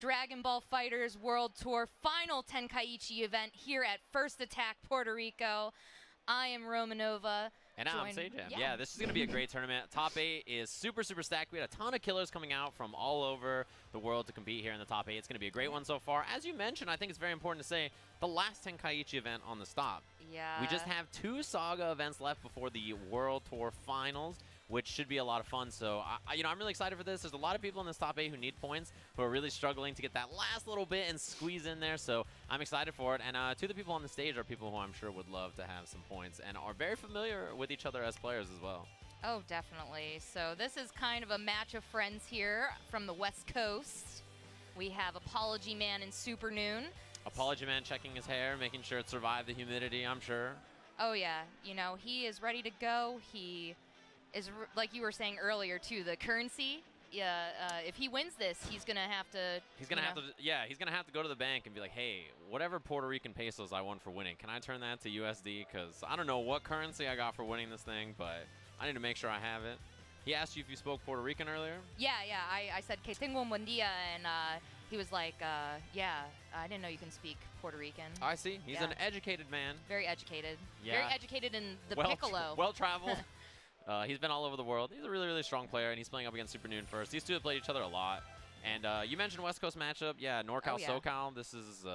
Dragon Ball FighterZ World Tour final Tenkaichi event here at First Attack Puerto Rico. I am Romanova. And I'm FighterZ. Yeah, this is going to be a great tournament. Top 8 is super stacked. We had a ton of killers coming out from all over the world to compete here in the top 8. It's going to be a great one so far. As you mentioned, I think it's very important to say the last Tenkaichi event on the stop. Yeah. We just have 2 Saga events left before the World Tour Finals, which should be a lot of fun. So, I'm really excited for this. There's a lot of people in this top 8 who need points, who are really struggling to get that last little bit and squeeze in there. So I'm excited for it. And 2 of the people on the stage are people who I'm sure would love to have some points and are very familiar with each other as players as well. Oh, definitely. So this is kind of a match of friends here from the West Coast. We have Apology Man and Super Noon. Apology Man checking his hair, making sure it survived the humidity, I'm sure. Oh, yeah. You know, he is ready to go. He is, like you were saying earlier, too, the currency. Yeah, if he wins this, he's gonna have to. He's gonna have to. Yeah, he's gonna have to go to the bank and be like, "Hey, whatever Puerto Rican pesos I won for winning, can I turn that to USD? Because I don't know what currency I got for winning this thing, but I need to make sure I have it." He asked you if you spoke Puerto Rican earlier. Yeah. I said "Que tengo un buen día," and he was like, "Yeah, I didn't know you can speak Puerto Rican." I see. He's an educated man. Very educated. Yeah. Very educated in the piccolo. Well-traveled. He's been all over the world. He's a really strong player, and he's playing up against Super Noon first. These two have played each other a lot. And you mentioned West Coast matchup. Yeah, NorCal, SoCal. This is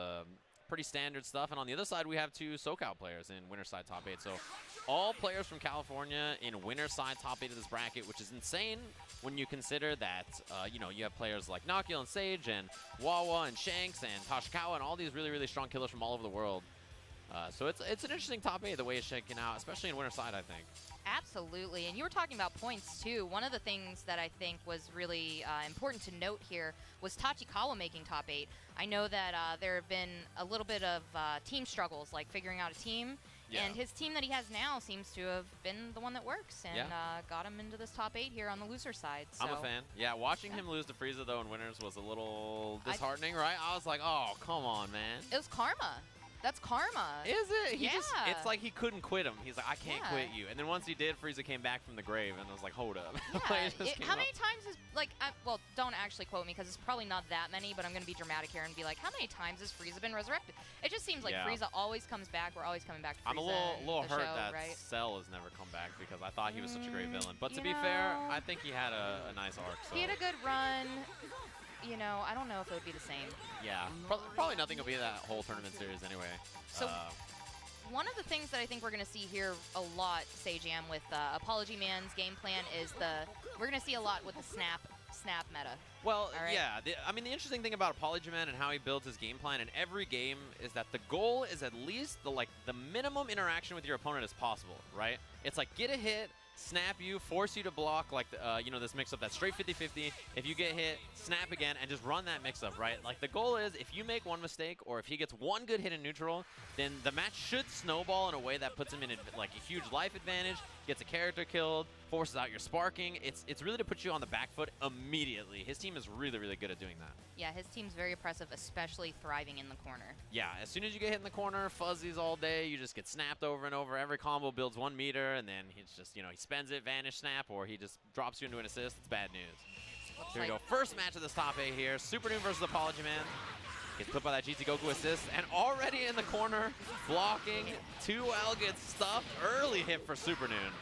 pretty standard stuff. And on the other side, we have 2 SoCal players in winner side top 8. So all players from California in winner side top 8 of this bracket, which is insane when you consider that, you have players like Nakil and Sage and Wawa and Shanks and Tashikawa and all these really strong killers from all over the world. So it's an interesting top 8 the way it's shaking out, especially in winner side, I think. Absolutely, and you were talking about points too. One of the things that I think was really important to note here was Tachikawa making top 8. I know that there have been a little bit of team struggles, like figuring out a team, and his team that he has now seems to have been the one that works and got him into this top 8 here on the loser side. So. I'm a fan. Yeah, watching him lose to FighterZ though in winners was a little disheartening, right? I was like, oh, come on, man. It was karma. That's karma. Is it? It's like he couldn't quit him. He's like, I can't quit you. And then once he did, FighterZ came back from the grave, and I was like, hold up. Yeah. How many times is, like, well, don't actually quote me because it's probably not that many, but I'm going to be dramatic here and be like, how many times has FighterZ been resurrected? It just seems like FighterZ always comes back. We're always coming back to FighterZ. I'm a little hurt that right? Cell has never come back because I thought he was such a great villain. But to be fair, I think he had a nice arc. So. He had a good run. You know, I don't know if it would be the same. Yeah, probably nothing will be that whole tournament series anyway. So one of the things that I think we're going to see here a lot, Sajam, with Apology Man's game plan is we're going to see a lot with the snap meta. Well, yeah. I mean, the interesting thing about Apology Man and how he builds his game plan in every game is that the goal is at least the minimum interaction with your opponent as possible, right? It's like get a hit, snap you, force you to block like this mix-up, that straight 50-50. If you get hit, snap again, and just run that mix-up, right? Like the goal is if you make one mistake or if he gets one good hit in neutral, then the match should snowball in a way that puts him in a huge life advantage, gets a character killed, forces out your sparking. It's really to put you on the back foot immediately. His team is really good at doing that. Yeah, his team's very impressive, especially thriving in the corner. Yeah, as soon as you get hit in the corner, fuzzies all day, you just get snapped over and over. Every combo builds 1 meter, and then he's just, he spends it, vanish snap, or he just drops you into an assist. It's bad news. Here we go. First match of this top 8 here. Super Noon versus Apology Man. Gets put by that GT Goku assist, and already in the corner, blocking. 2L gets stuffed. Early hit for Super Noon.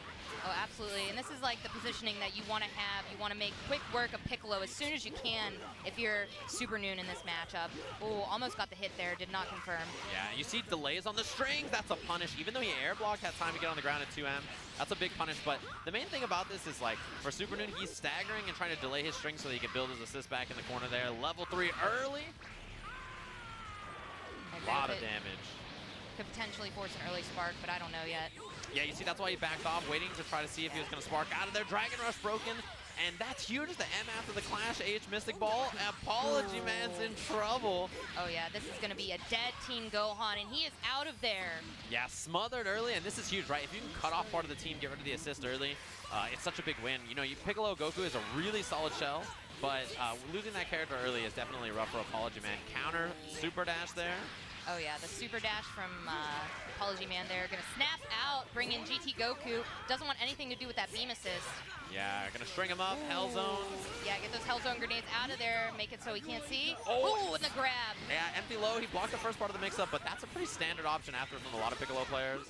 Oh, absolutely. And this is like the positioning that you want to have. You want to make quick work of Piccolo as soon as you can if you're Super Noon in this matchup. Oh, almost got the hit there. Did not confirm. Yeah, you see delays on the strings. That's a punish. Even though he air blocked, had time to get on the ground at 2M. That's a big punish. But the main thing about this is, like, for Super Noon, he's staggering and trying to delay his strings so that he can build his assist back in the corner there. Level 3 early. A lot of damage. Could potentially force an early spark, but I don't know yet. Yeah, you see that's why he backed off, waiting to try to see if he was going to spark out of there. Dragon Rush broken, and that's huge. The M after the clash, AH Mystic Ball. Apology Man's in trouble. Oh yeah, this is going to be a dead Team Gohan, and he is out of there. Yeah, smothered early, and this is huge, right? If you can cut off part of the team, get rid of the assist early, it's such a big win. Piccolo Goku is a really solid shell, but losing that character early is definitely rough for Apology Man. Counter, super dash there. Oh yeah, the super dash from Apology Man there. Gonna snap out, bring in GT Goku. Doesn't want anything to do with that beam assist. Yeah, gonna string him up, Hell Zone. Yeah, get those Hell Zone grenades out of there, make it so he can't see. Oh, and the grab. Yeah, empty low, he blocked the first part of the mix-up, but that's a pretty standard option after from a lot of Piccolo players.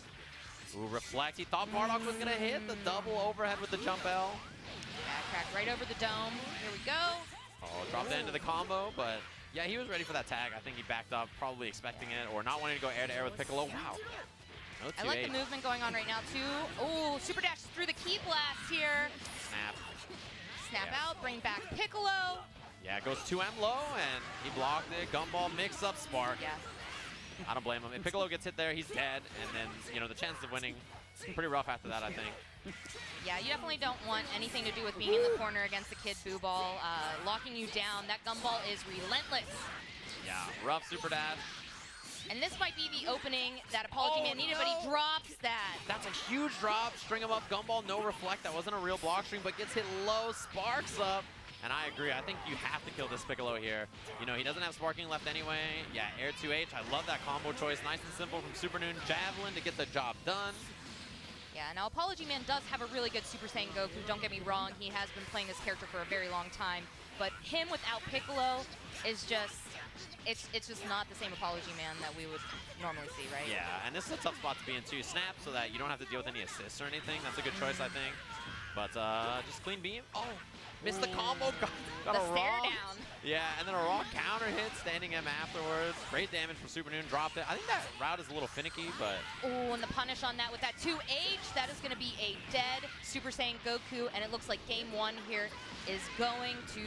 Ooh, reflect, he thought Bardock was gonna hit the double overhead with the jump L. Yeah, cracked right over the dome. Here we go. Oh, dropped the end of the combo, but yeah, he was ready for that tag. I think he backed up, probably expecting it, or not wanting to go air-to-air with Piccolo. Wow. No I like the movement going on right now, too. Oh, super dash through the key blast here. Snap. Snap out, bring back Piccolo. Yeah, it goes 2M low, and he blocked it. Gumball, mix-up, spark. Yeah. I don't blame him. If Piccolo gets hit there, he's dead, and then, you know, the chances of winning, pretty rough after that, I think. Yeah, you definitely don't want anything to do with being in the corner against the kid Boo Ball. Locking you down, that Gumball is relentless. Yeah, rough super dash. And this might be the opening that Apology Man needed, but he drops that. That's a huge drop. String him up, Gumball, no reflect. That wasn't a real block string, but gets hit low, sparks up. And I agree. I think you have to kill this Piccolo here. You know, he doesn't have sparking left anyway. Yeah, air 2H. I love that combo choice. Nice and simple from Super Noon. Javelin to get the job done. Yeah, now Apology Man does have a really good Super Saiyan Goku. Don't get me wrong. He has been playing this character for a very long time. But him without Piccolo is just... It's just not the same Apology Man that we would normally see, right? Yeah, and this is a tough spot to be in too. Snap so that you don't have to deal with any assists or anything. That's a good choice, I think. But just clean beam. Oh, missed the combo. Got the a stare raw. down. Yeah, and then a raw counter hit, standing him afterwards. Great damage from Super Noon. Dropped it. I think that route is a little finicky, but... Oh, and the punish on that with that 2H. That is going to be a dead Super Saiyan Goku. And it looks like game one here is going to...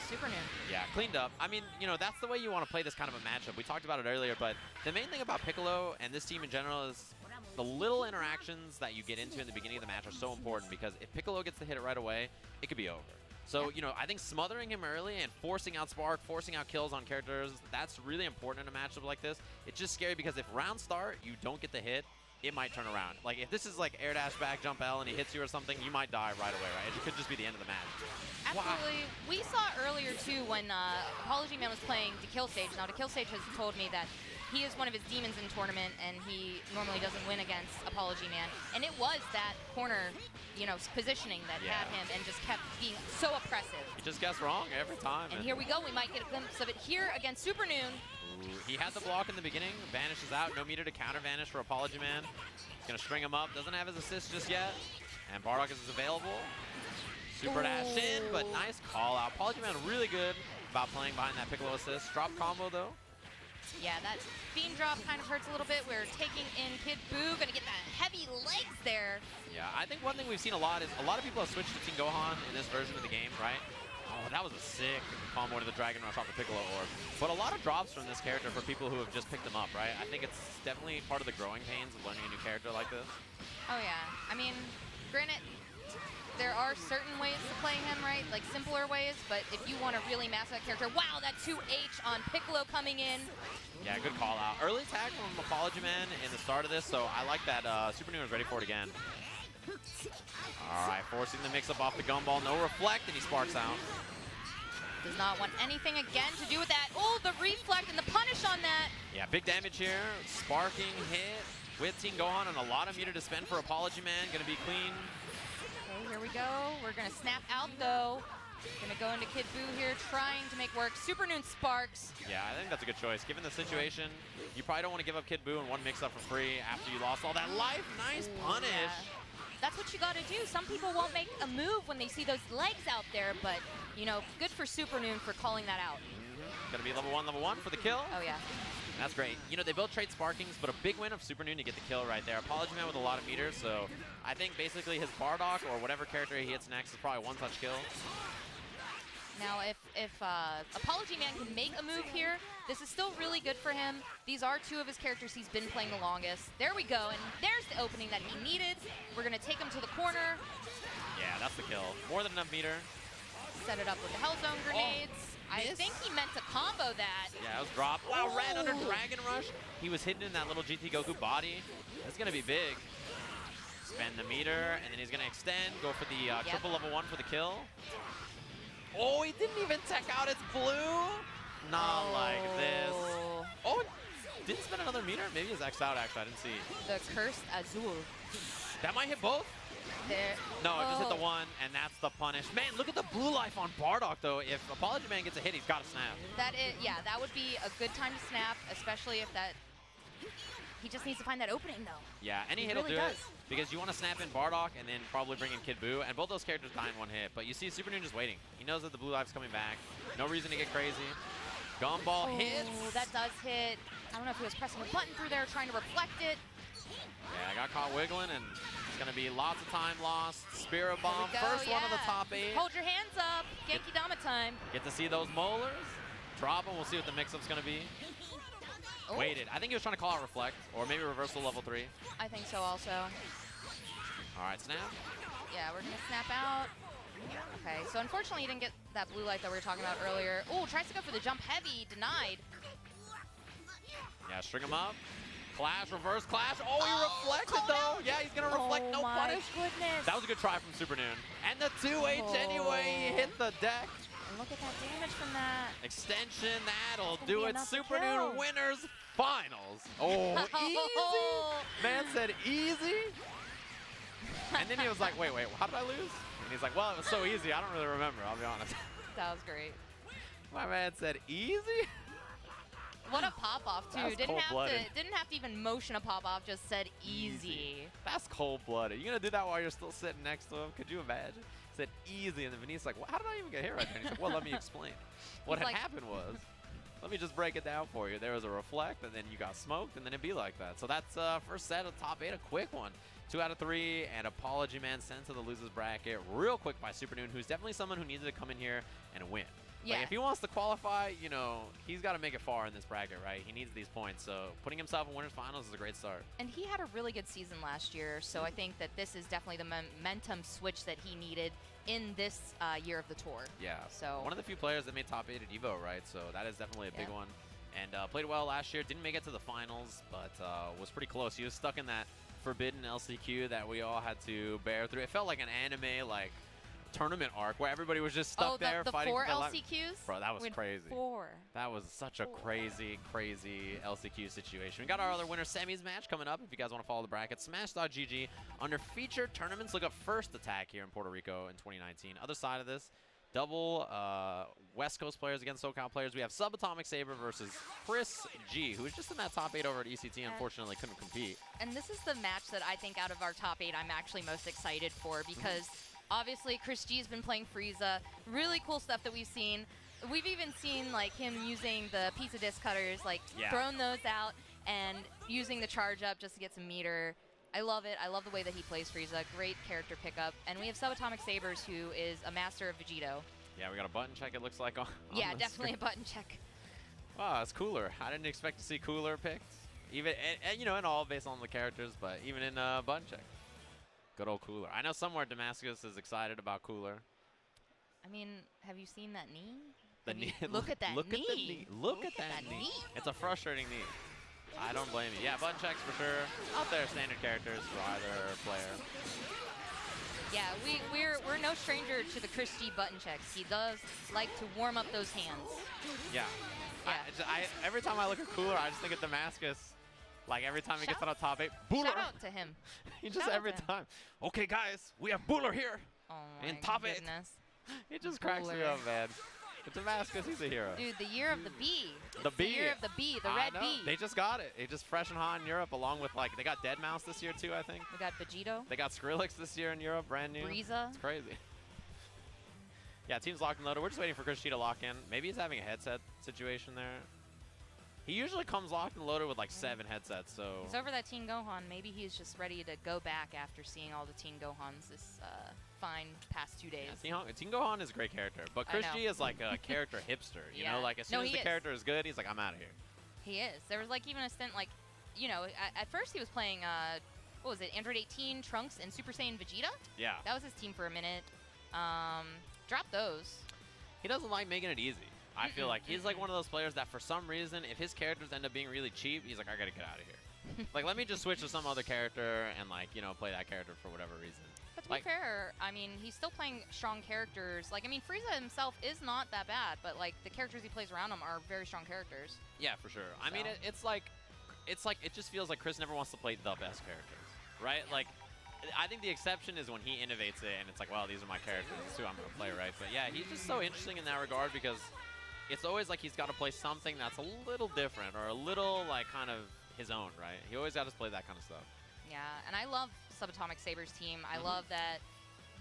Super Noon. Yeah, cleaned up. I mean, you know, that's the way you want to play this kind of a matchup. We talked about it earlier, but the main thing about Piccolo and this team in general is the little interactions that you get into in the beginning of the match are so important, because if Piccolo gets to hit it right away, it could be over. So, you know, I think smothering him early and forcing out spark, forcing out kills on characters, that's really important in a matchup like this. It's just scary because if round start, you don't get the hit, it might turn around. Like, if this is like air dash back, jump L, and he hits you or something, you might die right away, right? It could just be the end of the match. Absolutely. Wow. We saw earlier, too, when Apology Man was playing to Kill Stage. Now, to Kill Stage has told me that he is one of his demons in tournament, and he normally doesn't win against Apology Man. And it was that corner, you know, positioning that had him and just kept being so oppressive. He just guessed wrong every time. And here we go. We might get a glimpse of it here against Super Noon. Ooh, he had the block in the beginning, vanishes out, no meter to counter vanish for Apology Man. He's gonna string him up, doesn't have his assist just yet. And Bardock is available. Super dash in, but nice call out. Apology Man really good about playing behind that Piccolo assist. Drop combo though. Yeah, that beam drop kind of hurts a little bit. We're taking in Kid Buu, gonna get that heavy legs there. Yeah, I think one thing we've seen a lot is a lot of people have switched to Team Gohan in this version of the game, right? Oh, that was a sick combo to the Dragon Rush off the Piccolo orb. But a lot of drops from this character for people who have just picked him up, right? I think it's definitely part of the growing pains of learning a new character like this. Oh yeah, I mean, granted, there are certain ways to play him, right? Like simpler ways, but if you want to really master that character, wow, that 2H on Piccolo coming in. Yeah, good call out. Early tag from Apology Man in the start of this, so I like that Super Noon is ready for it again. All right, forcing the mix-up off the Gumball, no reflect, and he sparks out. Does not want anything again to do with that. Oh, the reflect and the punish on that. Yeah, big damage here. Sparking hit with Team Gohan and a lot of meter to spend for Apology Man. Gonna be clean. Okay, here we go. We're gonna snap out though. Gonna go into Kid Buu here, trying to make work. Super Noon sparks. Yeah, I think that's a good choice. Given the situation, you probably don't want to give up Kid Buu in one mix-up for free after you lost all that life. Nice punish. Yeah. That's what you gotta do. Some people won't make a move when they see those legs out there, but, you know, good for Super Noon for calling that out. Gonna be level one for the kill. Oh, yeah. That's great. You know, they both trade sparkings, but a big win of Super Noon to get the kill right there. Apology Man with a lot of meters, so I think basically his Bardock or whatever character he hits next is probably one touch kill. Now, if Apology Man can make a move here, this is still really good for him. These are two of his characters he's been playing the longest. There we go, and there's the opening that he needed. We're going to take him to the corner. Yeah, that's the kill. More than enough meter. Set it up with the Hell Zone grenades. I think he meant to combo that. Yeah, it was dropped. Wow, ran under Dragon Rush. He was hidden in that little GT Goku body. That's going to be big. Spend the meter, and then he's going to extend, go for the triple level 1 for the kill. Oh, he didn't even tech out its blue. Not like this. Oh, didn't spend another meter? Maybe it's X'd out, actually. I didn't see. The Cursed Azul. That might hit both. There. No, it just hit the one, and that's the punish. Man, look at the blue life on Bardock, though. If Apology Man gets a hit, he's got to snap. Yeah, that would be a good time to snap, especially if that... He just needs to find that opening, though. Yeah, any hit really will do does. it. Because you want to snap in Bardock and then probably bring in Kid Buu, and both those characters die in one hit. But you see Super Noon just waiting. He knows that the blue life's coming back. No reason to get crazy. Gumball hits. That does hit. I don't know if he was pressing a button through there, trying to reflect it. Yeah, I got caught wiggling, and it's going to be lots of time lost. Spirit Bomb, first one of the top 8. Hold your hands up. Genki Dama time. Get to see those molars. Drop them. We'll see what the mix-up's going to be. Oh. Waited. I think he was trying to call out Reflect, or maybe reversal level 3. I think so also. All right, snap. Yeah, we're going to snap out. Okay, so unfortunately he didn't get that blue light that we were talking about earlier. Oh, tries to go for the jump heavy. Denied. Yeah, string him up. Clash, reverse clash. Oh, he reflected, though. Yeah, he's going to reflect, no punish. Goodness. That was a good try from Super Noon. And the 2H anyway. He hit the deck. And look at that damage from that. Extension, that'll do it. Super Noon winners finals. Oh, easy. Man said easy. And then he was like, wait, how did I lose? And he's like, well, it was so easy. I don't really remember, I'll be honest. That was great. My man said easy? What a pop-off, too. That's Didn't cold-blooded. have to even motion a pop-off, just said easy. That's cold-blooded. You gonna do that while you're still sitting next to him? Could you imagine? Said easy, and then Vinny's like, well, how did I even get hit right there? And he's like, well, let me explain. What had happened was, let me just break it down for you. There was a reflect, and then you got smoked, and then it'd be like that. So that's first set of top 8, a quick one. 2 out of 3, and Apology Man sent to the losers bracket real quick by Super Noon, who's definitely someone who needed to come in here and win. Yeah. Like, if he wants to qualify, you know, he's got to make it far in this bracket, right? He needs these points, so putting himself in winners finals is a great start. And he had a really good season last year, so I think that this is definitely the momentum switch that he needed in this year of the tour. Yeah. So one of the few players that made top 8 at EVO, right? So that is definitely a big one. And played well last year. Didn't make it to the finals, but was pretty close. He was stuck in that forbidden LCQ that we all had to bear through. It felt like an anime, like, tournament arc where everybody was just stuck there fighting for the 4 LCQs? Bro, that was crazy. 4. That was such a crazy LCQ situation. We got our other winner semis match coming up. If you guys want to follow the bracket, smash.gg. Under featured tournaments, look up First Attack here in Puerto Rico in 2019. Other side of this, double West Coast players against SoCal players. We have Subatomic Saber versus Chris G, who was just in that top 8 over at ECT. Unfortunately, couldn't compete. And this is the match that I think out of our top 8 I'm actually most excited for because obviously Chris G's been playing Frieza. Really cool stuff that we've seen. We've even seen like him using the pizza disc cutters, like throwing those out and using the charge up just to get some meter. I love it. I love the way that he plays Frieza. Great character pickup. And we have Subatomic Sabers, who is a master of Vegito. Yeah, we got a button check, it looks like, on yeah, the definitely screen. a button check. Wow, it's Cooler. I didn't expect to see Cooler picked. Even, and you know, in all based on the characters, but even in button check. Good old Cooler. I know somewhere Damascus is excited about Cooler. I mean, have you seen that knee? The knee. Look at that knee. Look at the knee. Look at that knee. It's a frustrating knee. I don't blame you. Yeah, button checks for sure. Out there, standard characters for either player. Yeah, we're no stranger to the Chris G button checks. He does like to warm up those hands. Yeah. Every time I look at Cooler, I just think of Damascus. Like every time he gets on a top 8, Buller. Shout out to him. He just every time. Okay, guys, we have Buller here. Oh my in top goodness. 8. It just cracks me up, man. But Damascus, he's a hero. Dude, the year of the bee. The bee. The year of the bee, the red bee. They just got it. They just fresh and hot in Europe, along with like they got Deadmau5 this year too, I think. We got Vegito. They got Skrillex this year in Europe, brand new. Frieza. It's crazy. Yeah, team's locked and loaded. We're just waiting for Chris G to lock in. Maybe he's having a headset situation there. He usually comes locked and loaded with like 7 headsets, so. He's over that Teen Gohan. Maybe he's just ready to go back after seeing all the Teen Gohans this fine past 2 days. Yeah, Teen Gohan is a great character, but Chris G is like a character hipster. You know, like as soon as the character is good, he's like, I'm out of here. He is. There was like even a stint like, you know, at first he was playing, what was it, Android 18, Trunks, and Super Saiyan Vegeta? Yeah. That was his team for a minute. Drop those. He doesn't like making it easy. I feel like he's like one of those players that for some reason, if his characters end up being really cheap, he's like, I gotta get out of here. Like, let me just switch to some other character and like, you know, play that character for whatever reason. But to be fair, I mean, he's still playing strong characters. Like, I mean, Frieza himself is not that bad, but like the characters he plays around him are very strong characters. Yeah, for sure. I mean, it's like it's like, it just feels like Chris never wants to play the best characters, right? Like, I think the exception is when he innovates it and it's like, well, these are my characters, this is who I'm going to play, right? But yeah, he's just so interesting in that regard because it's always like he's got to play something that's a little different or a little like kind of his own, right? He always got to play that kind of stuff. Yeah, and I love Subatomic Saber's team. I love that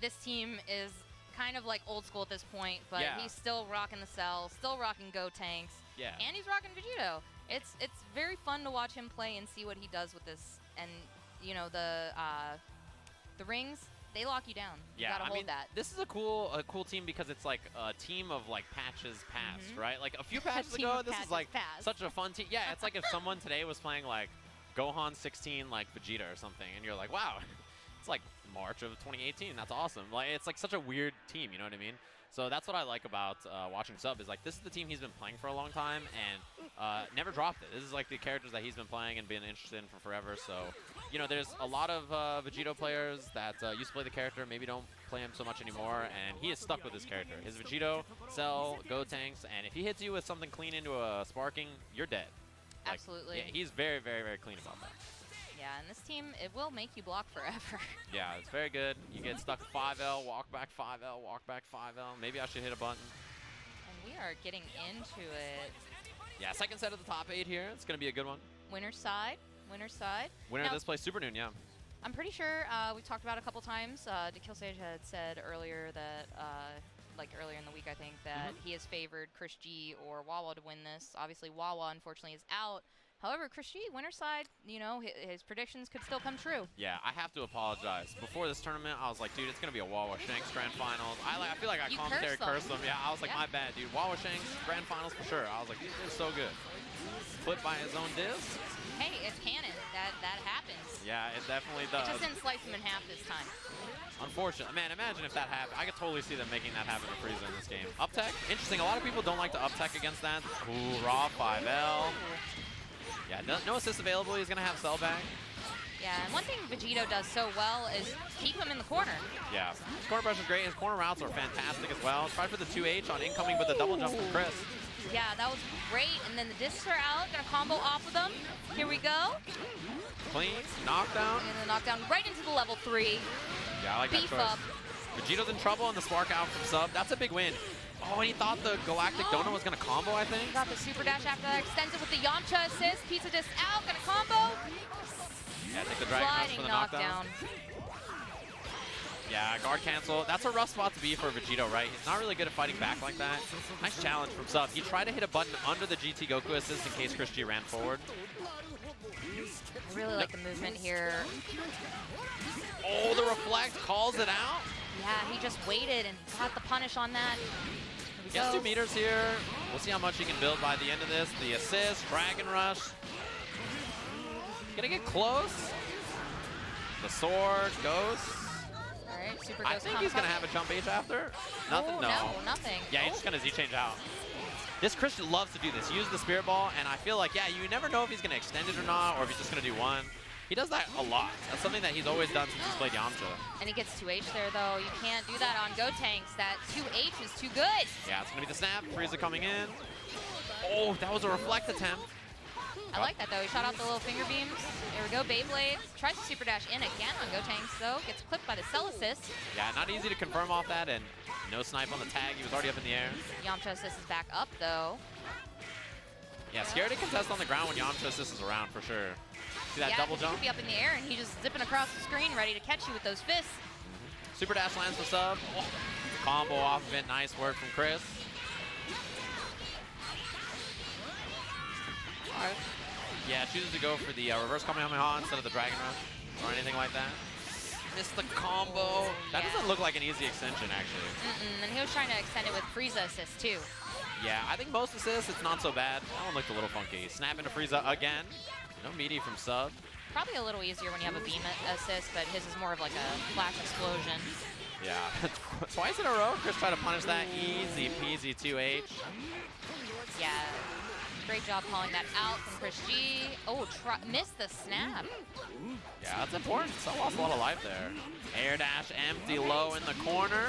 this team is kind of like old school at this point, but he's still rocking the Cell, still rocking Go Tanks, and he's rocking Vegito. It's very fun to watch him play and see what he does with this. And you know, the rings, they lock you down. You gotta hold that. This is a cool team because it's like a team of like patches past, right? Like a few patches ago, this is like such a fun team. Yeah, it's like if someone today was playing like Gohan 16 like Vegeta or something, and you're like, wow, it's like March of 2018. That's awesome. Like it's like such a weird team, you know what I mean? So that's what I like about watching Sub is like this is the team he's been playing for a long time and never dropped it. This is like the characters that he's been playing and been interested in for forever. So, you know, there's a lot of Vegito players that used to play the character, maybe don't play him so much anymore, and he is stuck with his character. His Vegito, Cell, Go Tanks, and if he hits you with something clean into a sparking, you're dead. Like, Absolutely. Yeah, he's very, very, very clean about that. Yeah, and this team, it will make you block forever. Yeah, it's very good. You get stuck 5L, walk back 5L, walk back 5L. Maybe I should hit a button. And we are getting into it. Yeah, second set of the top 8 here. It's going to be a good one. Winner's side. Winner's side. Winner of this play, Super Noon, yeah. I'm pretty sure we've talked about it a couple times. DeKillSage had said earlier that, like earlier in the week, I think, that he has favored Chris G or Wawa to win this. Obviously, Wawa, unfortunately, is out. However, Chris G, winner's side, you know, his predictions could still come true. Yeah, I have to apologize. Before this tournament, I was like, dude, it's going to be a Wawa Shanks Grand Finals. I feel like I commentary cursed them. Yeah, I was like, my bad, dude. Wawa Shanks Grand Finals for sure. I was like, dude, they're so good. Clipped by his own disc. Hey, it's canon. That happens. Yeah, it definitely does. It just didn't slice him in half this time. Unfortunately. Man, imagine if that happened. I could totally see them making that happen to Frieza in this game. Up tech, interesting. A lot of people don't like to up tech against that. Ooh, raw 5L. Yeah, no assist available. He's going to have Cell back. Yeah, and one thing Vegito does so well is keep him in the corner. Yeah, his corner pressure is great. His corner routes are fantastic as well. Tried for the 2H on incoming, but the double jump from Chris. Yeah, that was great. And then the discs are out. Gonna combo off of them. Here we go. Clean, knockdown. And the knockdown right into the level 3. Yeah, I like Beef that choice. up. Vegito's in trouble and the spark out from Sub. That's a big win. Oh, and he thought the Galactic Donut was going to combo, I think. Got the super dash after that. Extends it with the Yamcha assist. Pizza disc out. Going to combo. Yeah, take the Dragon Rush for the knockdown. Yeah, guard cancel. That's a rough spot to be for Vegito, right? He's not really good at fighting back like that. Nice challenge from Sub. He tried to hit a button under the GT Goku assist in case Chris G ran forward. I really like the movement here. Oh, the reflect calls it out. Yeah, he just waited and got the punish on that. He has 2 meters here. We'll see how much he can build by the end of this. The assist, Dragon Rush. Gonna get close. The sword goes. All right, super I think he's gonna have a jump H after. Nothing, no, nothing. Yeah, he's just gonna Z-change out. This Christian loves to do this. Use the Spirit Ball, and I feel like, yeah, you never know if he's gonna extend it or not, or if he's just gonna do one. He does that a lot. That's something that he's always done since he's played Yamcha. And he gets 2H there, though. You can't do that on Go Tanks. That 2H is too good. Yeah, it's going to be the snap. Frieza coming in. Oh, that was a reflect attempt. I like that, though. He shot out the little finger beams. There we go, Beyblade. Tries to super dash in again on Go Tanks, though. Gets clipped by the Cell assist. Yeah, not easy to confirm off that, and no snipe on the tag. He was already up in the air. Yamcha assist is back up, though. Yeah, scary to contest on the ground when Yamcha assist is around, for sure. See that double jump? He could be up in the air, and he's just zipping across the screen, ready to catch you with those fists. Super dash lands for Sub. Oh, combo off of it. Nice work from Chris. All right. Yeah, chooses to go for the reverse Kamehameha instead of the Dragon Rush or anything like that. Missed the combo. That doesn't look like an easy extension, actually. And he was trying to extend it with Frieza assist, too. Yeah, I think most assists, it's not so bad. That one looked a little funky. Snap into Frieza again. No meaty from Sub. Probably a little easier when you have a beam assist, but his is more of like a flash explosion. Yeah, twice in a row, Chris tried to punish that. Easy peasy 2H. Yeah, great job calling that out from Chris G. Oh, missed the snap. Yeah, that's important. Sub lost a lot of life there. Air dash empty low in the corner.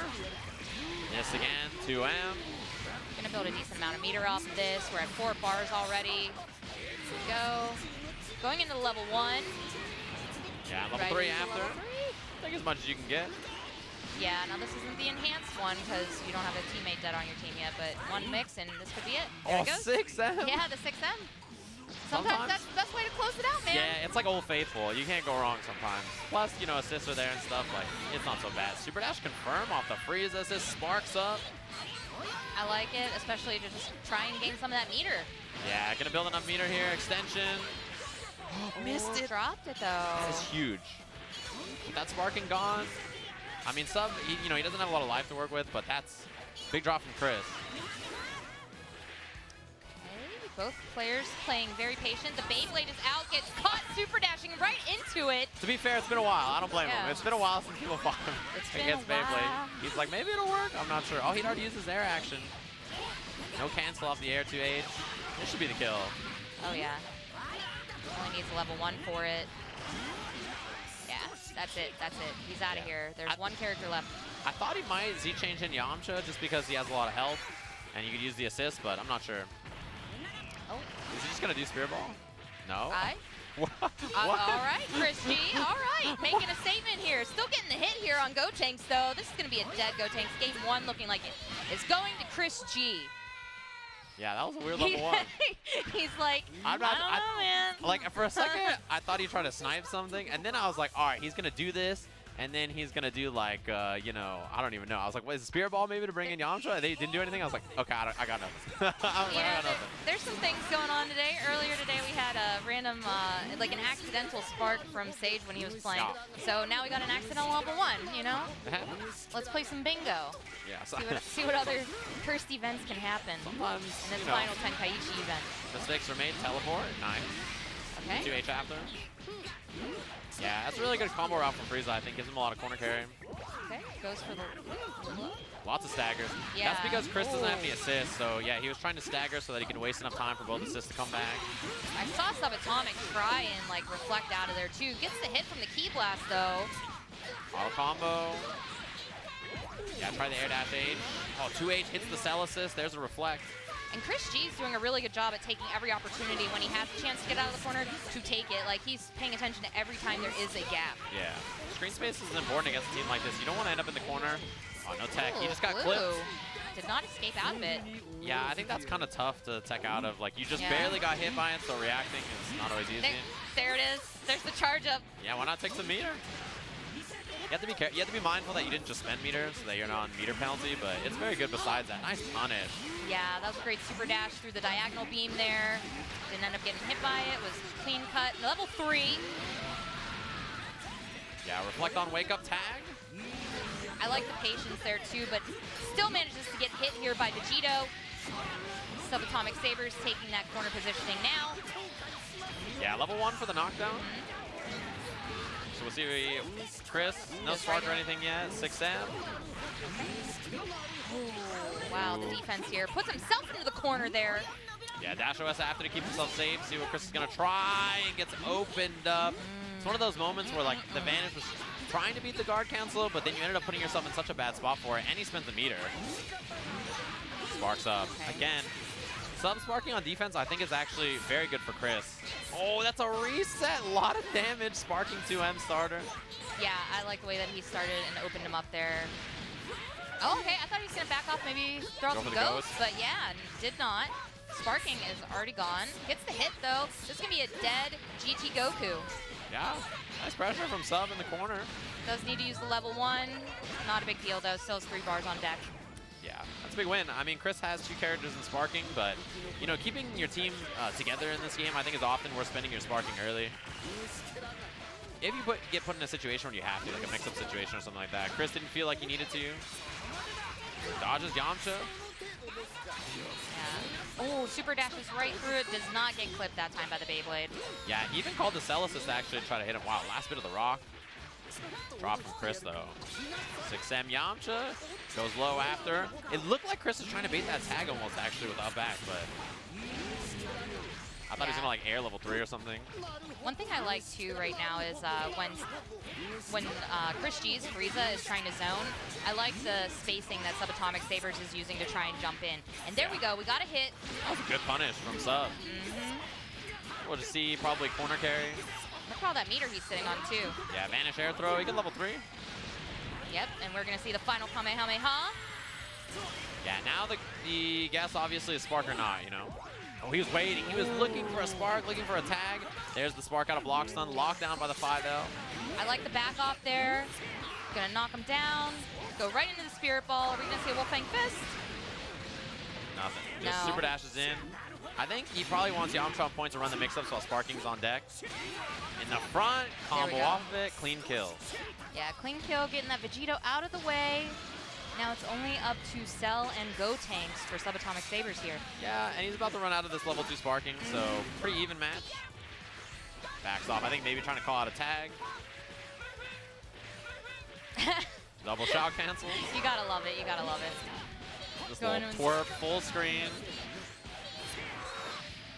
This again, 2M. Gonna build a decent amount of meter off of this. We're at 4 bars already. Here we go. Going into level 1. Yeah, level Right 3 into after. level 3. Take as much as you can get. Yeah, now this isn't the enhanced one because you don't have a teammate dead on your team yet, but one mix and this could be it. There it goes. 6M? Yeah, the 6M. Sometimes that's the best way to close it out, man. Yeah, it's like Old Faithful. You can't go wrong sometimes. Plus, you know, assists are there and stuff. Like, it's not so bad. Super Dash confirm off the freeze assist. Sparks up. I like it, especially to just try and gain some of that meter. Yeah, gonna build enough meter here. Extension. Missed it. Dropped it, though. That is huge. With that sparking gone. I mean, Sub, you know, he doesn't have a lot of life to work with, but that's big drop from Chris. Both players playing very patient. The Beyblade is out, gets caught super dashing right into it. To be fair, it's been a while. I don't blame him. It's been a while since people fought him against Beyblade. He's like, maybe it'll work. I'm not sure. Oh, he'd already used his air action. No cancel off the air 2H. This should be the kill. Oh, yeah. Only needs a level 1 for it. Yeah, that's it. That's it. He's out of here. There's one character left. I thought he might Z-change in Yamcha just because he has a lot of health and you could use the assist, but I'm not sure. Oh. Is he just going to do Spear Ball? No? What? All right, Chris G. All right, making a statement here. Still getting the hit here on Gotenks, though. This is going to be a dead Gotenks. Game 1 looking like it's going to Chris G. Yeah, that was a weird level 1. He's like, I don't know, man. Like, for a second, I thought he'd try to snipe something, and then I was like, all right, he's going to do this, and then he's going to do, like, you know, I don't even know. I was like, what, is it Spear Ball maybe to bring in Yamcha? They didn't do anything? I was like, okay, I got nothing. I got nothing. There's some things going on today. Earlier today, we had a random, like an accidental spark from Sage when he was playing. So now we got an accidental level 1, you know? Let's play some bingo. Yeah, See what other cursed events can happen sometimes, in this final Tenkaichi event. Mistakes are made. Teleport. Nice. Okay. 2H after. Yeah, that's a really good combo route from Frieza. I think gives him a lot of corner carry. Okay, goes for the... Lots of staggers. Yeah. That's because Chris doesn't have any assists, so yeah, he was trying to stagger so that he can waste enough time for both assists to come back. I saw Subatomic try and like reflect out of there too. Gets the hit from the Ki Blast though. Auto combo. Yeah, try the air dash H. Oh, 2H hits the cell assist. There's a reflect. And Chris G's doing a really good job at taking every opportunity when he has a chance to get out of the corner to take it. Like, he's paying attention to every time there is a gap. Yeah. Screen space is important against a team like this. You don't want to end up in the corner. Oh, no tech. He just got Blue clipped. did not escape out of it. Yeah, I think that's kind of tough to tech out of. Like, you just barely got hit by it, so reacting is not always easy. There it is. There's the charge up. Yeah, why not take some meter? You have to be mindful that you didn't just spend meter, so that you're not on meter penalty, but it's very good besides that. Nice punish. Yeah, that was a great super dash through the diagonal beam there. Didn't end up getting hit by it. Was clean cut. Level 3. Yeah, reflect on wake up tag. I like the patience there too, but still manages to get hit here by Vegito. Subatomic Sabers taking that corner positioning now. Yeah, level 1 for the knockdown. So we'll see Chris, no spark or anything yet. 6M. Wow, the defense here puts himself into the corner there. Yeah, Dash OS after to keep himself safe. See what Chris is going to try and gets opened up. It's one of those moments where like the Vanish was trying to beat the guard cancel, but then you ended up putting yourself in such a bad spot for it, and he spent the meter. Sparks up. Again, sub-sparking on defense I think is actually very good for Chris. Oh, that's a reset. A lot of damage sparking 2M starter. Yeah, I like the way that he started and opened him up there. Oh, okay, I thought he was going to back off, maybe throw some ghosts, but yeah, did not. Sparking is already gone. Gets the hit, though. This is going to be a dead GT Goku. Yeah, nice pressure from Sub in the corner. Does need to use the level 1. Not a big deal, though. Still has 3 bars on deck. Yeah, that's a big win. I mean, Chris has 2 characters in sparking, but, you know, keeping your team together in this game I think is often worth spending your sparking early. If you get put in a situation where you have to, like a mix-up situation or something like that. Chris didn't feel like he needed to. Dodges Yamcha. Yeah. Oh, super dashes right through it. Does not get clipped that time by the Beyblade. Yeah, he even called the cell assist actually to try to hit him. Wow, last bit of the rock. Drop from Chris, though. 6M Yamcha goes low after. It looked like Chris was trying to bait that tag almost, actually, with up back, but I thought he was going to, like, air level 3 or something. One thing I like, too, right now is when Chris G's Frieza is trying to zone, I like the spacing that Subatomic Sabers is using to try and jump in. And there we go. We got a hit. That was a good punish from Sub. We'll just see probably corner carry. Look at all that meter he's sitting on, too. Yeah, vanish air throw. He can level 3. Yep, and we're going to see the final Kamehameha. Yeah, now the guess obviously is spark or not, you know. Oh, he was waiting. He was looking for a spark, looking for a tag. There's the spark out of block stun, locked down by the 5L. I like the back off there. Gonna knock him down. Go right into the Spirit Ball. Are we gonna see a Wolfang Fist? Nothing. Just No. super dashes in. I think he probably wants Yamcha on point to run the mix-ups while Sparking's on deck. In the front, combo off of it, clean kill. Yeah, clean kill, getting that Vegito out of the way. Now it's only up to Cell and Gotenks for Subatomic Sabers here. Yeah, and he's about to run out of this level 2 Sparking, so pretty even match. Backs off. I think maybe trying to call out a tag. Double shot cancels. You gotta love it. You gotta love it. Just a little twerp, full screen.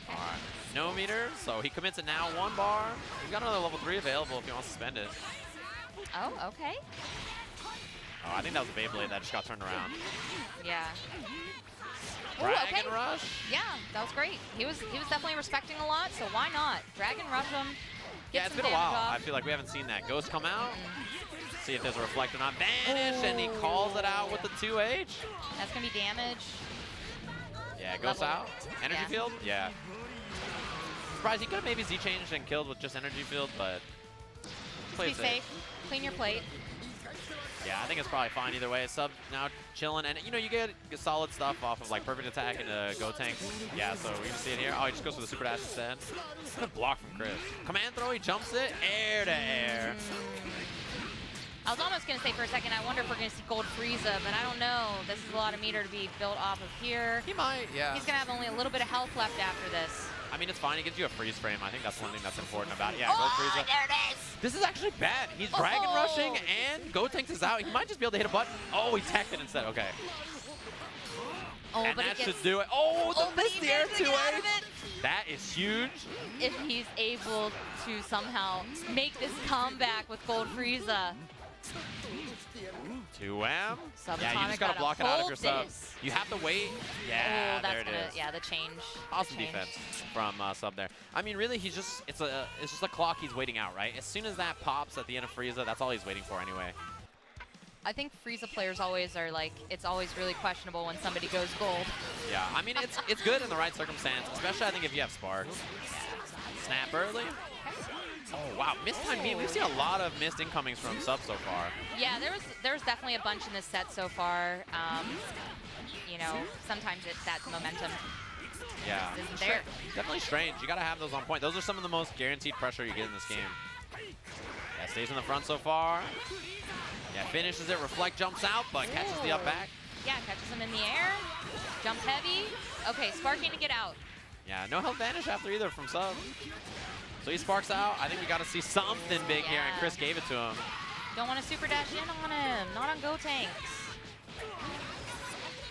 All right, no meter, so he commits it now. 1 bar. He's got another level 3 available if he wants to spend it. Oh, okay. Oh, I think that was a Beyblade that just got turned around. Yeah. Dragon okay. Rush. Yeah, that was great. He was definitely respecting a lot, so why not? Dragon Rush him. Yeah, it's been a while. I feel like we haven't seen that. Ghost come out. See if there's a reflect or not. Vanish, and he calls it out with the 2H. That's gonna be damage. Yeah, Ghost out. Energy field? Yeah. Surprised he could have maybe Z-changed and killed with just energy field, but Be safe. Clean your plate. Yeah, I think it's probably fine either way. Sub now chilling, and you know, you get solid stuff off of like perfect attack and Gotenks. Yeah, so we can see it here. Oh, he just goes for the super dash instead. Good block from Chris. Command throw, he jumps it, air to air. I was almost going to say for a second, I wonder if we're going to see Gold Frieza, but I don't know. This is a lot of meter to be built off of here. He might, yeah. He's going to have only a little bit of health left after this. I mean, it's fine. He gives you a freeze frame. I think that's one thing that's important about it. Yeah, Gold Frieza. There it is! This is actually bad. He's Dragon Rushing, and Gotenks is out. He might just be able to hit a button. Oh, he teched it instead. Okay. Oh, and but that should do it. Oh, the missed the air 2H. That is huge. If he's able to somehow make this comeback with Gold Frieza. 2M. Yeah, you just gotta block it out of your sub. this. You have to wait. Yeah, there it is. Yeah, the change. Awesome defense from sub there. I mean, really, he's just it's just a clock he's waiting out, right? As soon as that pops at the end of Frieza, that's all he's waiting for anyway. I think Frieza players always are like, it's always really questionable when somebody goes gold. Yeah, I mean, it's good in the right circumstance, especially I think if you have Spark. Snap early. Oh, wow, missed time beam. We've seen a lot of missed incomings from sub so far. Yeah, there was definitely a bunch in this set so far. You know, sometimes it's that momentum. Yeah, isn't there. Definitely strange. You got to have those on point. Those are some of the most guaranteed pressure you get in this game. Yeah, stays in the front so far. Yeah, finishes it. Reflect jumps out, but catches the up back. Yeah, catches him in the air. Jump heavy. Okay, Sparking to get out. Yeah, no health vanish after either from sub. So he sparks out. I think we got to see something big here, and Chris gave it to him. Don't want to super dash in on him. Not on Gotenks.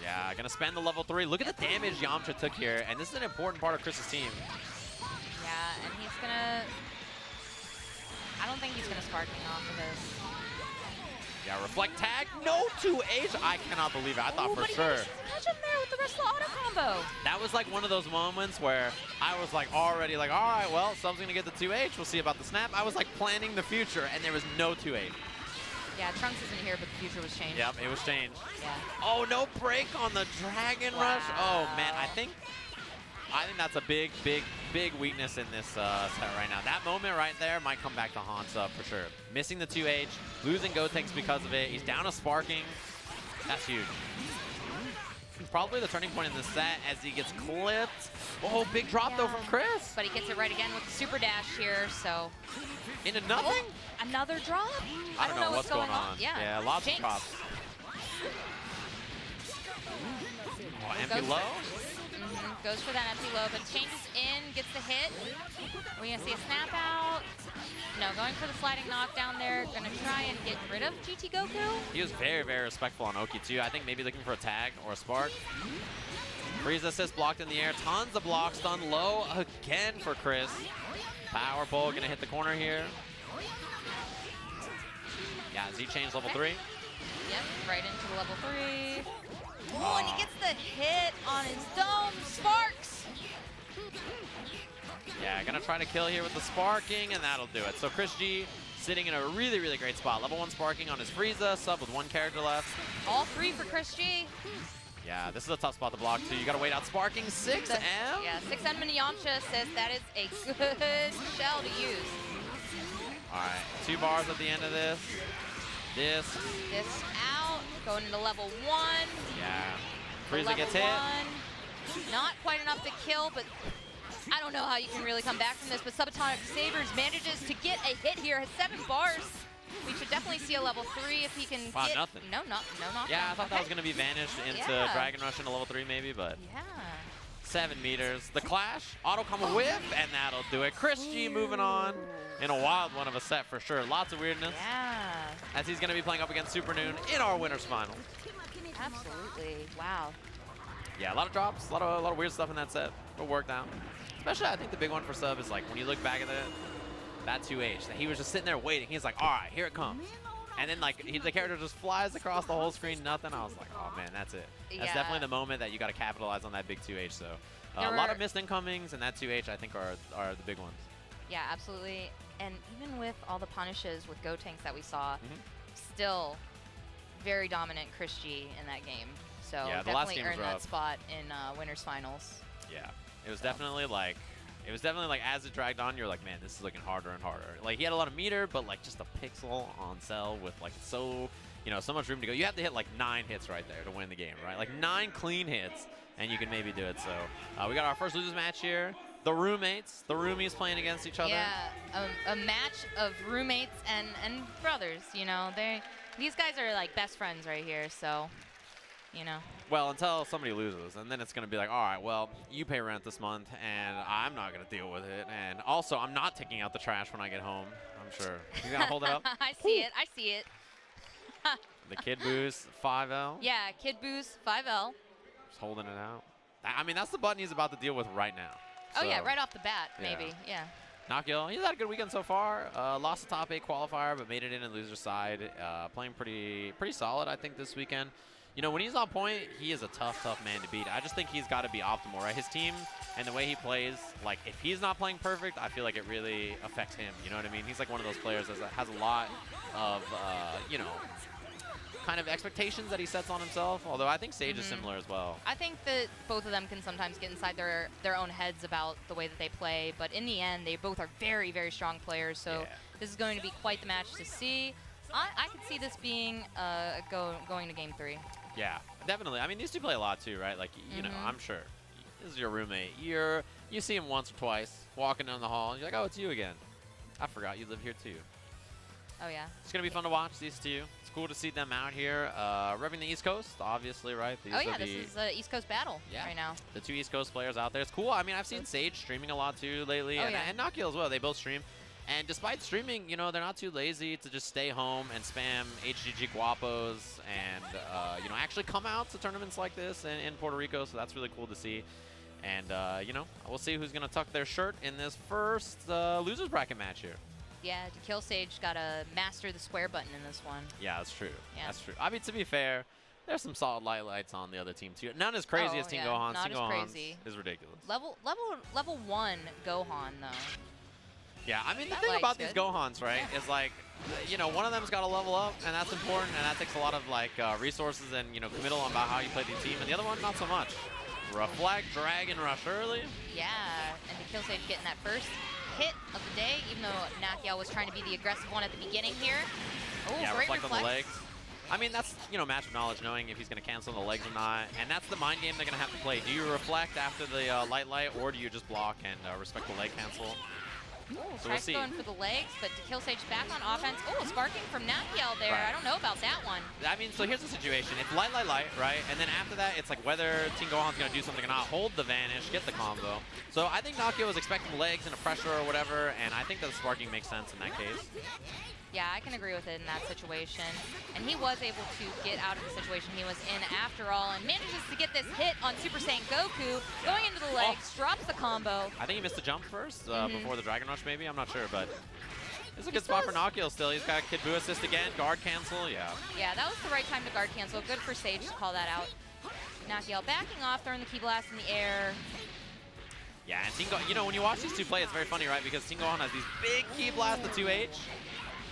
Yeah, gonna spend the level 3. Look at the damage Yamcha took here, and this is an important part of Chris's team. Yeah, and he's gonna... I don't think he's gonna Sparking off of this. Yeah, reflect tag. No 2H. I cannot believe it. I thought for sure. Catch him there with the rest of the auto combo. That was like one of those moments where I was like already like, all right, well, Sub's gonna get the 2H. We'll see about the snap. I was like planning the future, and there was no 2H. Yeah, Trunks isn't here, but the future was changed. Yep, it was changed. Yeah. Oh, no break on the Dragon Rush. Oh man, I think that's a big weakness in this set right now. That moment right there might come back to haunt Sub for sure. Missing the 2H, losing Gotenks because of it. He's down a Sparking. That's huge. Probably the turning point in this set as he gets clipped. Oh, big drop though from Chris. But he gets it right again with the super dash here, so. Into nothing? Oh, another drop? I don't know what's going on. Yeah, lots of drops. Oh, empty low? Goes for that empty low, but changes in, gets the hit. We're going to see a snap out. No, going for the sliding knockdown there. Going to try and get rid of GT Goku. He was very respectful on Oki too. I think maybe looking for a tag or a spark. Frieza assist blocked in the air. Tons of blocks done low again for Chris. Power pull, going to hit the corner here. Yeah, Z change level 3. Yep, right into the level 3. Oh, and he gets the hit on his dome. Sparks! Yeah, gonna try to kill here with the sparking, and that'll do it. So Chris G sitting in a really, really great spot. Level 1 sparking on his Frieza, sub with 1 character left. All 3 for Chris G. Yeah, this is a tough spot to block too. You gotta wait out sparking. 6M? Yeah, 6M and Yamcha says that is a good shell to use. Alright, 2 bars at the end of this. This out, going into level 1. Yeah. Frieza gets hit. Not quite enough to kill, but I don't know how you can really come back from this, but Subatomic Sabers manages to get a hit here, has 7 bars. We should definitely see a level 3 if he can get... nothing. No knockdown. Yeah, I thought that was going to be vanished into Dragon Rush into level 3 maybe, but... Yeah. 7 meters. The Clash, auto combo whip, and that'll do it. Chris G moving on in a wild one of a set for sure. Lots of weirdness. Yeah. As he's going to be playing up against Super Noon in our winners final. Absolutely. Wow. Yeah, a lot of drops, a lot of weird stuff in that set. It worked out. Especially, I think the big one for Sub is like when you look back at that 2H, that he was just sitting there waiting. He's like, all right, here it comes. And then like the character just flies across the whole screen, nothing. I was like, oh man, that's it. That's definitely the moment that you got to capitalize on that big 2H. So a lot of missed incomings, and that 2H I think are the big ones. Yeah, absolutely. And even with all the punishes with Go Tanks that we saw, still very dominant Chris G in that game. So yeah, definitely earned that spot in winners finals. Yeah, it was definitely like as it dragged on, you're like, man, this is looking harder and harder. Like he had a lot of meter, but like just a pixel on Cell with like so much room to go. You have to hit like 9 hits right there to win the game, right? Like 9 clean hits, and you can maybe do it. So we got our first losers match here. The roommates, the roomies playing against each other. Yeah, a match of roommates and brothers. You know, these guys are like best friends right here. So, you know. Well, until somebody loses, and then it's going to be like, all right, well, you pay rent this month, and I'm not going to deal with it. And also, I'm not taking out the trash when I get home, I'm sure. You going to hold it up? I see it. I see it. The Kid Boost 5L. Yeah, Kid Boost 5L. Just holding it out. I mean, that's the button he's about to deal with right now. Oh, yeah, right off the bat, maybe. Yeah. Nakio, he's had a good weekend so far. Lost the top 8 qualifier, but made it in the loser side. Playing pretty solid, I think, this weekend. You know, when he's on point, he is a tough man to beat. I just think he's got to be optimal, right? His team and the way he plays, like, if he's not playing perfect, I feel like it really affects him. You know what I mean? He's like one of those players that has a lot of, kind of expectations that he sets on himself, although I think Sage is similar as well. I think that both of them can sometimes get inside their own heads about the way that they play, but in the end, they both are very, very strong players, so this is going to be quite the match to see. I could see this being going to Game 3. Yeah, definitely. I mean, these two play a lot too, right? Like, you know, I'm sure. This is your roommate. You see him once or twice walking down the hall, and you're like, oh, it's you again. I forgot you live here too. Oh, yeah. It's going to be fun to watch these two. It's cool to see them out here repping the East Coast, obviously, right? These this is the East Coast battle right now. The 2 East Coast players out there. It's cool. I mean, I've seen Sage streaming a lot too lately, and Nakio as well. They both stream. And despite streaming, you know, they're not too lazy to just stay home and spam HGG Guapos and, you know, actually come out to tournaments like this in Puerto Rico. So that's really cool to see. And, you know, we'll see who's going to tuck their shirt in this first losers bracket match here. Yeah, to kill Sage, got to master the square button in this one. Yeah, that's true. Yeah. That's true. I mean, to be fair, there's some solid lights on the other team, too. Not as crazy as Team Gohan. Not Team as Gohan crazy. Is ridiculous. Level 1 Gohan, though. Yeah, I mean, the thing about these Gohans, right, is like, you know, one of them's got to level up, and that's important, and that takes a lot of, like, resources and, you know, committal on about how you play the team, and the other one, not so much. Reflect, Dragon Rush early. Yeah, and to kill Sage getting that first hit of the day, even though Nakio was trying to be the aggressive one at the beginning here. Oh, yeah, great reflect on the legs. I mean, that's, you know, match of knowledge, knowing if he's going to cancel the legs or not, and that's the mind game they're going to have to play. Do you reflect after the light, or do you just block and respect the leg cancel? Ooh, so we'll see. Going for the legs, but to kill Sage back on offense. Oh, sparking from Nakio there. Right. I don't know about that one. I mean, so here's the situation. It's light, right? And then after that, it's like whether Team Gohan's going to do something or not. Hold the vanish, get the combo. So I think Nakio was expecting legs and a pressure or whatever, and I think that the sparking makes sense in that case. Yeah, I can agree with it in that situation. And he was able to get out of the situation he was in after all, and manages to get this hit on Super Saiyan Goku, going into the legs, drops the combo. I think he missed the jump first before the Dragon Rush, maybe. I'm not sure, but it's a good spot for Nakio still. He's got Kid Buu assist again, guard cancel, Yeah, that was the right time to guard cancel. Good for Sage to call that out. Nakio backing off, throwing the Ki Blast in the air. Yeah, and Team Gohan, you know, when you watch these two play, it's very funny, right? Because Team Gohan has these big Ki Blasts, the 2H.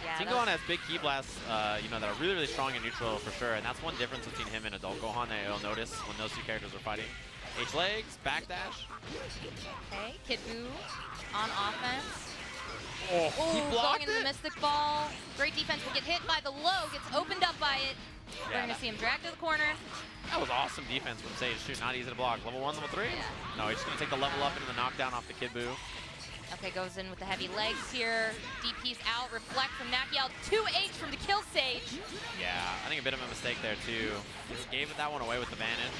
Yeah, Team Gohan has big Ki Blasts, you know, that are really, really strong in neutral for sure. And that's one difference between him and Adult Gohan that you'll notice when those two characters are fighting. H legs, backdash. Okay, Kid Buu on offense. Oh, he Ooh, blocked going into the Mystic Ball. Great defense, will get hit by the low, gets opened up by it. We're going to see him drag to the corner. That was awesome defense from Sage, too. Not easy to block. Level 1, level 3? Yeah. No, he's just going to take the level up into the knockdown off the Kid Buu. Okay, goes in with the heavy legs here. DP's out, reflect from Nakiel. 2H from the kill Sage. Yeah, I think a bit of a mistake there, too. He gave that one away with the vanish.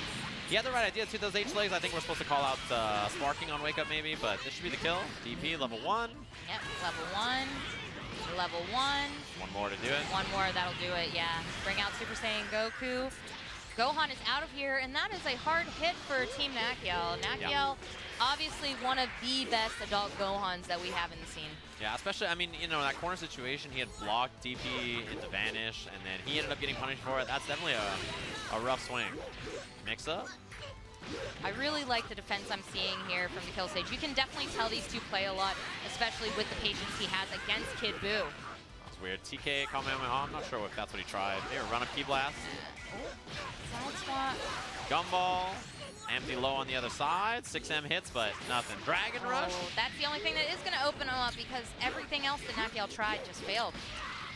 He had the right idea, too. Those H legs, I think we're supposed to call out sparking on Wake Up, maybe, but this should be the kill. DP, level 1. Yep, level 1. Level 1. One more to do it. One more, that'll do it, yeah. Bring out Super Saiyan Goku. Gohan is out of here, and that is a hard hit for Team Nakiel. Nakiel, obviously one of the best adult Gohans that we have in the scene. Yeah, especially, I mean, you know, that corner situation, he had blocked DP into Vanish, and then he ended up getting punished for it. That's definitely a rough swing. Mix up. I really like the defense I'm seeing here from the kill stage. You can definitely tell these two play a lot, especially with the patience he has against Kid Buu. That's weird. TK Kamehameha, I'm not sure if that's what he tried. Maybe a run-up Ki Blast. Side swap. Gumball. Empty low on the other side. 6M hits, but nothing. Dragon Rush. That's the only thing that is going to open him up because everything else that Nakiel tried just failed.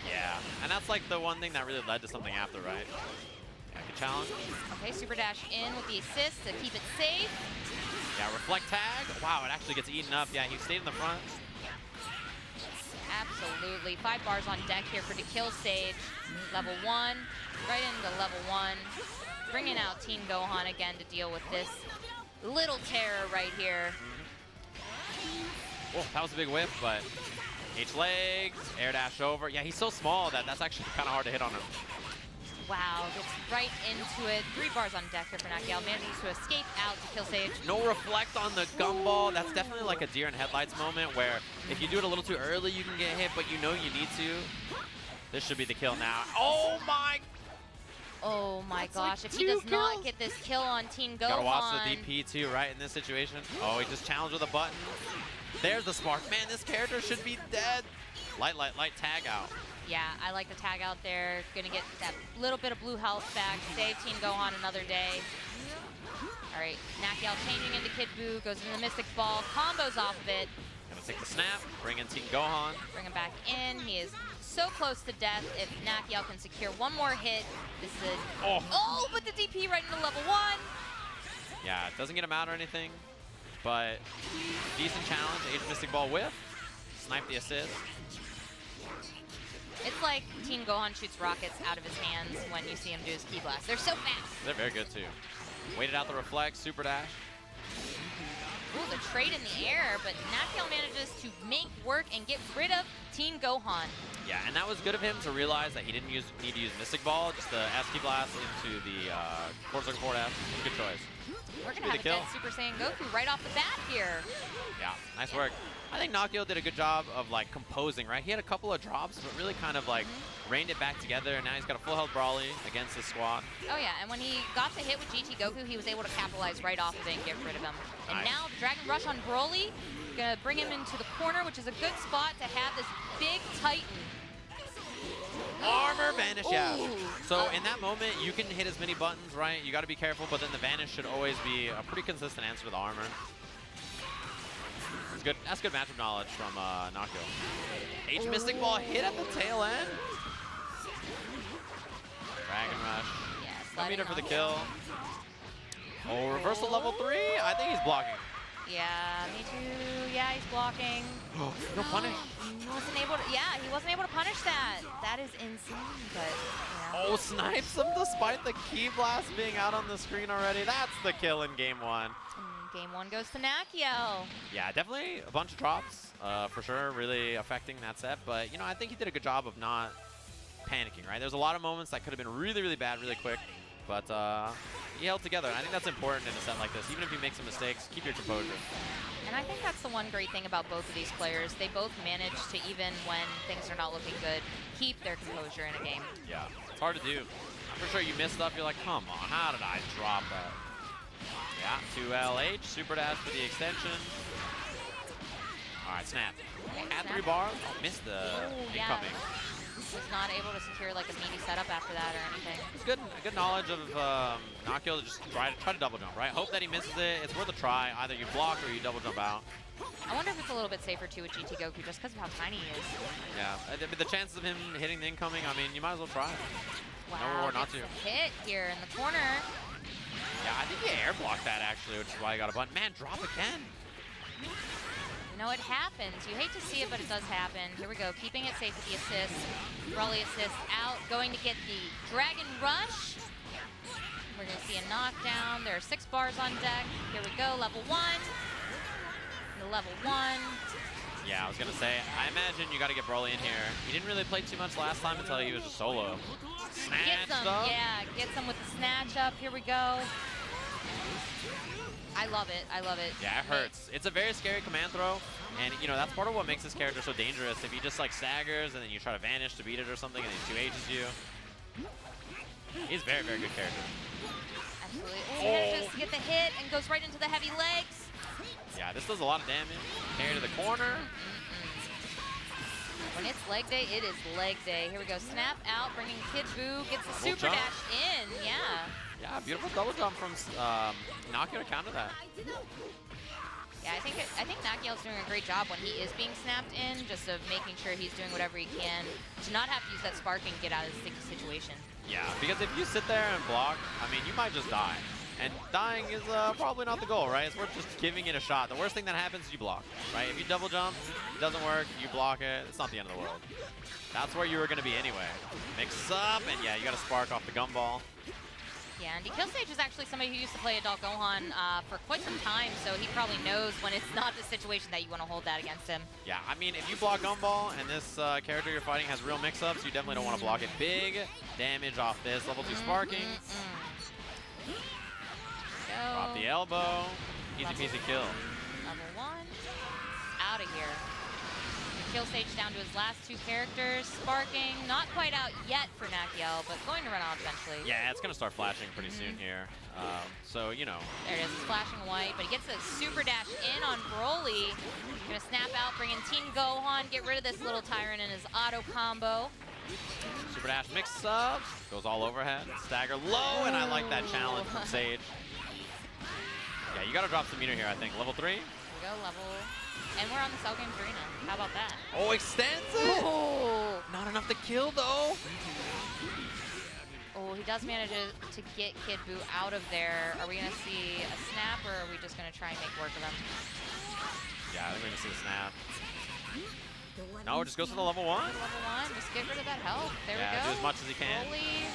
Yeah, and that's like the one thing that really led to something after, right? Yeah, good challenge. Okay, Super Dash in with the assist to keep it safe. Yeah, reflect tag. Wow, it actually gets eaten up. Yeah, he stayed in the front. Absolutely. 5 bars on deck here for the kill stage. Level 1, right into level 1. Bringing out Team Gohan again to deal with this little terror right here. Oh, that was a big whiff, but H legs, air dash over. Yeah, he's so small that that's actually kind of hard to hit on him. Wow, gets right into it. 3 bars on deck here for Nakiel. Manages to escape out to kill stage. No reflect on the gumball. That's definitely like a deer in headlights moment where if you do it a little too early, you can get hit, but you know you need to. This should be the kill now. Oh my! Oh my gosh, like if he does kills. not get this kill on Team Gohan. Gotta watch the DP too, right, in this situation. Oh, he just challenged with a button. There's the spark. Man, this character should be dead. Light tag out. Yeah, I like the tag out there. Gonna get that little bit of blue health back. Save Team Gohan another day. All right, Nakiel changing into Kid Buu, goes into the Mystic Ball, combos off of it. Gonna take the snap, bring in Team Gohan. Bring him back in. He is so close to death. If Nakiel can secure one more hit, this is oh, but the DP right into level 1. Yeah, it doesn't get him out or anything, but decent challenge. Age Mystic Ball whiff, snipe the assist. It's like Team Gohan shoots rockets out of his hands when you see him do his Ki Blast. They're so fast. They're very good too. Waited out the reflect, super dash. Ooh, the trade in the air, but Nakiel manages to make work and get rid of Team Gohan. Yeah, and that was good of him to realize that he didn't need to use Mystic Ball, just the Ki Blast into the forward circle forward F. Good choice. We're going to have a dead Super Saiyan Goku right off the bat here. Yeah, nice work. I think Nakiel did a good job of like composing, right? He had a couple of drops, but really kind of like reined it back together, and now he's got a full health Brawly against his squad. Oh yeah, and when he got the hit with GT Goku, he was able to capitalize right off of it and get rid of him. And now the Dragon Rush on Broly, gonna bring him into the corner, which is a good spot to have this big Titan. Armor vanish, yeah. So in that moment, you can hit as many buttons, right? You got to be careful, but then the vanish should always be a pretty consistent answer to the armor. That's good. That's good matchup knowledge from Nakiel. H Mystic Ball hit at the tail end. Dragon Rush. Yeah, No meter for the kill. Oh, reversal level 3. I think he's blocking. Yeah, me too. Yeah, he's blocking. No punish. He wasn't able to, yeah, he wasn't able to punish that. That is insane, but yeah. Oh, snipes him despite the Ki Blast being out on the screen already. That's the kill in game 1. Game 1 goes to Nakiel. Yeah, definitely a bunch of drops for sure, really affecting that set. But, you know, I think he did a good job of not panicking, right? There's a lot of moments that could have been really, really bad really quick. But he held together. And I think that's important in a set like this. Even if you make some mistakes, keep your composure. And I think that's the one great thing about both of these players. They both manage to, even when things are not looking good, keep their composure in a game. Yeah, it's hard to do. I'm pretty sure you miss stuff, you're like, come on, how did I drop that? Yeah, 2LH, super dash for the extension. Alright, snap. Okay, At snap. 3 bars. Oh, missed the incoming. Was not able to secure like a meaty setup after that or anything. It's good knowledge of Nakio to just try to double jump, right? Hope that he misses it. It's worth a try. Either you block or you double jump out. I wonder if it's a little bit safer too with GT Goku just because of how tiny he is. Yeah, the chances of him hitting the incoming, I mean, you might as well try. Wow, no reward not to. Hit here in the corner. Yeah, I think he air blocked that actually, which is why he got a button. Man, drop again. You know, it happens. You hate to see it, but it does happen. Here we go, keeping it safe with the assist. Broly assist out, going to get the Dragon Rush. We're going to see a knockdown. There are 6 bars on deck. Here we go, level 1. The level 1. Yeah, I was going to say, I imagine you got to get Broly in here. He didn't really play too much last time until he was just solo. Snatch up. Yeah, gets him with the snatch up. Here we go. I love it. I love it. Yeah, it hurts. It's a very scary command throw, and you know that's part of what makes this character so dangerous. If he just like staggers and then you try to vanish to beat it or something, and he 2H's you, he's a very, very good character. Absolutely. Oh, just get the hit and goes right into the heavy legs. Yeah, this does a lot of damage. Carry to the corner. When it's leg day, it is leg day. Here we go. Snap out, bringing Kid Buu, gets the super dash in. Yeah. Yeah, beautiful double jump from Nakio to counter that. Yeah, I think Nakiel's doing a great job when he is being snapped in, just of making sure he's doing whatever he can to not have to use that sparking and get out of the sticky situation. Yeah, because if you sit there and block, I mean, you might just die. And dying is probably not the goal, right? It's worth just giving it a shot. The worst thing that happens is you block, right? If you double jump, it doesn't work, you block it, it's not the end of the world. That's where you were going to be anyway. Mix up, and yeah, you got to spark off the gumball. Yeah, and DKillStage is actually somebody who used to play Adult Gohan for quite some time, so he probably knows when it's not the situation that you want to hold that against him. Yeah, I mean, if you block gumball and this character you're fighting has real mix-ups, you definitely don't want to block it. Big damage off this. Level 2 sparking. Drop the elbow. Easy peasy kill. Level 1. Out of here. DKillStage down to his last 2 characters. Sparking, not quite out yet for Nakiel, but going to run out eventually. Yeah, it's going to start flashing pretty soon here. So, you know. There it is, it's flashing white, but he gets a super dash in on Broly. He's going to snap out, bring in Teen Gohan, get rid of this little tyrant in his auto combo. Super dash mix up, goes all overhead, stagger low, and I like that challenge from Sage. Yeah, you got to drop some meter here, I think. Level 3? Here we go, level. And we're on the Cell Games Arena. How about that? Oh, extends it! Oh. Not enough to kill, though. Oh, he does manage to get Kid Buu out of there. Are we going to see a snap, or are we just going to try and make work of him? Yeah, I think we're going to see the snap. No, just goes for the level 1. Level 1, just get rid of that health. There we go. Do as much as he can. Broly.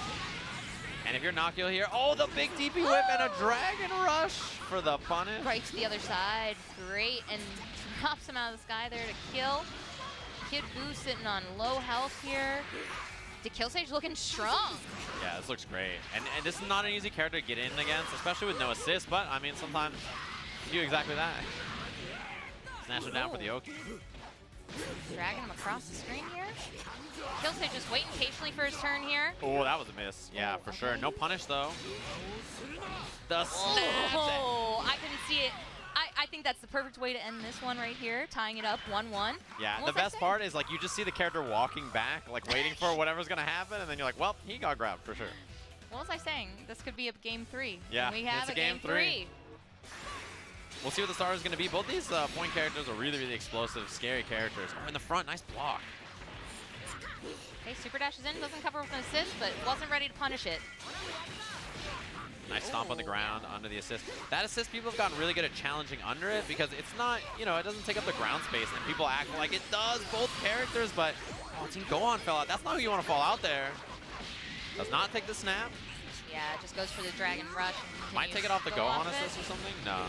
And if you're Nakio here, oh, the big DP whip and a Dragon Rush for the punish. Right to the other side. Great. And drops him out of the sky there to kill. Kid Buu sitting on low health here. DKillStage looking strong. Yeah, this looks great. And this is not an easy character to get in against, especially with no assist, but I mean, sometimes you do exactly that. Snatch him down for the Oki. Dragging him across the screen here. DKillStage just waiting patiently for his turn here. Oh, that was a miss. Yeah, for sure. No punish, though. The snap. Oh, I couldn't see it. I think that's the perfect way to end this one right here, tying it up 1-1. Yeah, the best part is like you just see the character walking back, like waiting for whatever's going to happen, and then you're like, well, he got grabbed for sure. What was I saying? This could be a game 3. Yeah, and we have it's a game 3. We'll see what the star is going to be. Both these point characters are really, really explosive, scary characters. Oh, in the front, nice block. Okay, super dashes in, doesn't cover with an assist, but wasn't ready to punish it. Nice stomp on the ground under the assist. That assist, people have gotten really good at challenging under it because it's not, you know, it doesn't take up the ground space and people act like it does, both characters, but oh, Team Gohan fell out. That's not who you want to fall out there. Does not take the snap. Yeah, it just goes for the Dragon Rush. Might take it off the Gohan assist or something? No.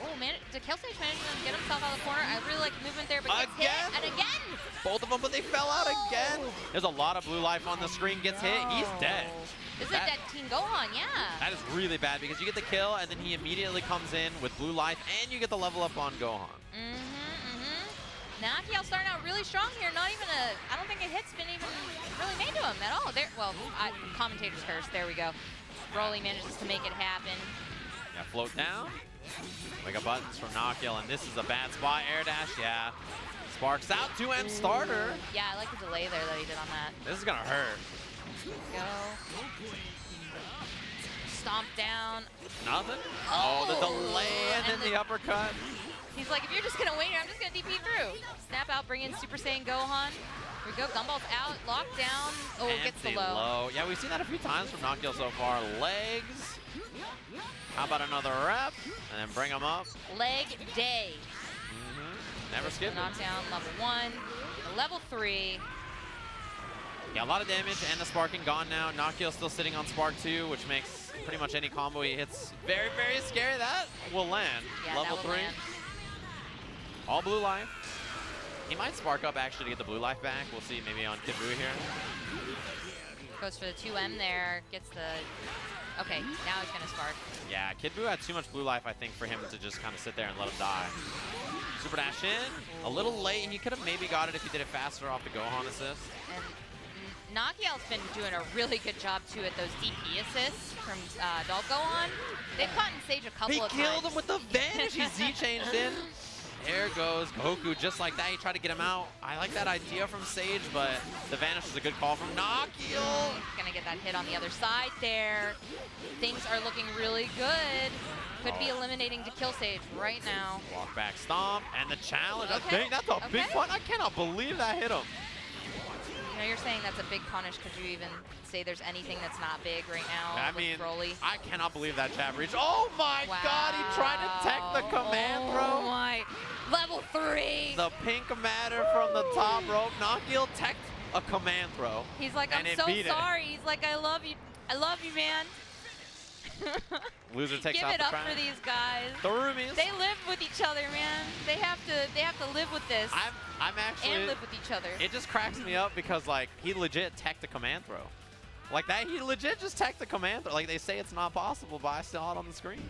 Oh, man, DKillStage managed to get himself out of the corner. I really like the movement there, but gets hit, and again! Both of them, but they fell out again. There's a lot of blue life on the screen, gets hit, he's dead. This is a dead Team Gohan, yeah. That is really bad because you get the kill, and then he immediately comes in with blue life, and you get the level up on Gohan. Nakiel starting out really strong here. Not even I don't think a hit's been even really made to him at all. There, well, commentator's curse, there we go. Broly manages to make it happen. Yeah, float down. Mega buttons from Noctil, and this is a bad spot. Air dash, yeah. Sparks out, 2M starter. Yeah, I like the delay there that he did on that. This is gonna hurt. Go. Stomp down. Nothing? Oh, the delay and then the uppercut. He's like, if you're just gonna wait here, I'm just gonna DP through. Snap out, bring in Super Saiyan Gohan. Here we go, Gumball's out, locked down. Oh, gets the low. Yeah, we've seen that a few times from Noctil so far. Legs. How about another rep? And then bring him up. Leg day. Never skip. Knockdown, level 1. Level 3. Yeah, a lot of damage and the sparking gone now. Noctil still sitting on Spark 2, which makes pretty much any combo he hits very, very scary. That will land. Yeah, level that will 3. Land. All blue life. He might spark up actually to get the blue life back. We'll see maybe on Kid Buu here. Goes for the 2M there. Gets the... Okay, now he's going to spark. Yeah, Kid Buu had too much blue life, I think, for him to just kind of sit there and let him die. Super dash in. A little late. He could have maybe got it if he did it faster off the Gohan assist. And Noctil's been doing a really good job, too, at those DP assists from Adult Gohan. They've caught in Sage a couple of times. He killed him with the vanish. He Z-changed in. There goes Goku just like that. He tried to get him out. I like that idea from Sage, but the vanish was a good call from Noctil. Gonna get that hit on the other side there. Things are looking really good. Could be eliminating to kill Sage right now. Walk back stomp and the challenge. Okay. Dang, that's a big pun. I cannot believe that hit him. You know, you're saying that's a big punish. Could you even say there's anything that's not big right now? I with mean, Broly? I cannot believe that jab reach. Oh my Wow. God, he tried to tech the command throw. Oh my. Level 3. The pink matter from the top rope. Noctil teched a command throw. He's like, I'm so sorry. He's like, I love you. I love you, man. Loser takes Give out it the up crown. for these guys. The roomies. They live with each other, man. They have to live with this. I'm actually and live with each other. It just cracks me up because like he legit teched a command throw. Like that, he legit just teched the command throw. Like they say it's not possible, but I saw it on the screen.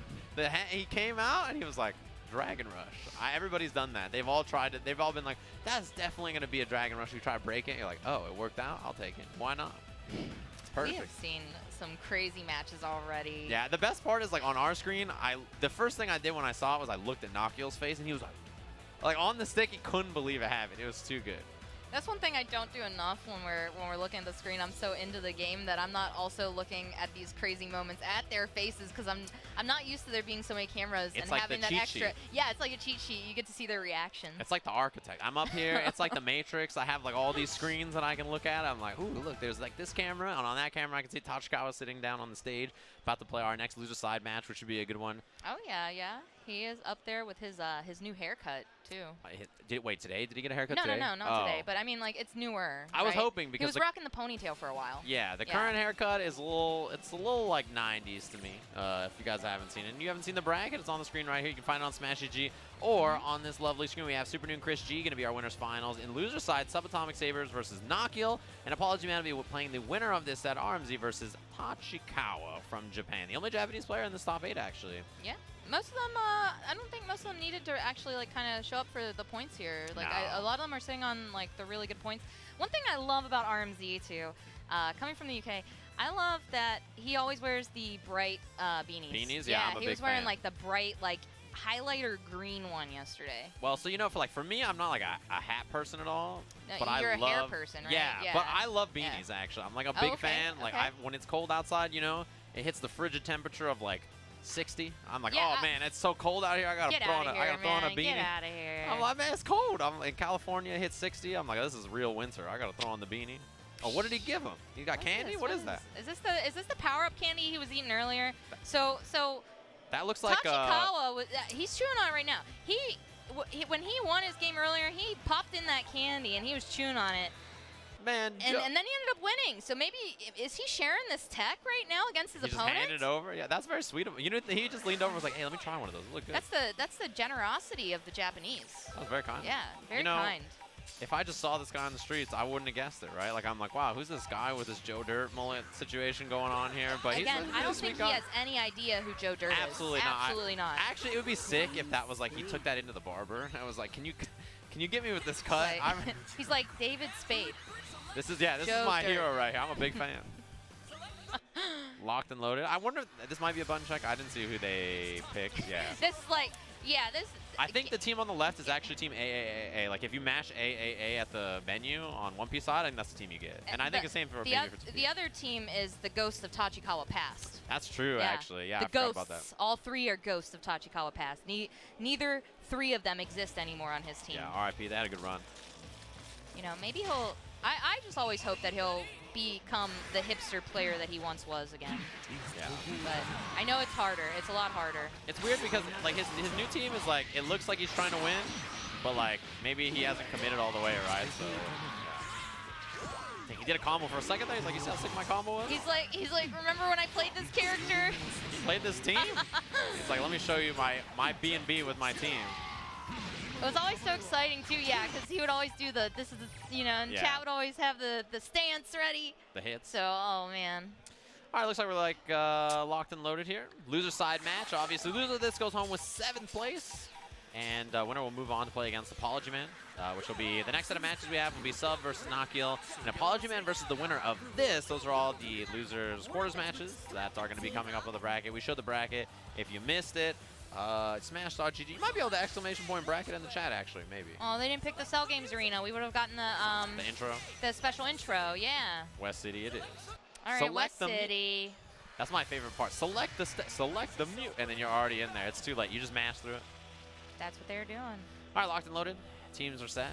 He came out and he was like, Dragon Rush. Everybody's done that. They've all tried it. They've all been like, that's definitely going to be a Dragon Rush. You try to break it. You're like, oh, it worked out. I'll take it. Why not? It's perfect. We have seen some crazy matches already. Yeah, the best part is like on our screen, the first thing I did when I saw it was I looked at Noctil's face and he was like on the stick, he couldn't believe it happened. It was too good. That's one thing I don't do enough when we're looking at the screen. I'm so into the game that I'm not also looking at these crazy moments at their faces because I'm not used to there being so many cameras it's and like having the that cheat extra. sheet. Yeah, it's like a cheat sheet. You get to see their reactions. It's like the architect. I'm up here. It's like the Matrix. I have like all these screens that I can look at. I'm like, ooh, look, there's like this camera, and on that camera I can see Tachikawa sitting down on the stage, about to play our next loser side match, which would be a good one. Oh yeah, yeah. He is up there with his new haircut too. Wait, today? Did he get a haircut no, today? No, not today. But I mean, like it's newer. I was hoping because he was rocking the ponytail for a while. Yeah, the current haircut is a little like 90s to me. If you guys haven't seen it, and you haven't seen the bracket, it's on the screen right here. You can find it on Smash EG or on this lovely screen. We have Super Noon Chris G going to be our winners finals. In loser side, Subatomic Sabers versus Noctil, and Apology Man will be playing the winner of this set, RMZ versus Tachikawa from Japan. The only Japanese player in this top 8 actually. Yeah. Most of them, I don't think most of them needed to actually like kind of show up for the points here. Like No. a lot of them are sitting on like the really good points. One thing I love about RMZ too, coming from the UK, I love that he always wears the bright beanies. Beanies, yeah, I'm a he big was wearing fan. like the bright like highlighter green one yesterday. Well, so you know, for me, I'm not like a hat person at all. No, but you're I a love, hair person, right? Yeah, Yeah. but I love beanies actually. I'm like a big fan. Like when it's cold outside, you know, it hits the frigid temperature of like 60. I'm like, oh man, it's so cold out here. I gotta throw on a beanie. Get out of here. I'm like, man, it's cold. I'm in California, it hits 60. I'm like, this is real winter. I gotta throw on the beanie. Oh, what did he give him? He got candy? What is that? Is this the power up candy he was eating earlier? So that looks like Tachikawa was, he's chewing on it right now. When he won his game earlier, he popped in that candy and he was chewing on it. Man, and then he ended up winning. So maybe is he sharing this tech right now against his opponent? Just handed it over. Yeah, that's very sweet of him. You know, he just leaned over and was like, "Hey, let me try one of those. Look good." That's the generosity of the Japanese. That was very kind. Yeah, very kind. If I just saw this guy on the streets, I wouldn't have guessed it, right? Like I'm like, wow, who's this guy with this Joe Dirt mullet situation going on here? But again, I don't think he has any idea who Joe Dirt is. Absolutely not. Absolutely not. Actually, it would be sick if that was like he took that into the barber. I was like, can you get me with this cut? Like, he's like David Spade. This is my hero right here. I'm a big fan. Locked and loaded. I wonder if this might be a button check. I didn't see who they picked. Yeah. This, like, yeah, this... I think the team on the left is actually team AAA. Like, if you mash AAA at the menu on One Piece side, I think that's the team you get. And I think the same for maybe for 2P. The other team is the Ghost of Tachikawa Past. That's true, actually. Yeah, the I forgot ghosts, about that. all three are ghosts of Tachikawa Past. Neither three of them exist anymore on his team. Yeah, RIP. They had a good run. You know, maybe he'll... I just always hope that he'll become the hipster player that he once was again. Yeah. But I know it's harder. It's a lot harder. It's weird because like his new team is like, it looks like he's trying to win, but like maybe he hasn't committed all the way, right? So yeah. He did a combo for a second there. He's like, you see how sick my combo was? He's like, remember when I played this character? You played this team? He's like, let me show you my B&B with my team. It was always so exciting too, yeah, because he would always do the, this is the, you know, and chat would always have the stance ready. The hits. So, oh man. All right, looks like we're like locked and loaded here. Loser side match, obviously. Loser of this goes home with 7th place. And winner will move on to play against Apology Man, which will be the next set of matches we have will be Sub versus Nakil. And Apology Man versus the winner of this. Those are all the losers quarters matches that are going to be coming up with the bracket. We showed the bracket. If you missed it, Smash.gg. You might be able to exclamation point bracket in the chat, actually, maybe. Oh, they didn't pick the Cell Games Arena. We would have gotten the intro. The special intro, yeah. West City it is. All right, West City. That's my favorite part. Select the mute, and then you're already in there. It's too late. You just mash through it. That's what they're doing. All right, locked and loaded. Teams are set.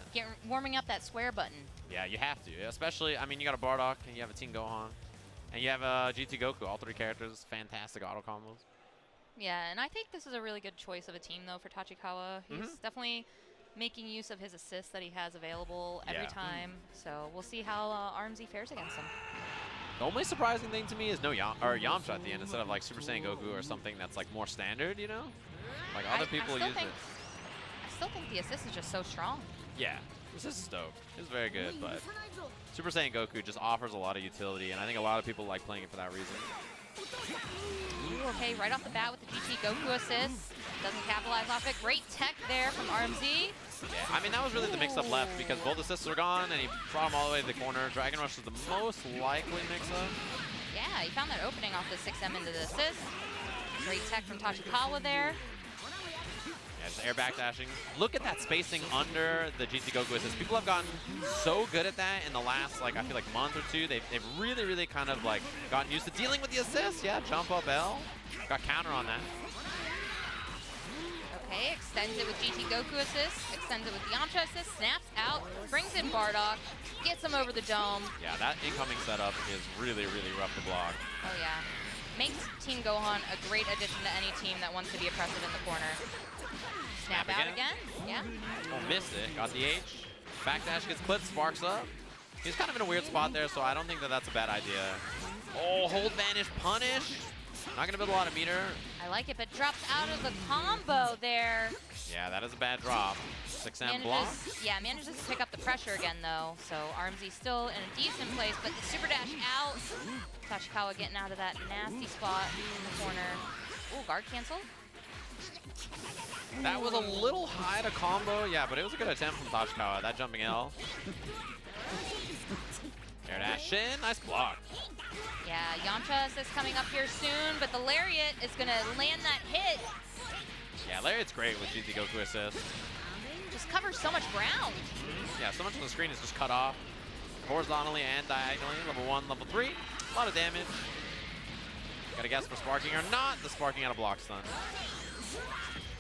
Warming up that square button. Yeah, you have to. Especially, I mean, you got a Bardock, and you have a Team Gohan, and you have GT Goku. All 3 characters, fantastic auto combos. Yeah, and I think this is a really good choice of a team, though, for Tachikawa. He's definitely making use of his assists that he has available every time. So we'll see how RMZ fares against him. The only surprising thing to me is no Yamcha at the end instead of like Super Saiyan Goku or something that's like more standard, you know? Like other people use it. I still think the assist is just so strong. Yeah, this is dope. It's very good, but Super Saiyan Goku just offers a lot of utility, and I think a lot of people like playing it for that reason. Ooh, okay, right off the bat with the GT Goku assist. Doesn't capitalize off it. Great tech there from RMZ. Yeah, I mean, that was really the mix-up left because both assists are gone, and he brought them all the way to the corner. Dragon Rush is the most likely mix-up. Yeah, he found that opening off the 6M into the assist. Great tech from Tachikawa there. Yeah, just air backdashing. Look at that spacing under the GT Goku assist. People have gotten so good at that in the last, like, I feel like month or two. They've really, really kind of, like, gotten used to dealing with the assist. Yeah, jump up L. Got counter on that. Okay, extends it with GT Goku assist, extends it with Yamcha assist, snaps out, brings in Bardock, gets him over the dome. Yeah, that incoming setup is really, really rough to block. Oh yeah. Makes Team Gohan a great addition to any team that wants to be oppressive in the corner. Snap out again, yeah. Oh, missed it, got the H. Backdash gets clipped, sparks up. He's kind of in a weird spot there, so I don't think that that's a bad idea. Oh, hold vanish, punish. Not gonna build a lot of meter. I like it, but drops out of the combo there. Yeah, that is a bad drop. 6M block. Yeah, manages to pick up the pressure again, though. So RMZ still in a decent place, but the super dash out. Tachikawa getting out of that nasty spot in the corner. Ooh, guard cancel. That was a little high to combo. Yeah, but it was a good attempt from Tachikawa. That jumping L. Air dash in. Nice block. Yeah, Yamcha is coming up here soon, but the Lariat is going to land that hit. Yeah, Lariat's great with GT Goku assist. Just covers so much ground. Yeah, so much of the screen is just cut off. Horizontally and diagonally. Level 1, level 3. A lot of damage. Gotta guess for sparking or not. The sparking out of block stun.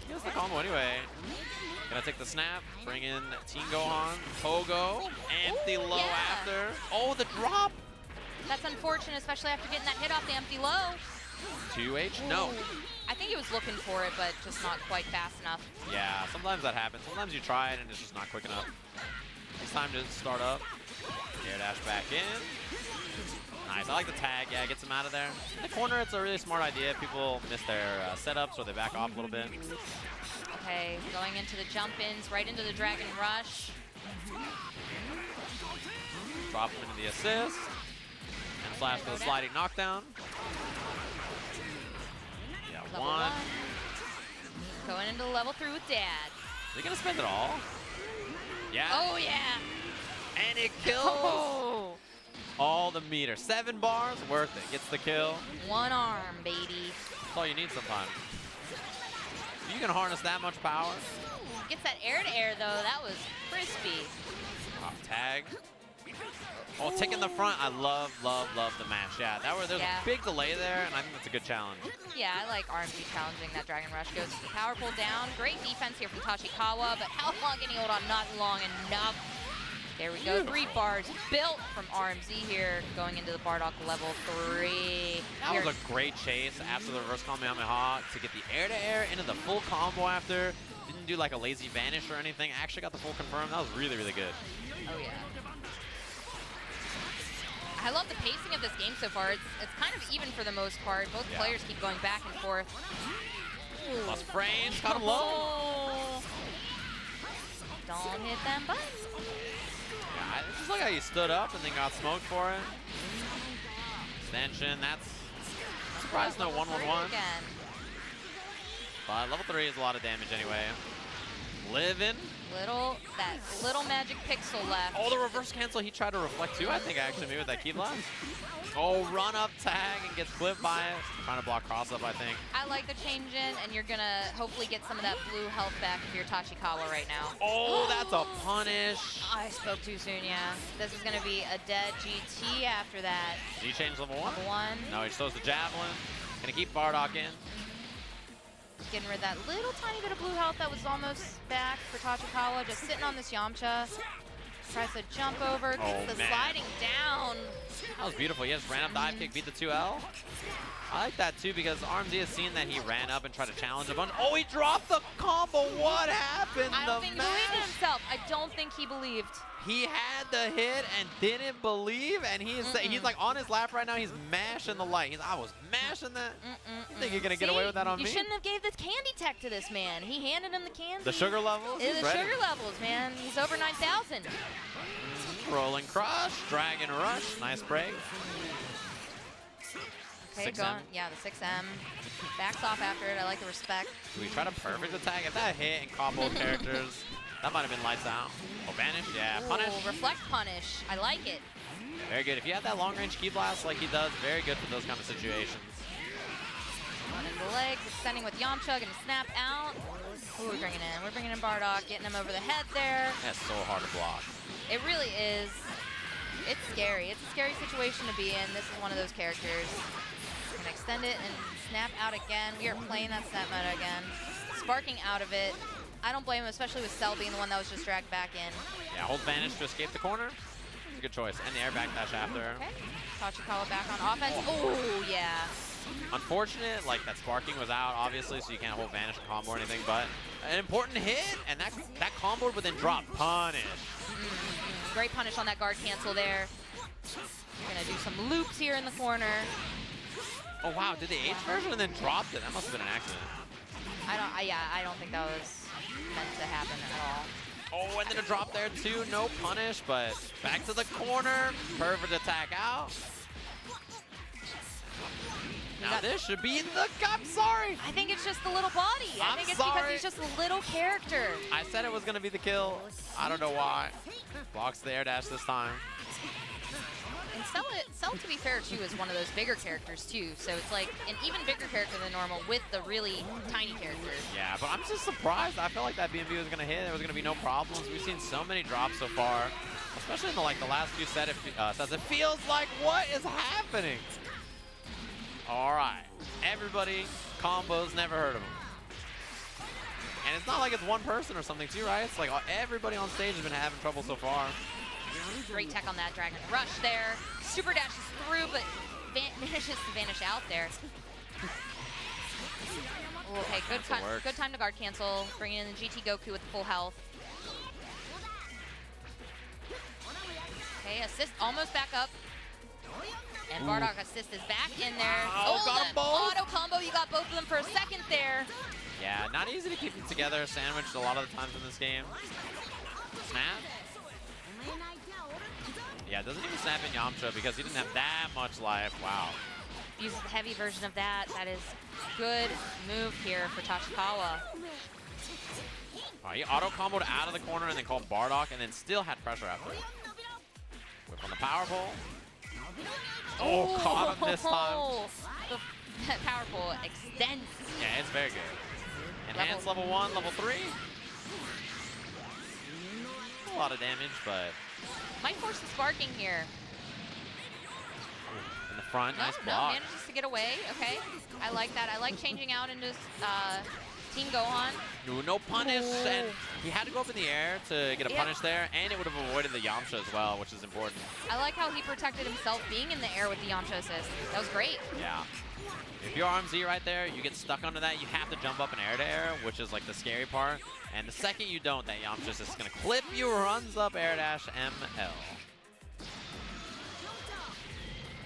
He has the combo anyway. Gonna take the snap, bring in Team Gohan, Pogo, empty low after. Oh, the drop! That's unfortunate, especially after getting that hit off the empty low. 2H? No. I think he was looking for it, but just not quite fast enough. Yeah, sometimes that happens. Sometimes you try it and it's just not quick enough. It's time to start up. Air dash back in. Nice, I like the tag. Yeah, gets him out of there. In the corner, it's a really smart idea. People miss their setups or they back off a little bit. Okay, going into the jump-ins, right into the Dragon Rush. Drop him into the assist. And flash for the sliding knockdown. Yeah, level 1. Going into level 3 with Dad. Are they going to spend it all? Yeah. Oh, yeah. And it kills. Oh. all the meter. 7 bars, worth it. Gets the kill. One arm, baby. That's all you need sometimes. If you can harness that much power. Gets that air-to-air, though. That was crispy. Tag. Oh, taking the front. I love the match. Yeah, there's a big delay there, and I think that's a good challenge. Yeah, I like RMZ challenging that Dragon Rush. Goes to the power pull down. Great defense here from Tachikawa, but how long can he hold on? Not long enough. There we go. 3 bars built from RMZ here, going into the Bardock level 3. That was a great chase after the reverse Kamehameha to get the air-to-air into the full combo after. Didn't do like a lazy vanish or anything. Actually got the full confirm. That was really, really good. Oh, yeah. I love the pacing of this game so far. It's kind of even for the most part. Both players keep going back and forth. Plus frames, cut him low. Don't hit them buttons. Yeah, just look how he stood up and then got smoked for it. Extension, that's surprised no 1-1-1. But level 3 is a lot of damage anyway. Living. That little magic pixel left. Oh, the reverse cancel, he tried to reflect too, I think, actually, maybe with that key blast. Oh, run up tag and gets clipped by it. Trying to block cross up, I think. I like the change in, and you're going to hopefully get some of that blue health back if you're Tachikawa right now. Oh, that's a punish. I spoke too soon, yeah. This is going to be a dead GT after that. Did he change level 1? Level 1. No, he throws the javelin. Gonna keep Bardock in. Getting rid of that little tiny bit of blue health that was almost back for Tachikawa. Just sitting on this Yamcha. Tries to jump over, gets the sliding down. That was beautiful. He just ran up the dive kick, beat the 2L. I like that too because RMZ has seen that he ran up and tried to challenge a bunch. Oh, he dropped the combo. What happened? I don't think he believed in himself. I don't think he believed. He had the hit and didn't believe, and he's like on his lap right now. He's mashing the light. I was mashing that. You think you're gonna get away with that on me? You shouldn't have gave this candy tech to this man. He handed him the candy. The sugar levels? The sugar levels, man. He's over 9,000. Rolling crush, dragon rush, nice break. Okay, going, yeah, the 6M. Backs off after it. I like the respect. Do we try to perfect attack? If that hit and combo characters, that might have been lights out. Oh, vanish, yeah, punish. Ooh, reflect punish. I like it. Very good. If you have that long range key blast like he does, very good for those kind of situations. Running the legs, extending with Yamcha, gonna snap out. Ooh, we're bringing in. We're bringing in Bardock, getting him over the head there. That's so hard to block. It really is. It's scary. It's a scary situation to be in. This is one of those characters. We're gonna extend it and snap out again. We are playing that snap meta again. Sparking out of it. I don't blame him, especially with Cell being the one that was just dragged back in. Yeah, hold vanish to escape the corner. It's a good choice. And the air backdash after. Okay. Tachikawa back on offense. Oh, yeah. Unfortunate, like that sparking was out, obviously, so you can't hold vanish or combo or anything, but an important hit, and that combo would then drop punish. Great punish on that guard cancel there. We're gonna do some loops here in the corner. Oh wow, did the H version and then dropped it? That must have been an accident. I don't think that was meant to happen at all. Oh, and then a drop there too, no punish, but back to the corner, perfect attack out. Now this should be the, I'm sorry. I think it's just the little body. I think it's because he's just a little character. I said it was gonna be the kill. I don't know why. Blocks the air dash this time. And Cell, to be fair, too, is one of those bigger characters, too. So it's like an even bigger character than normal with the really tiny character. Yeah, but I'm just surprised. I felt like that BMB was going to hit. There was going to be no problems. We've seen so many drops so far, especially in the last few sets. It feels like, what is happening? All right. Everybody, combos, never heard of them. And it's not like it's one person or something, too, right? It's like everybody on stage has been having trouble so far. Great tech on that Dragon Rush there. Super dashes through, but manages to vanish out there. Okay, good time to guard cancel. Bringing in the GT Goku with full health. Okay, assist almost back up. And Bardock assist is back in there. Oh, got them both. Auto combo, you got both of them for a second there. Yeah, not easy to keep them together, sandwiched a lot of the times in this game. Snap. Yeah, doesn't even snap in Yamcha because he didn't have that much life. Wow. Uses the heavy version of that. That is good move here for Tachikawa. He auto-comboed out of the corner and then called Bardock and then still had pressure after it. Whip on the power pole. Oh, caught him this time. The powerful extends. Yeah, it's very good. Enhanced level 1, level 3. A lot of damage, but Might force the sparking here. in the front, nice No, block. manages to get away. Okay, I like that. I like changing out into Team Gohan. Ooh, no punish, and he had to go up in the air to get a punish there, and it would have avoided the Yamcha as well, which is important. I like how he protected himself being in the air with the Yamcha assist. That was great. Yeah. If you're RMZ right there, you get stuck under that, you have to jump up in air to air, which is like the scary part. And the second you don't, that Yamcha is just going to clip you, runs up air dash ML.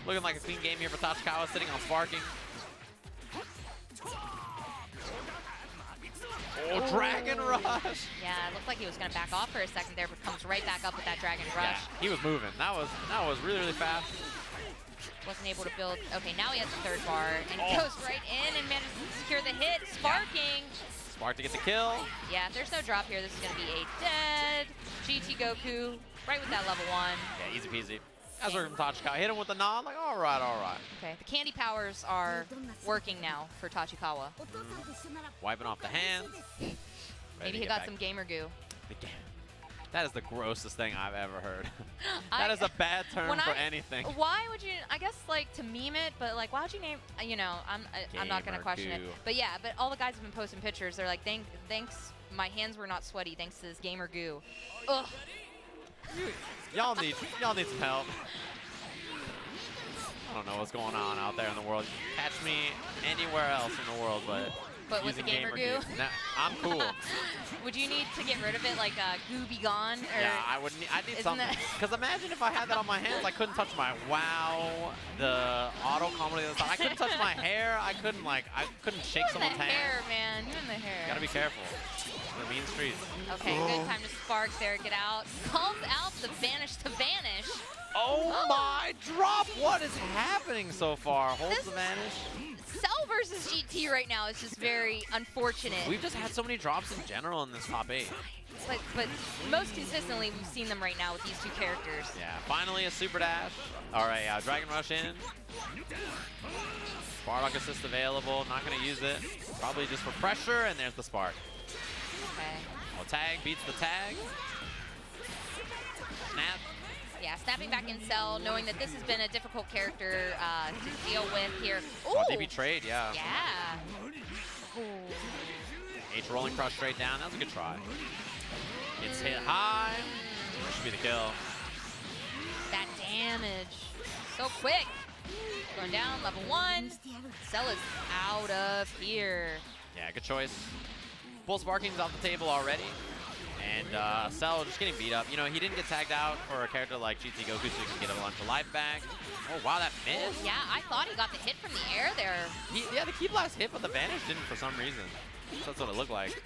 Looking like a clean game here for Tachikawa, sitting on sparking. Oh, Dragon Rush! Yeah, it looked like he was going to back off for a second there, but comes right back up with that Dragon Rush. Yeah, he was moving. That was really, really fast. Wasn't able to build. Okay, now he has the third bar, and goes right in and manages to secure the hit. Sparking! Spark to get the kill. Yeah, if there's no drop here, this is going to be a dead GT Goku, right with that level 1. Yeah, easy peasy. That's where from Tachikawa. Hit him with the nod, like, all right, all right. Okay, the candy powers are working now for Tachikawa. Wiping off the hands. Maybe he got some gamer goo. That is the grossest thing I've ever heard. That is a bad term for anything. Why would you, I guess, like, to meme it, but, like, why would you name, you know, I'm not going to question it. But, yeah, but all the guys have been posting pictures. They're like, thanks, my hands were not sweaty thanks to this gamer goo. Ugh. Y'all need some help. I don't know what's going on out there in the world. Catch me anywhere else in the world, but with the gamer goo? Nah, I'm cool. Would you need to get rid of it, like goo be gone? Or yeah, I need something. Because imagine if I had that on my hands, I couldn't touch my the auto combo to the other side. I couldn't touch my hair. I couldn't shake someone's hand. Hair, man. You in the hair. Gotta be careful. The mean streets. Okay, good time to spark there. Get out. Calls out the vanish to vanish. Oh my drop! What is happening so far? Holds the vanish. Cell versus GT right now is just very unfortunate. We've just had so many drops in general in this top 8. But most consistently, we've seen them right now with these two characters. Yeah, finally a super dash. All right, Dragon Rush in. Bardock assist available. Not going to use it. Probably just for pressure, and there's the spark. Okay. Well, tag beats the tag. Snap. Yeah, snapping back in Cell, knowing that this has been a difficult character to deal with here. Ooh. Oh, they betrayed, yeah. Yeah. Ooh. H rolling cross straight down. That was a good try. It's hit high. That should be the kill. That damage. So quick. Going down, level 1. Cell is out of here. Yeah, good choice. Full sparking's off the table already. And Cell just getting beat up. You know, he didn't get tagged out for a character like GT Goku, so he can get a bunch of life back. Oh, wow, that missed. Yeah, I thought he got the hit from the air there. Yeah, the key blast hit, but the vanish didn't for some reason. So that's what it looked like.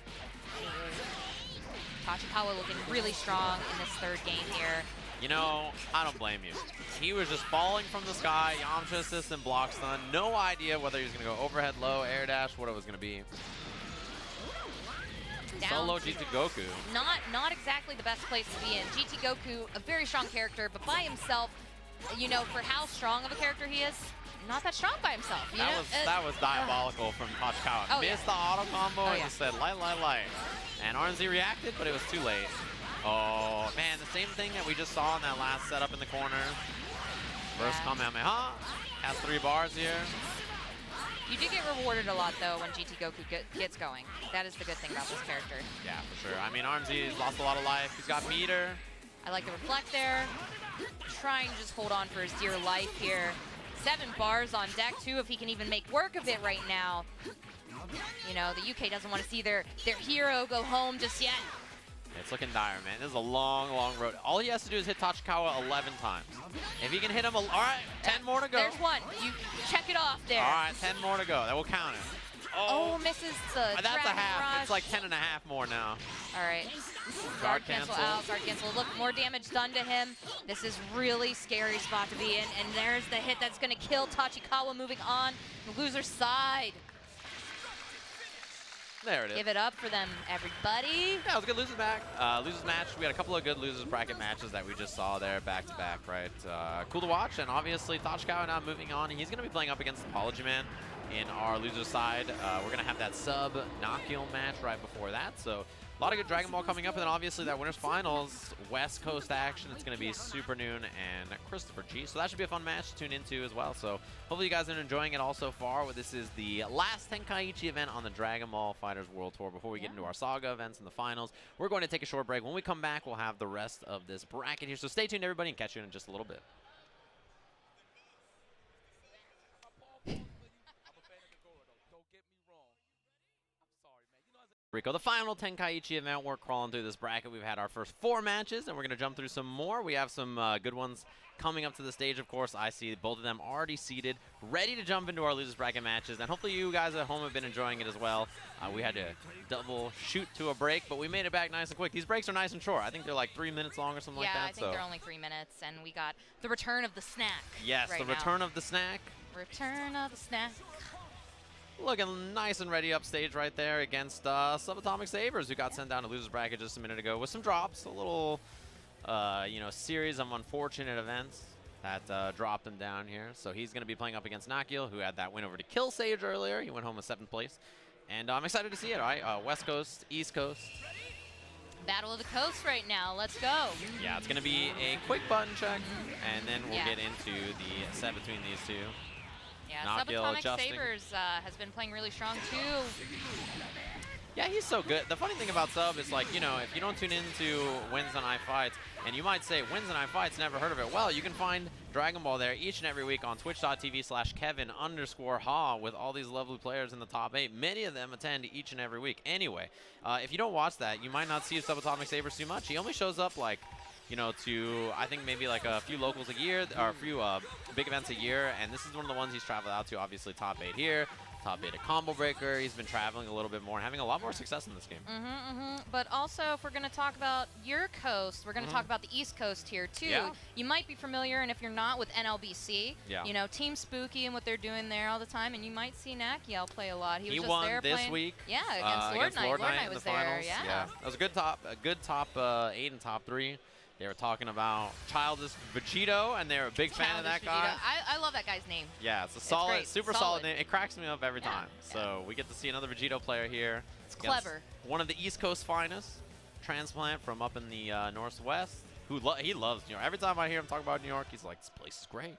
Tachikawa looking really strong in this third game here. You know, I don't blame you. He was just falling from the sky, Yamcha assist and block stun. No idea whether he was going to go overhead low, air dash, what it was going to be. Solo GT Goku. Not exactly the best place to be in. GT Goku, a very strong character, but by himself, you know, for how strong of a character he is, not that strong by himself. That was diabolical from Tachikawa. Oh, Missed the auto combo and just said light, light, light. And RNZ reacted, but it was too late. Oh, man, the same thing that we just saw in that last setup in the corner. First Kamehameha. Has 3 bars here. You do get rewarded a lot, though, when GT Goku gets going. That is the good thing about this character. Yeah, for sure. I mean, RMZ has lost a lot of life. He's got meter. I like the reflect there. Trying to just hold on for his dear life here. 7 bars on deck, too, if he can even make work of it right now. You know, the UK doesn't want to see their hero go home just yet. It's looking dire, man. This is a long, long road. All he has to do is hit Tachikawa 11 times. If he can hit him, all right, 10 more to go. There's 1. You check it off there. All right, 10 more to go. That will count it. Oh, misses the That's a half. Rush. It's like 10 and a half more now. All right. Guard cancel out. Guard cancel. Look, more damage done to him. This is really scary spot to be in. And there's the hit that's going to kill Tachikawa moving on. The loser's side. There it is. Give it up for them, everybody. Yeah, it was a good losers match. We had a couple of good losers bracket matches that we just saw there back to back, right? Cool to watch, and obviously Tachikawa now moving on. He's going to be playing up against Apology Man in our loser side. We're going to have that sub Nakiel match right before that, so a lot of good Dragon Ball coming up, and then obviously that winners finals West Coast action. It's going to be Super Noon and Christopher G, so that should be a fun match to tune into as well. So hopefully you guys are enjoying it all so far. This is the last Tenkaichi event on the Dragon Ball FighterZ World Tour. Before we get into our Saga events and the finals, we're going to take a short break. When we come back, we'll have the rest of this bracket here. So stay tuned, everybody, and catch you in just a little bit. Rico, the final Tenkaichi event. We're crawling through this bracket. We've had our first 4 matches, and we're going to jump through some more. We have some good ones coming up to the stage, of course. I see both of them already seated, ready to jump into our losers bracket matches, and hopefully you guys at home have been enjoying it as well. We had to double shoot to a break, but we made it back nice and quick. These breaks are nice and short. I think they're like 3 minutes long or something like that. Yeah, I think they're only 3 minutes, and we got the return of the snack. Yes, right the return of the snack. Return of the snack. Looking nice and ready upstage right there against Subatomic Sabers, who got sent down to losers bracket just a minute ago with some drops. A little, you know, series of unfortunate events that dropped him down here. So he's going to be playing up against Nakiel, who had that win over to Kill Sage earlier. He went home with 7th place. And I'm excited to see it, all right? West Coast, East Coast. Battle of the Coast right now. Let's go. Yeah, it's going to be a quick button check, and then we'll get into the set between these two. Yeah, Subatomic Sabers has been playing really strong, too. Yeah, he's so good. The funny thing about Sub is, like, you know, if you don't tune into Wednesday Night Fights, and you might say, Wednesday Night Fights, never heard of it. Well, you can find Dragon Ball there each and every week on twitch.tv/Kevin_Ha with all these lovely players in the top 8. Many of them attend each and every week. Anyway, if you don't watch that, you might not see Subatomic Sabers too much. He only shows up, like, you know, to, I think, maybe like a few locals a year, or a few big events a year, and this is one of the ones he's traveled out to. Obviously, top 8 here, top 8 at Combo Breaker. He's been traveling a little bit more and having a lot more success in this game. But also, if we're going to talk about your coast, we're going to talk about the East Coast here, too. Yeah. You might be familiar, and if you're not, with NLBC. Yeah. You know, Team Spooky and what they're doing there all the time, and you might see Nakiel play a lot. He was just won there this playing, week. Yeah, against Lord Knight. Lord Knight was there. Finals. Yeah. That was a good top 8 and top 3. They were talking about Childish Vegito, and they're a big fan of that guy. I love that guy's name. Yeah, it's a solid, super solid name. It cracks me up every time. So we get to see another Vegito player here. It's clever. One of the East Coast finest, transplant from up in the Northwest, who he loves New York. Every time I hear him talk about New York, he's like, this place is great.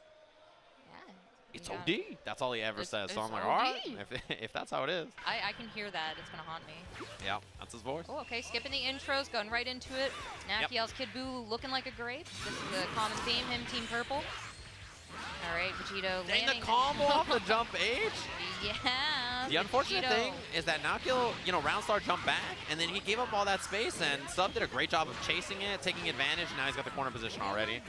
It's OD. That's all he ever says. So I'm like, all right, if that's how it is. I can hear that. It's going to haunt me. Yeah, that's his voice. Oh, okay. Skipping the intros, going right into it. Nakiel's Kid Buu looking like a grape. This is a common theme, him, Team Purple. All right, Vegito landing. The combo off the jump H? Yeah. The unfortunate thing is that Nakiel, you know, Roundstar jumped back, and then he gave up all that space, and Sub did a great job of chasing it, taking advantage, and now he's got the corner position already.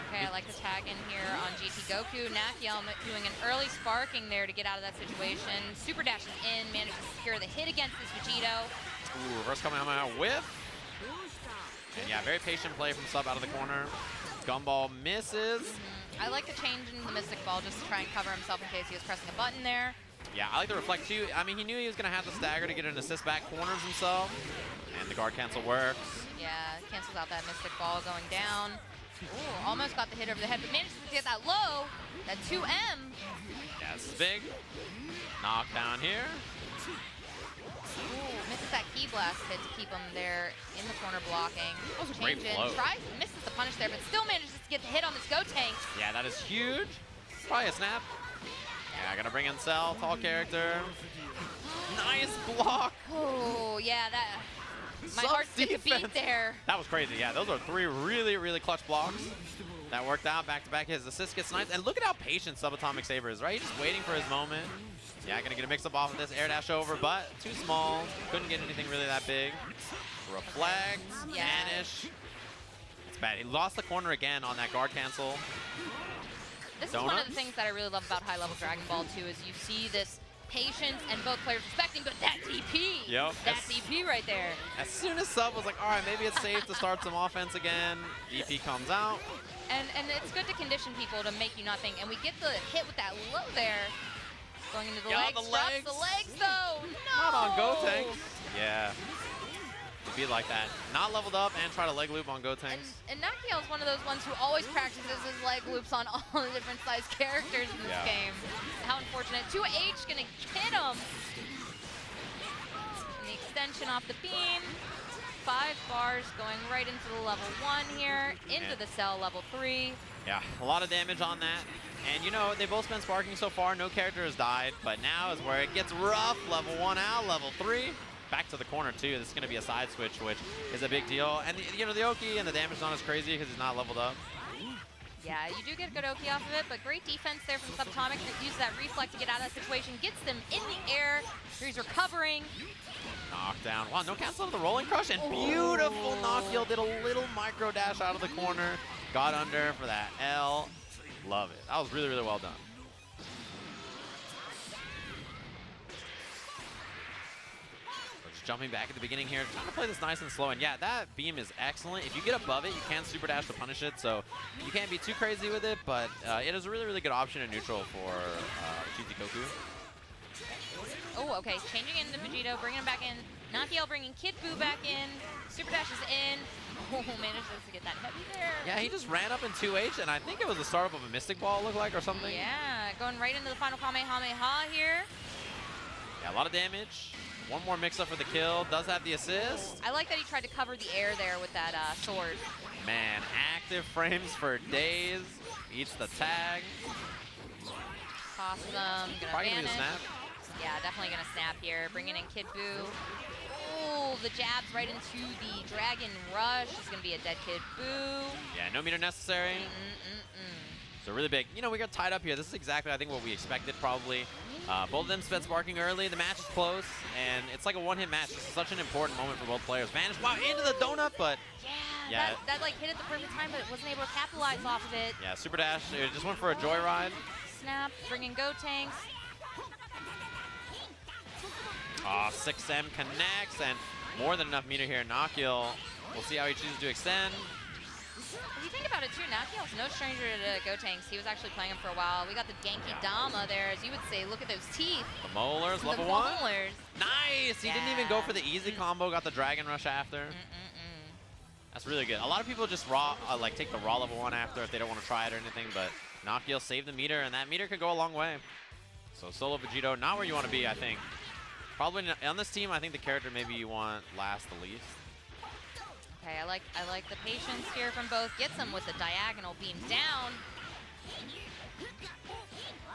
Okay, I like the tag in here on GT Goku. Nakiel doing an early sparking there to get out of that situation. Super dashes in, managed to secure the hit against this Vegito. Ooh, reverse coming out whiff. And yeah, very patient play from Sub out of the corner. Gumball misses. I like the change in the Mystic Ball just to try and cover himself in case he was pressing a button there. Yeah, I like the reflect too. I mean, he knew he was going to have to stagger to get an assist back, corners himself. And the guard cancel works. Yeah, cancels out that Mystic Ball going down. Ooh, almost got the hit over the head, but managed to get that low, that 2M. Yeah, this is big. Knockdown here. Ooh, misses that Key Blast hit to keep him there in the corner blocking. That was a great flow. Misses the punish there, but still manages to get the hit on this Go Tank. Yeah, that is huge. Probably a snap. Yeah, gonna bring in Cell, tall character. Nice block. Oh, yeah, that... My heart skipped a beat there. That was crazy. Yeah, those are 3 really, really clutch blocks. That worked out back-to-back. His assist gets nice. And look at how patient Subatomic Saber is, right? He's just waiting for his moment. Yeah, gonna get a mix-up off of this. Air dash over, but too small. Couldn't get anything really that big. Reflect, vanish. It's bad. He lost the corner again on that guard cancel. This is one of the things that I really love about high-level Dragon Ball 2 is you see this patience and both players respecting, but that DP. Yep. That DP right there. As soon as Sub was like, all right, maybe it's safe to start some offense again, DP comes out. And it's good to condition people to make you not think. And we get the hit with that low there. Going into the Yeah, legs. the Drops legs. the legs, though. No. Not on Gotenks. Yeah. It'd be like that. Not leveled up and try to leg loop on Gotenks. And Nakiel's one of those ones who always practices his leg loops on all the different size characters in this game. How unfortunate. 2H gonna hit him. And the extension off the beam. 5 bars going right into the level 1 here. Into the cell level 3. Yeah, a lot of damage on that. And you know, they've both been sparking so far. No character has died, but now is where it gets rough. Level 1 out, level 3. Back to the corner too. This is going to be a side switch, which is a big deal. And you know, the Oki and the damage is not as crazy because he's not leveled up. Yeah, you do get good Oki off of it, but great defense there from Subatomic. Uses that reflect to get out of that situation. Gets them in the air. He's recovering. Knockdown. Wow, no cancel to the rolling crush. And beautiful Nakiel did a little micro dash out of the corner. Got under for that L. Love it. That was really, really well done. Jumping back at the beginning here, trying to play this nice and slow. And yeah, that beam is excellent. If you get above it, you can super dash to punish it, so you can't be too crazy with it, but it is a really, really good option in neutral for GT Goku. Oh, okay, changing into Vegito, bringing him back in. Nakiel bringing Kid Buu back in. Super dash is in. Oh, manages to get that heavy there. Yeah, he just ran up in 2H, and I think it was the startup of a Mystic Ball, it looked like, or something. Yeah, going right into the final Kamehameha here. Yeah, a lot of damage. One more mix-up for the kill. Does have the assist. I like that he tried to cover the air there with that sword. Man, active frames for days. Eats the tag. Tosses him. Probably Gonna gonna vanish. snap. Yeah, definitely gonna snap here. Bringing in Kid Buu. Oh, the jabs right into the Dragon Rush. It's gonna be a dead Kid Buu. Yeah, no meter necessary. So really big. You know, we got tied up here. This is exactly, I think, what we expected probably. Both of them spent sparking early. The match is close, and it's like a one-hit match. This is such an important moment for both players. Vanish, wow, into the donut, but yeah. That like hit at the perfect time, but wasn't able to capitalize off of it. Yeah, super dash. It just went for a joyride. Snap, bringing Gotenks. 6M connects, and more than enough meter here. Nakiel, we'll see how he chooses to extend. If you think about it too, Nakiel's no stranger to Gotenks. He was actually playing him for a while. We got the Genki Dama there, as you would say. Look at those teeth. The molars, level 1. Molars. Nice! He didn't even go for the easy combo, got the Dragon Rush after. That's really good. A lot of people just like take the raw level 1 after if they don't want to try it or anything, but Nakiel saved the meter, and that meter could go a long way. So solo Vegito, not where you want to be, I think. Probably on this team, I think the character maybe you want last the least. Okay, I like the patience here from both. Gets him with the diagonal beam down.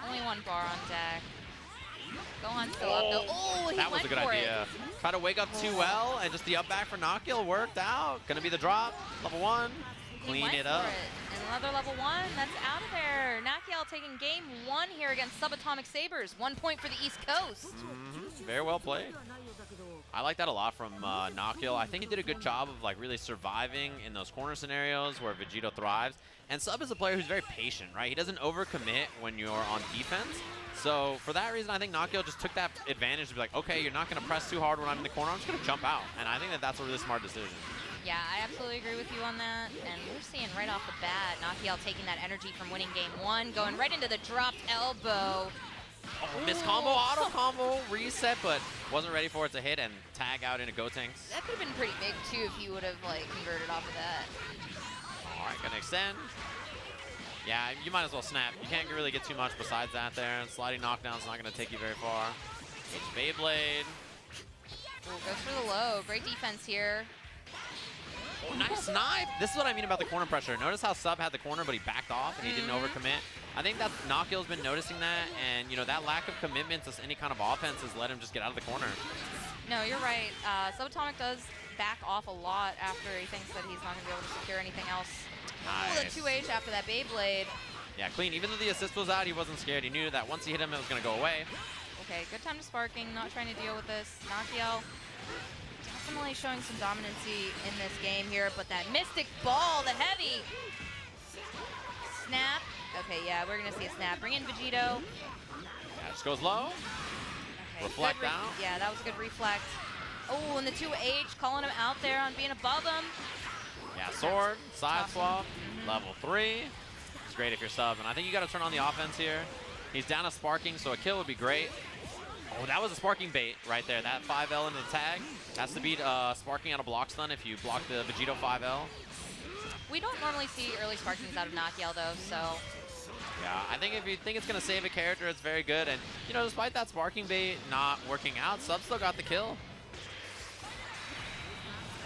Only 1 bar on deck. Go on still up though. Oh, he that was went a good for idea. It. Try to wake up too well, and just the up back for Nakiel worked out. Gonna be the drop. Level 1. Clean it up. And another level 1. That's out of there. Nakiel taking game 1 here against Subatomic Sabres. 1 point for the East Coast. Very well played. I like that a lot from Nakiel. I think he did a good job of like really surviving in those corner scenarios where Vegito thrives. And Sub is a player who's very patient, right? He doesn't overcommit when you're on defense. So for that reason, I think Nakiel just took that advantage to be like, okay, you're not going to press too hard when I'm in the corner. I'm just going to jump out. And I think that that's a really smart decision. Yeah, I absolutely agree with you on that. And we're seeing right off the bat, Nakiel taking that energy from winning game 1, going right into the dropped elbow. Oh, missed combo, auto combo, reset, but wasn't ready for it to hit and tag out into Gotenks. That could have been pretty big too if you would have like converted off of that. All right, gonna extend. Yeah, you might as well snap. You can't really get too much besides that there. Sliding knockdown's not gonna take you very far. H Beyblade. Ooh, goes for the low. Great defense here. Oh, nice snipe. This is what I mean about the corner pressure. Notice how Sub had the corner, but he backed off and he didn't overcommit. I think that Nakiel's been noticing that, and you know that lack of commitment to any kind of offense has let him just get out of the corner. No, you're right. Subatomic does back off a lot after he thinks that he's not going to be able to secure anything else. Nice. Ooh, the 2H after that Beyblade. Yeah, clean. Even though the assist was out, he wasn't scared. He knew that once he hit him, it was going to go away. Okay, good time to sparking. Not trying to deal with this. Nakiel definitely showing some dominancy in this game here, but that Mystic Ball, the heavy. Snap. Okay, yeah, we're going to see a snap. Bring in Vegito. Yeah, just goes low. Okay, Reflect down. Yeah, that was a good reflect. Oh, and the 2H calling him out there on being above him. Yeah, sword, side swap, level 3. It's great if you're Sub, and I think you got to turn on the offense here. He's down a sparking, so a kill would be great. Oh, that was a sparking bait right there. That 5L into the tag. That's to beat sparking out of block stun if you block the Vegito 5L. We don't normally see early sparkings out of Nakiel though, so. Yeah, I think if you think it's going to save a character, it's very good. And, you know, despite that sparking bait not working out, Sub still got the kill.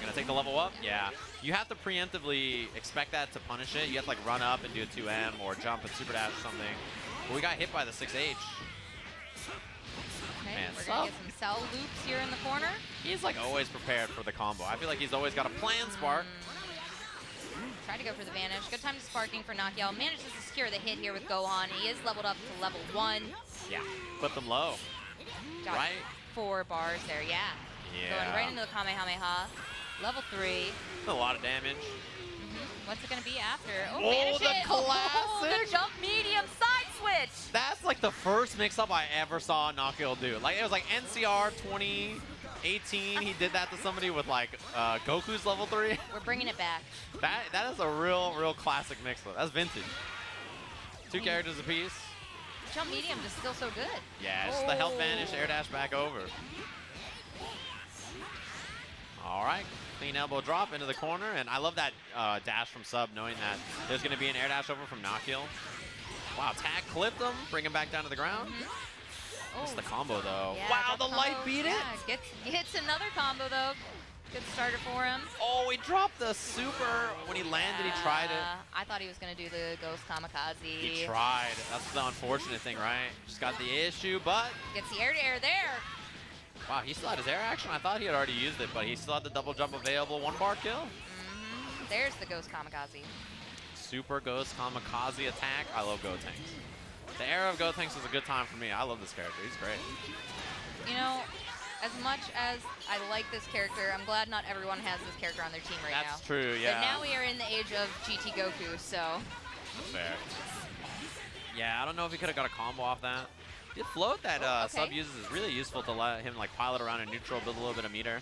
Going to take the level up? Yeah. You have to preemptively expect that to punish it. You have to, like, run up and do a 2M or jump and super dash or something. But we got hit by the 6H. Okay, Man, we're going to get some cell loops here in the corner. He's, like, always prepared for the combo. I feel like he's always got a plan, Spark. Try to go for the vanish. Good time to sparking for Nakiel. Manages to secure the hit here with Gohan. He is leveled up to level 1. Yeah, put them low. Got right? 4 bars there, yeah. Going right into the Kamehameha. Level 3. A lot of damage. What's it going to be after? Oh, vanish the hit. classic! Oh, the jump medium side switch! That's like the first mix-up I ever saw Nakiel do. Like, it was like NCR 2018. He did that to somebody with like Goku's level 3. We're bringing it back. That is a real classic mix-up. That's vintage. 2 characters apiece. Jump medium just still so good. Yeah, just the health vanish, air dash back over. All right. Clean elbow drop into the corner, and I love that dash from Sub, knowing that there's going to be an air dash over from Nakiel. Wow, tag clipped him, bring him back down to the ground. That's the combo, though. Yeah, wow, the light beat it. Gets another combo, though. Good starter for him. Oh, he dropped the super. When he landed, he tried it. I thought he was going to do the Ghost Kamikaze. He tried. That's the unfortunate thing, right? Just got the issue, but... Gets the air-to-air there. Wow, he still had his air action. I thought he had already used it, but he still had the double jump available. 1-bar kill. There's the Ghost Kamikaze. Super Ghost Kamikaze attack. I love Gotenks. The era of Gotenks is a good time for me. I love this character. He's great. You know, as much as I like this character, I'm glad not everyone has this character on their team right now. That's true, yeah. But now we are in the age of GT Goku, so. Fair. Yeah, I don't know if he could have got a combo off that. The float that Sub uses is really useful to let him like pilot around in neutral, build a little bit of meter.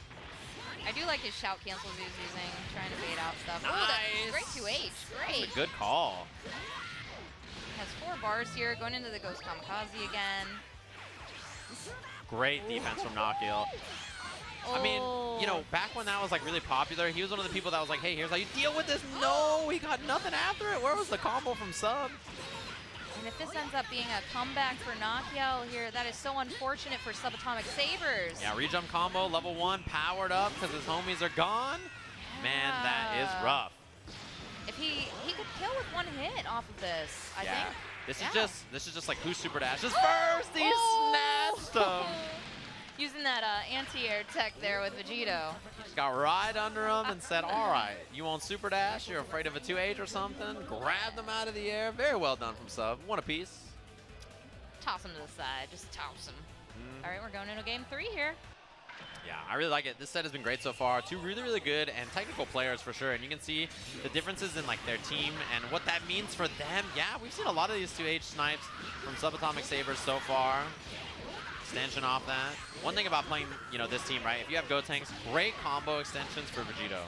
I do like his shout cancels he's using, trying to bait out stuff. Nice. Oh, that's great 2H. Great. That's a good call. Has 4 bars here, going into the Ghost Kamikaze again. Great defense from Nakiel. I mean, you know, back when that was like really popular, he was one of the people that was like, hey, here's how you deal with this. No, he got nothing after it. Where was the combo from Sub? And if this ends up being a comeback for Nakiel here, that is so unfortunate for Subatomic Sabers. Yeah, rejump combo, level 1, powered up because his homies are gone. Yeah. Man, that is rough. If he could kill with 1 hit off of this, I think. This is just like who's super dashes first. He snatched him. Using that anti-air tech there with Vegito. Just got right under him and said, all right, you want super dash? You're afraid of a 2H or something? Grabbed him out of the air. Very well done from Sub. 1 apiece. Toss him to the side. Just toss him. All right, we're going into game 3 here. Yeah, I really like it. This set has been great so far. 2 really good and technical players for sure. And you can see the differences in like their team and what that means for them. Yeah, we've seen a lot of these 2H snipes from Subatomic Sabers so far. Extension off that. One thing about playing, you know, this team, right? If you have Gotenks, great combo extensions for Vegito.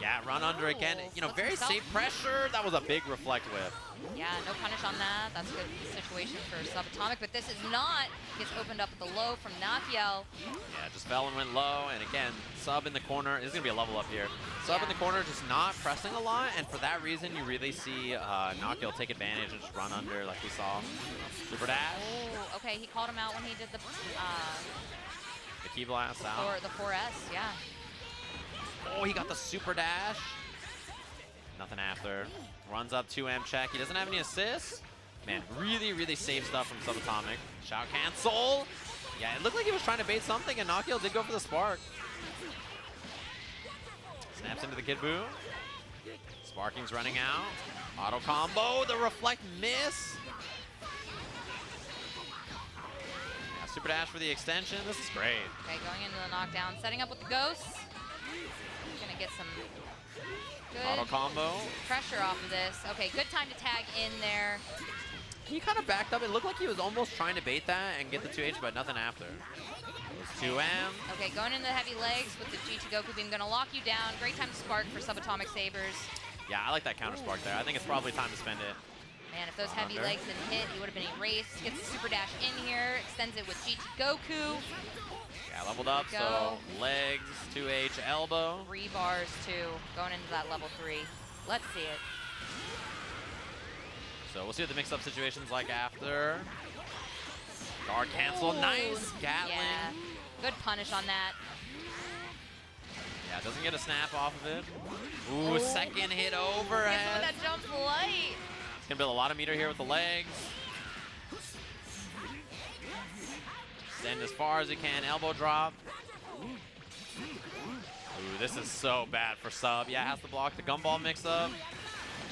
Yeah, run under again. You know, very safe pressure. That was a big reflect whip. Yeah, no punish on that. That's a good situation for Subatomic, but this is not. Gets opened up at the low from Nakiel. Yeah, just fell and went low. And again, Sub in the corner. This is going to be a level up here. Sub in the corner just not pressing a lot. And for that reason, you really see Nakiel take advantage and just run under like we saw. Super dash. Oh, okay. He called him out when he did the key blast out. The 4S, yeah. Oh, he got the super dash. Nothing after. Runs up 2M check. He doesn't have any assists. Man, really safe stuff from Subatomic. Shout cancel. Yeah, it looked like he was trying to bait something, and Nakiel did go for the spark. Snaps into the Kid Buu. Sparking's running out. Auto combo. The reflect miss. Yeah, super dash for the extension. This is great. Okay, going into the knockdown. Setting up with the ghosts. Gonna get some good auto combo pressure off of this. Okay, good time to tag in there. He kind of backed up. It looked like he was almost trying to bait that and get the 2H, but nothing after. 2M. Okay, going into the heavy legs with the GT Goku beam. Gonna lock you down. Great time to spark for Subatomic Sabers. Yeah, I like that counter spark there. I think it's probably time to spend it. Man, if those heavy legs had hit, he would have been erased. Gets the super dash in here, extends it with GT Goku. Yeah, leveled up, so legs, 2H, elbow. 3 bars, too, going into that level 3. Let's see it. So we'll see what the mix-up situation's like after. Guard cancel, nice Gatling. Yeah, good punish on that. Yeah, doesn't get a snap off of it. Ooh, second hit overhead. Gets with that jump light. It's gonna build a lot of meter here with the legs. Send as far as he can, elbow drop. Ooh, this is so bad for sub. Yeah, has to block the gumball mix-up.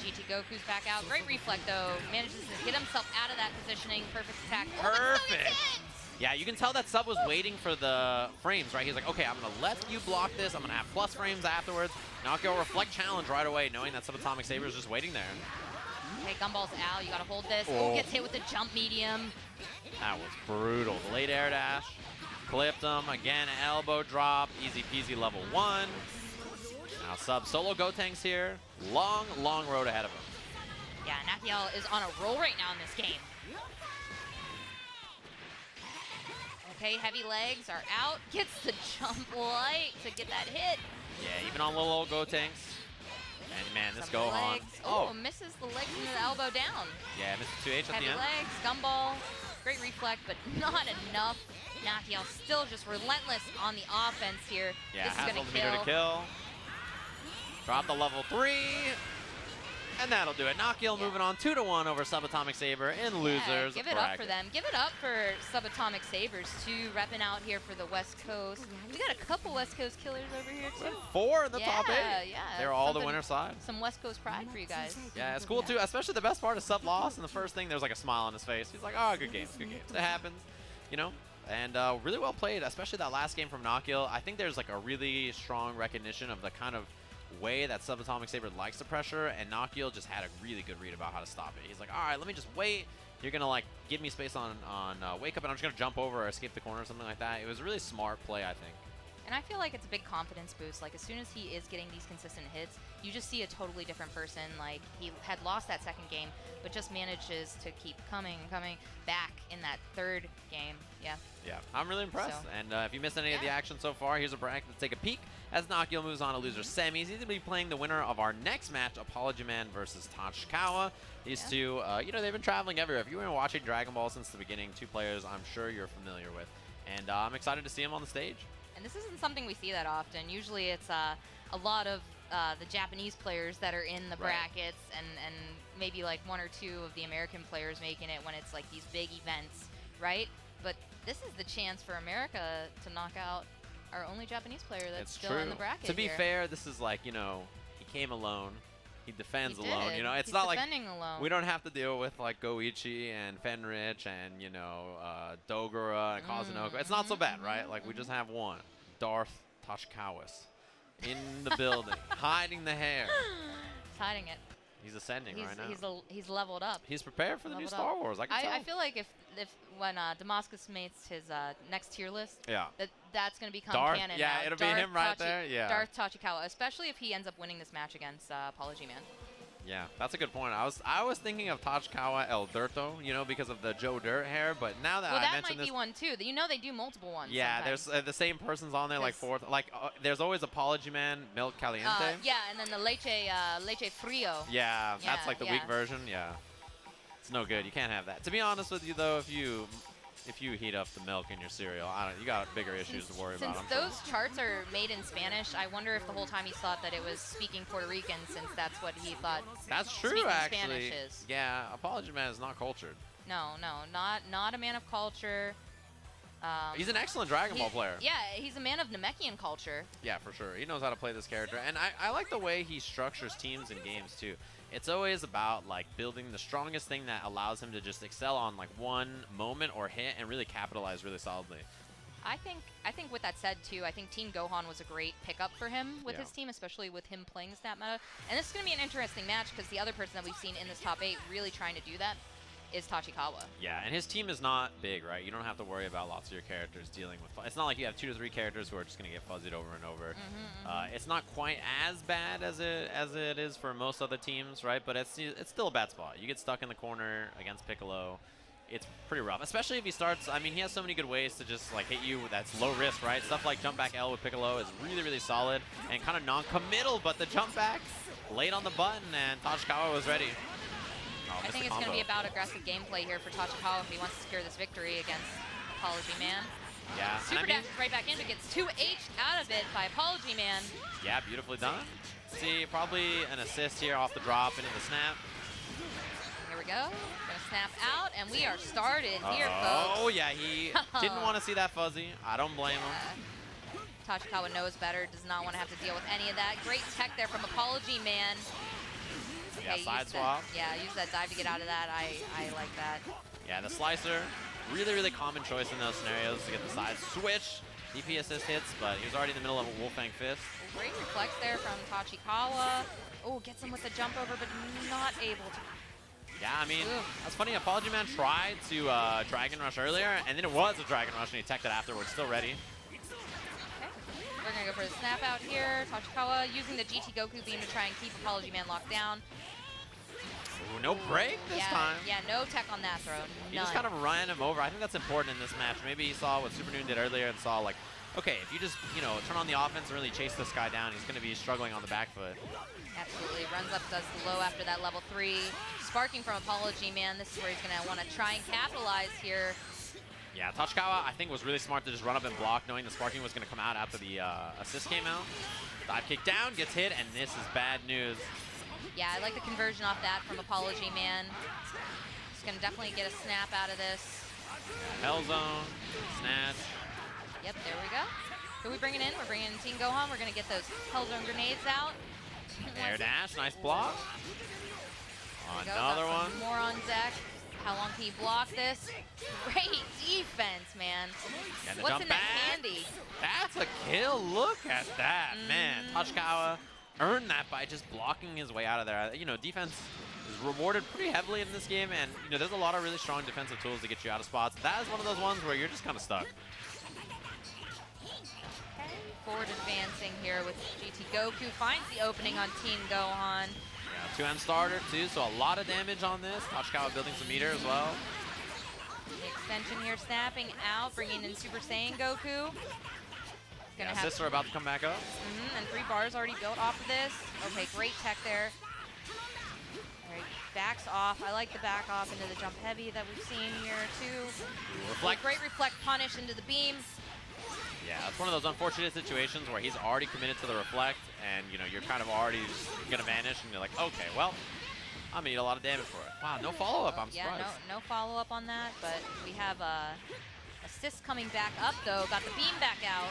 GT Goku's back out. Great reflect, though. Manages to get himself out of that positioning. Perfect attack. Perfect. Yeah, you can tell that sub was waiting for the frames, right? He's like, okay, I'm going to let you block this. I'm going to have plus frames afterwards. Knockout reflect challenge right away, knowing that Subatomic Saber is just waiting there. Okay, gumball's out. You got to hold this. Oh, gets hit with the jump medium. That was brutal. The late air dash. Clipped him. Again, elbow drop. Easy peasy level 1. Now sub solo Gotenks here. Long, long road ahead of him. Yeah, Nakiel is on a roll right now in this game. Okay, heavy legs are out. Gets the jump light to get that hit. Yeah, even on little old Gotenks. And man, this Gohan. Oh, misses the legs and the elbow down. Yeah, misses 2H at the end. Heavy legs, gumball. Great reflect, but not enough. Nakiel still just relentless on the offense here. Yeah, this is has gonna all the meter to kill. Drop the level 3. And that'll do it. Nakiel moving on 2-1 over Subatomic Saber in losers. Give it up for them. Give it up for Subatomic Sabers, too, repping out here for the West Coast. We got a couple West Coast killers over here, too. 4 in the top 8. Yeah, they're all the winner side. Some West Coast pride for you guys. Yeah, it's cool, too. Especially the best part is Sub lost, and the first thing, there's like a smile on his face. He's like, oh, good games, good games. It happens, you know? And really well played, especially that last game from Nakiel. I think there's like a really strong recognition of the kind of way that Subatomic Saber likes the pressure, and Nakiel just had a really good read about how to stop it. He's like, all right, let me just wait. You're going to like give me space on wake up, and I'm just going to jump over or escape the corner or something like that. It was a really smart play, I think. And I feel like it's a big confidence boost. Like, as soon as he is getting these consistent hits, you just see a totally different person. Like, he had lost that second game, but just manages to keep coming back in that third game. Yeah. Yeah, I'm really impressed. So, and if you missed any of the action so far, here's a bracket to take a peek. As Nakiel moves on to loser semis, he's going to be playing the winner of our next match, Apology Man versus Tachikawa. These two, you know, they've been traveling everywhere. If you've been watching Dragon Ball since the beginning, 2 players I'm sure you're familiar with. And I'm excited to see him on the stage. And this isn't something we see that often. Usually it's a lot of the Japanese players that are in the brackets and maybe like 1 or 2 of the American players making it when it's like these big events, right? But this is the chance for America to knock out our only Japanese player that's still in the bracket. To be fair, this is like, you know, he came alone. He defends alone. You know, it's He's not like alone. we don't have to deal with like Goichi and Fenrich and, you know, Dogura and Kazunoko. It's not so bad, right? Like we just have one, Darth Tachikawas, in the building, hiding the hair. He's hiding it. He's ascending right now. He's leveled up. He's prepared for the new Star Wars. I can tell. I feel like if when Damascus makes his next tier list, that's going to become Darth, canon. yeah, now. it'll be him right there. Yeah, Darth Tachikawa, especially if he ends up winning this match against Apology Man. Yeah, that's a good point. I was thinking of Tachikawa El Dirto, you know, because of the Joe Dirt hair. But now that I mentioned this, that might be one too. You know, they do multiple ones. Yeah, sometimes. there's the same person's on there, like 4th. Like there's always Apology Man, Milk Caliente. Yeah, and then the leche frio. Yeah, that's like the weak version. Yeah, it's no good. You can't have that. To be honest with you, though, if you heat up the milk in your cereal, you got bigger issues to worry about. Since those charts are made in Spanish, I wonder if the whole time he thought that it was speaking Puerto Rican, since that's what he thought. That's true, actually. Spanish is. Yeah, Apology Man is not cultured. No, not a man of culture. He's an excellent Dragon Ball player. Yeah, he's a man of Namekian culture. Yeah, for sure. He knows how to play this character, and I like the way he structures teams and games too. It's always about like building the strongest thing that allows him to just excel on like one moment or hit and really capitalize really solidly. I think with that said too, I think Team Gohan was a great pickup for him with his team, especially with him playing snap meta. And this is going to be an interesting match because the other person that we've seen in this top 8 really trying to do that is Tachikawa. Yeah, and his team is not big, right? You don't have to worry about lots of your characters dealing with. It's not like you have 2 to 3 characters who are just going to get fuzzied over and over. It's not quite as bad as it is for most other teams, right? But it's still a bad spot. You get stuck in the corner against Piccolo. It's pretty rough, especially if he starts. I mean, he has so many good ways to just like hit you. That's low risk, right? Stuff like jump back L with Piccolo is really, really solid and kind of non-committal. But the jump back late on the button, and Tachikawa was ready. Oh, I think it's going to be about aggressive gameplay here for Tachikawa if he wants to secure this victory against Apology Man. Yeah. Super dash right back into, gets 2H out of it by Apology Man. Yeah, beautifully done. See, probably an assist here off the drop into the snap. Here we go. Gonna snap out, and we are started here, folks. Oh, yeah, he didn't want to see that fuzzy. I don't blame him. Tachikawa knows better, does not want to have to deal with any of that. Great tech there from Apology Man. Yeah, Okay, side swap. Yeah, use that dive to get out of that. I like that. Yeah, the slicer, really, really common choice in those scenarios to get the side switch. DP assist hits, but he was already in the middle of a Wolfang Fist. Great reflex there from Tachikawa. Oh, gets him with the jump over, but not able to. Yeah, I mean, that's funny. Apology Man tried to Dragon Rush earlier, and then it was a Dragon Rush, and he teched it afterwards. Still ready. Okay. We're going to go for the snap out here. Tachikawa using the GT Goku beam to try and keep Apology Man locked down. Ooh, no break this time. Yeah, no tech on that throw. He just kind of ran him over. I think that's important in this match. Maybe he saw what Super Noon did earlier and saw, like, okay, if you just, turn on the offense and really chase this guy down, he's going to be struggling on the back foot. Absolutely. Runs up, does the low after that level 3. Sparking from Apology Man. This is where he's going to want to try and capitalize here. Yeah, Tachikawa, I think, was really smart to just run up and block, knowing the sparking was going to come out after the assist came out. Dive kick down, gets hit, and this is bad news. Yeah, I like the conversion off that from Apology Man. He's going to definitely get a snap out of this. Hell zone, snatch. Yep, there we go. Who are we bringing in? We're bringing in Team Gohan. We're going to get those Hell Zone grenades out. Air dash, nice block. Another one. More on deck. How long can he block this? Great defense, man. What's in that handy? That's a kill. Look at that, man. Tachikawa earned that by just blocking his way out of there. Defense is rewarded pretty heavily in this game, and there's a lot of really strong defensive tools to get you out of spots. That is one of those ones where you're just kind of stuck. Forward advancing here with GT Goku. Finds the opening on Team Gohan. Yeah, 2M starter too, so a lot of damage on this. Tachikawa building some meter as well. The extension here snapping out, bringing in Super Saiyan Goku. Yeah, assists are about to come back up. And 3 bars already built off of this. Okay, great tech there. All right, backs off. I like the back off into the jump heavy that we've seen here too. Reflect. Great reflect punish into the beam. Yeah, it's one of those unfortunate situations where he's already committed to the reflect, and you're kind of already just gonna vanish, and you're like, okay, well, I'm gonna eat a lot of damage for it. Wow, no follow-up. I'm surprised. Yeah, no follow-up on that, but we have assist coming back up though. Got the beam back out.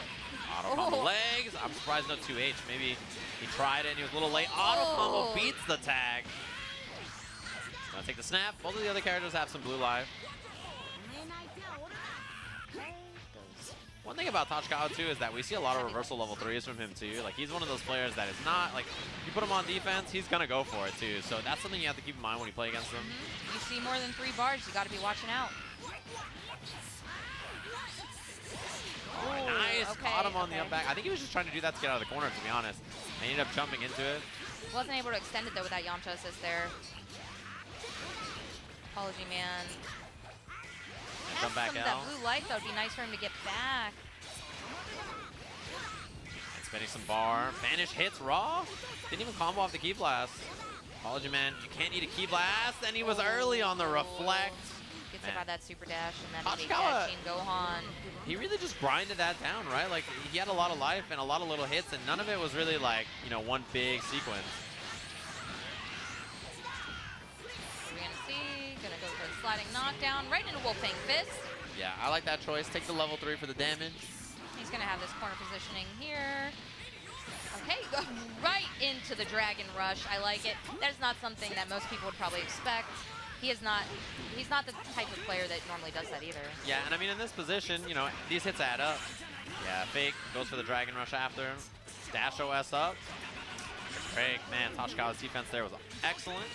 Auto combo legs. I'm surprised no 2H. Maybe he tried it and he was a little late. Auto combo beats the tag. Gonna take the snap. Both of the other characters have some blue life. One thing about Tachikawa too is that we see a lot of reversal level 3s from him too. Like, he's one of those players that is not, like, you put him on defense, he's gonna go for it too. So that's something you have to keep in mind when you play against him. You see more than 3 bars, you gotta be watching out. Oh, nice, caught him on the up back. I think he was just trying to do that to get out of the corner, to be honest. And he ended up jumping into it. Wasn't able to extend it though with that Yamcha assist there. Apology Man. Jump back out. That blue life, that would be nice for him to get back. And spending some bar. Vanish hits raw. Didn't even combo off the key blast. Apology Man, you can't eat a key blast. And he was early on the reflect. Gets hit by that super dash, and that is a dead Team Gohan. He really just grinded that down, right? Like, he had a lot of life and a lot of little hits, and none of it was really like, one big sequence. Gonna go for the sliding knockdown right into Wolfang Fist. Yeah, I like that choice. Take the level 3 for the damage. He's gonna have this corner positioning here. Okay, go right into the Dragon Rush. I like it. That's not something that most people would probably expect. He's not the type of player that normally does that either. Yeah, and I mean, in this position, these hits add up. Yeah, fake, goes for the Dragon Rush after him. Dash OS up. Break, man, Tachikawa's defense there was excellent.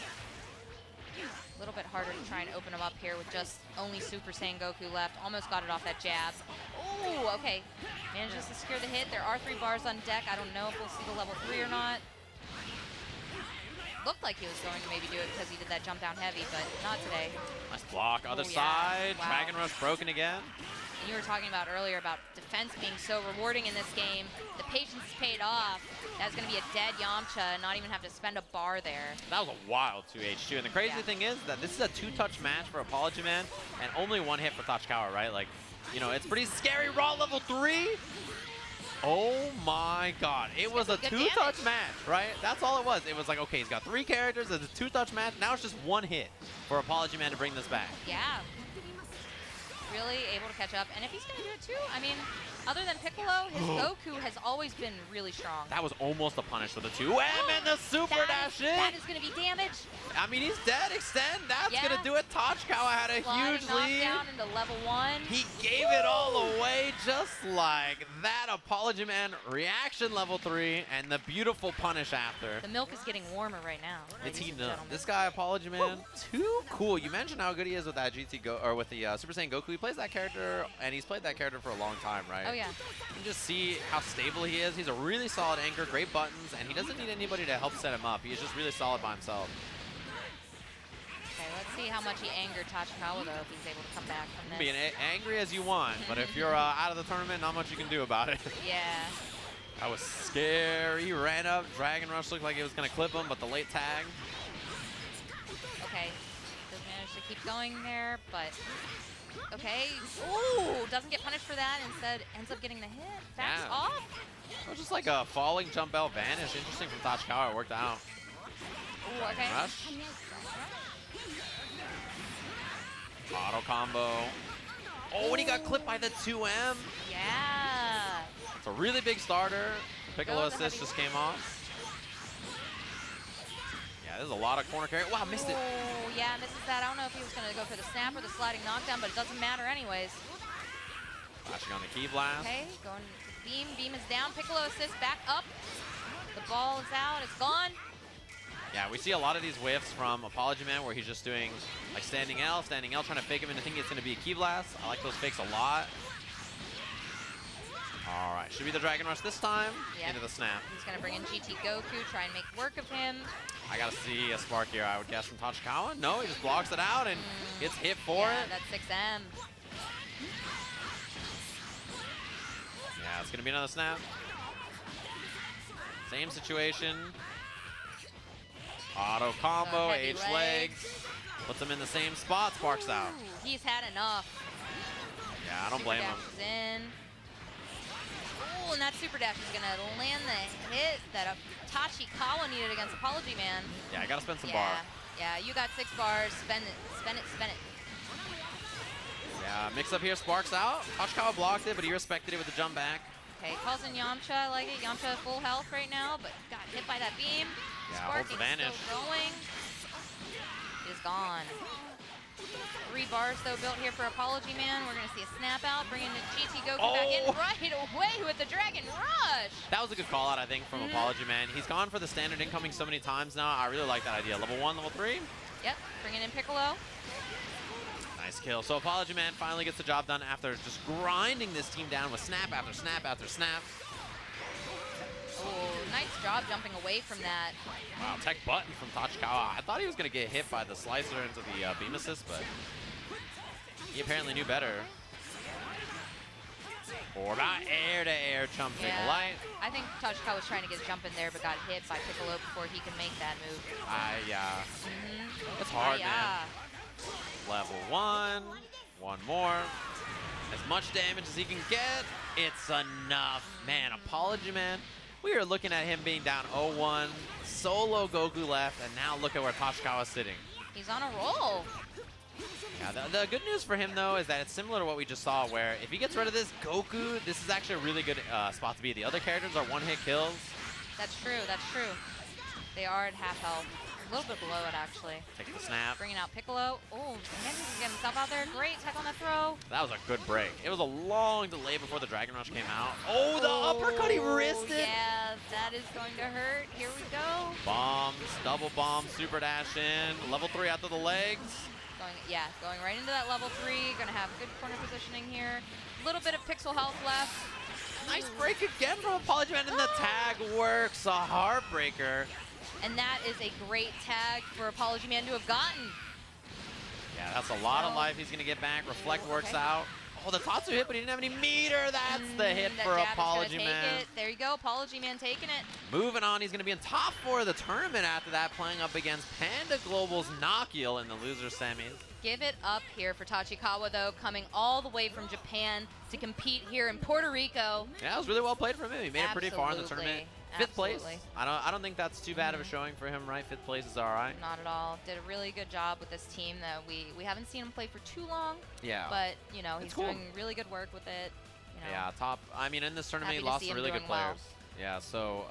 A little bit harder to try and open him up here with just only Super Saiyan Goku left. Almost got it off that jab. Oh, okay. Manages to secure the hit. There are 3 bars on deck. I don't know if we'll see the level 3 or not. Looked like he was going to maybe do it because he did that jump down heavy, but not today. Nice block. Other yeah. side. Wow. Dragon Rush broken again. And you were talking about earlier about defense being so rewarding in this game. The patience is paid off. That's going to be a dead Yamcha and not even have to spend a bar there. That was a wild 2H2. And the crazy thing is that this is a 2-touch match for Apology Man and only 1 hit for Tachikawa, right? Like, you know, it's pretty scary. Raw level 3. Oh my god. It was a 2-touch match, right? That's all it was. It was like, okay, he's got 3 characters. It's a 2-touch match. Now it's just 1 hit for Apology Man to bring this back. Yeah. Really able to catch up. And if he's going to do it too, I mean, other than Piccolo, his Goku has always been really strong. That was almost a punish with a 2M and the super dash in. That is going to be damage. I mean, he's dead. Extend. That's going to do it. Tachikawa had a huge lead. Down into level 1. He gave it all away just like that. Apology Man reaction level 3 and the beautiful punish after. The milk is getting warmer right now. It's heating up. This guy, Apology Man, too cool. You mentioned how good he is with that with the Super Saiyan Goku. He plays that character, and he's played that character for a long time, right? Oh, yeah. You can just see how stable he is. He's a really solid anchor, great buttons, and he doesn't need anybody to help set him up. He's just really solid by himself. Okay, let's see how much he angered Tachikawa, though, if he's able to come back from this. Be angry as you want, but if you're out of the tournament, not much you can do about it. Yeah. That was scary. He ran up. Dragon Rush looked like it was going to clip him, but the late tag. Okay. Does manage to keep going there, but... Okay. Ooh, doesn't get punished for that. Instead, ends up getting the hit. Backs off. It was just like a falling jump bell vanish. Interesting from Tachikawa. It worked out. Ooh, okay. Rush. Auto combo. Oh, and he got clipped by the 2M. Yeah. It's a really big starter. Piccolo assist just came off. Yeah, there's a lot of corner carry. Wow, missed it. Oh, yeah, misses that. I don't know if he was going to go for the snap or the sliding knockdown, but it doesn't matter anyways. Flashing on the key blast. Okay, going to beam. Beam is down. Piccolo assist back up. The ball is out. It's gone. Yeah, we see a lot of these whiffs from Apology Man where he's just doing like standing L, trying to fake him into thinking it's going to be a key blast. I like those fakes a lot. All right, should be the Dragon Rush this time. Yep. Into the snap. He's going to bring in GT Goku, try and make work of him. I got to see a spark here, I would guess, from Tachikawa. No, he just blocks it out and gets hit for it. That's 6M. Yeah, it's going to be another snap. Same situation. Auto combo, H legs. Puts him in the same spot, sparks out. He's had enough. Yeah, I don't blame him. In. Ooh, and that super dash is going to land the hit that Tachikawa needed against Apology Man. Yeah, I got to spend some bar. Yeah, you got 6 bars. Spend it, spend it, spend it. Yeah, mix up here, sparks out. Tachikawa blocked it, but he respected it with the jump back. Okay, calls in Yamcha. I like it. Yamcha full health right now, but got hit by that beam. Yeah, Sparking holds the vanish. still going. It is gone. 3 bars, though, built here for Apology Man. We're going to see a snap out, bringing the GT Goku back in right away with the Dragon Rush. That was a good call out, I think, from Apology Man. He's gone for the standard incoming so many times now. I really like that idea. Level 1, level 3. Yep, bringing in Piccolo. Nice kill. So Apology Man finally gets the job done after just grinding this team down with snap after snap after snap. Oh, nice job jumping away from that. Wow, tech button from Tachikawa. I thought he was going to get hit by the slicer into the beam assist, but he apparently knew better. Or about air-to-air jumping light. I think Tachikawa was trying to get a jump in there, but got hit by Piccolo before he can make that move. Yeah. It's hard, man. Level 1. One more. As much damage as he can get. It's enough. Man, Apology Man. We are looking at him being down 0-1. Solo Goku left, and now look at where Tachikawa's sitting. He's on a roll. Yeah, the good news for him, though, is that it's similar to what we just saw, where if he gets rid of this Goku, this is actually a really good spot to be. The other characters are one-hit kills. That's true, that's true. They are at half health. A little bit below it, actually. Take the snap. Bringing out Piccolo. Oh, Mantis is getting himself out there. Great tech on the throw. That was a good break. It was a long delay before the Dragon Rush came out. Oh, the uppercut, he wristed. Yeah, that is going to hurt. Here we go. Bombs. Double bomb, super dash in, level 3 out to the legs. Going right into that level 3. Gonna have good corner positioning here. A little bit of pixel health left. Nice break again from Apologyman, and the tag works. A heartbreaker. And that is a great tag for Apologyman to have gotten. Yeah, that's a lot of life he's gonna get back. Reflect works out. Oh, the Tatsu hit, but he didn't have any meter. That's the hit for Apologyman. There you go, Apologyman taking it. Moving on, he's going to be in top 4 of the tournament after that, playing up against Panda Global's Nakiel in the loser semis. Give it up here for Tachikawa, though, coming all the way from Japan to compete here in Puerto Rico. Yeah, it was really well played from him. He made it pretty far in the tournament. Fifth place. I don't think that's too bad of a showing for him, right? 5th place is all right. Not at all. Did a really good job with this team that we haven't seen him play for too long. Yeah. But, you know, he's doing really good work with it. You know, yeah, top. I mean, in this tournament, he lost some really good players. Yeah, so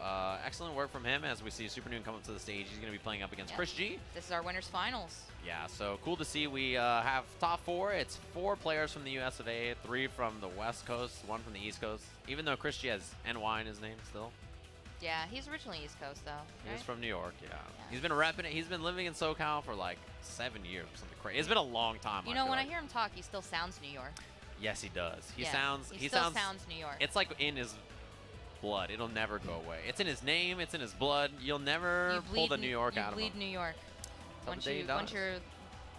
excellent work from him as we see Super Noon come up to the stage. He's going to be playing up against Chris G. This is our winners finals. Yeah, so cool to see. We have top 4. It's 4 players from the US of A, 3 from the West Coast, 1 from the East Coast. Even though Chris G has NY in his name still. Yeah, he's originally East Coast, though. Right? He's from New York, yeah. He's been repping it. He's been living in SoCal for like 7 years or something crazy. It's been a long time. You know, when I hear him talk, he still sounds New York. Yes, he does. He still sounds New York. It's like in his blood. It'll never go away. It's in his name. It's in his blood. You'll never pull the New York out of him. You bleed New York. Once you're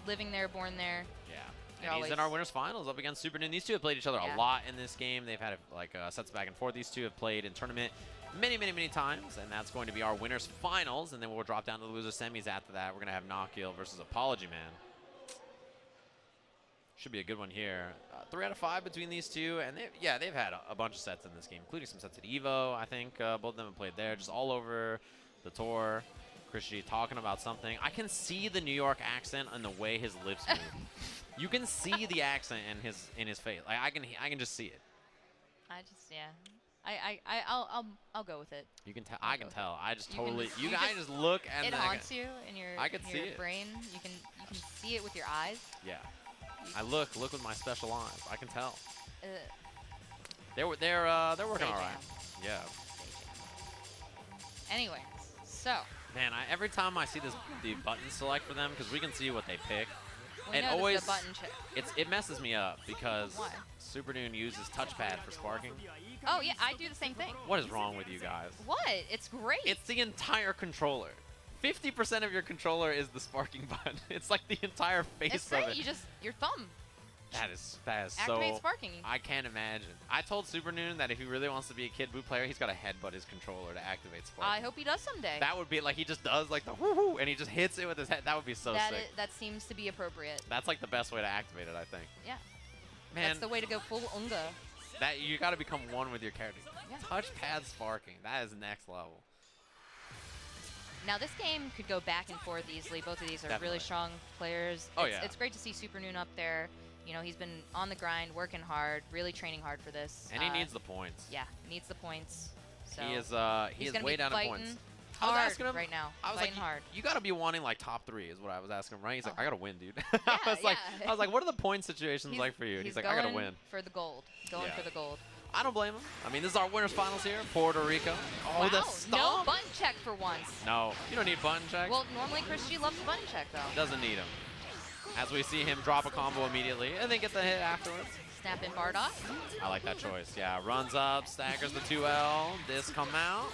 living there, born there. Yeah. And he's in our winners finals up against Super Noon. These two have played each other a lot in this game. They've had like sets back and forth. These two have played in tournament many, many, many times, and that's going to be our winners finals, and then we'll drop down to the loser semis after that. We're going to have Nakiel versus Apologyman. Should be a good one here. 3 out of 5 between these two, and they've had a bunch of sets in this game, including some sets at EVO. I think both of them have played there, just all over the tour. Chris G talking about something. I can see the New York accent and the way his lips move. You can see the accent in his face. Like I can just see it. I'll go with it. You can tell. I can tell. I just totally. You guys just look and it haunts you in your brain. You can see it with your eyes. Yeah. I look with my special eyes. I can tell. They're working all right. Yeah. Anyway, so. Man, every time I see the button select for them, because we can see what they pick. Well, it always button it messes me up because Super Noon uses touchpad for sparking. Oh yeah, I do the same thing. What is wrong with you guys? What? It's great. It's the entire controller. 50% of your controller is the sparking button. It's like the entire face of it. You just your thumb. That is activate so. Sparking. I can't imagine. I told Super Noon that if he really wants to be a Kid Boot player, he's got to headbutt his controller to activate Sparking. I hope he does someday. That would be like he just does like the whoo-hoo, and he just hits it with his head. That would be so sick. That seems to be appropriate. That's like the best way to activate it, I think. Yeah. Man, that's the way to go full unga. That you got to become one with your character. Yeah. Touchpad Sparking. That is next level. Now this game could go back and forth easily. Both of these are really strong players. Oh, It's great to see Super Noon up there. You know, he's been on the grind, working hard, really training hard for this. And he needs the points. Yeah, he needs the points. So he is way down in points. I was asking him right now. I was fighting like, hard. You got to be wanting like top 3 is what I was asking him, right? He's like, I got to win, dude. Yeah, I was like, what are the point situations like for you? And he's like, I got to win. For the gold. Going for the gold. I don't blame him. I mean, this is our winners finals here, Puerto Rico. Oh, wow, the stomp. No button check for once. No, you don't need button check. Well, normally Chris G loves the button check, though. Doesn't need him. As we see him drop a combo immediately and then get the hit afterwards. Snap in Bardock. I like that choice. Yeah, runs up, staggers the 2L. This come out.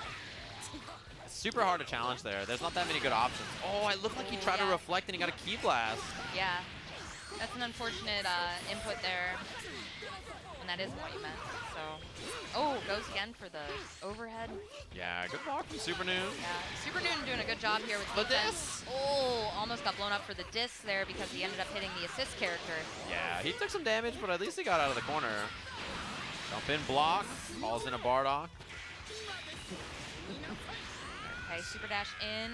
It's super hard to challenge there. There's not that many good options. Oh, it looked like he tried to reflect and he got a key blast. Yeah, that's an unfortunate input there. And that isn't what you meant. So, goes again for the overhead. Yeah, good block from Super Noon. Yeah, Super Noon doing a good job here with the diss. Oh, almost got blown up for the diss there because he ended up hitting the assist character. Yeah, he took some damage, but at least he got out of the corner. Jump in block, calls in a Bardock. Okay, super dash in.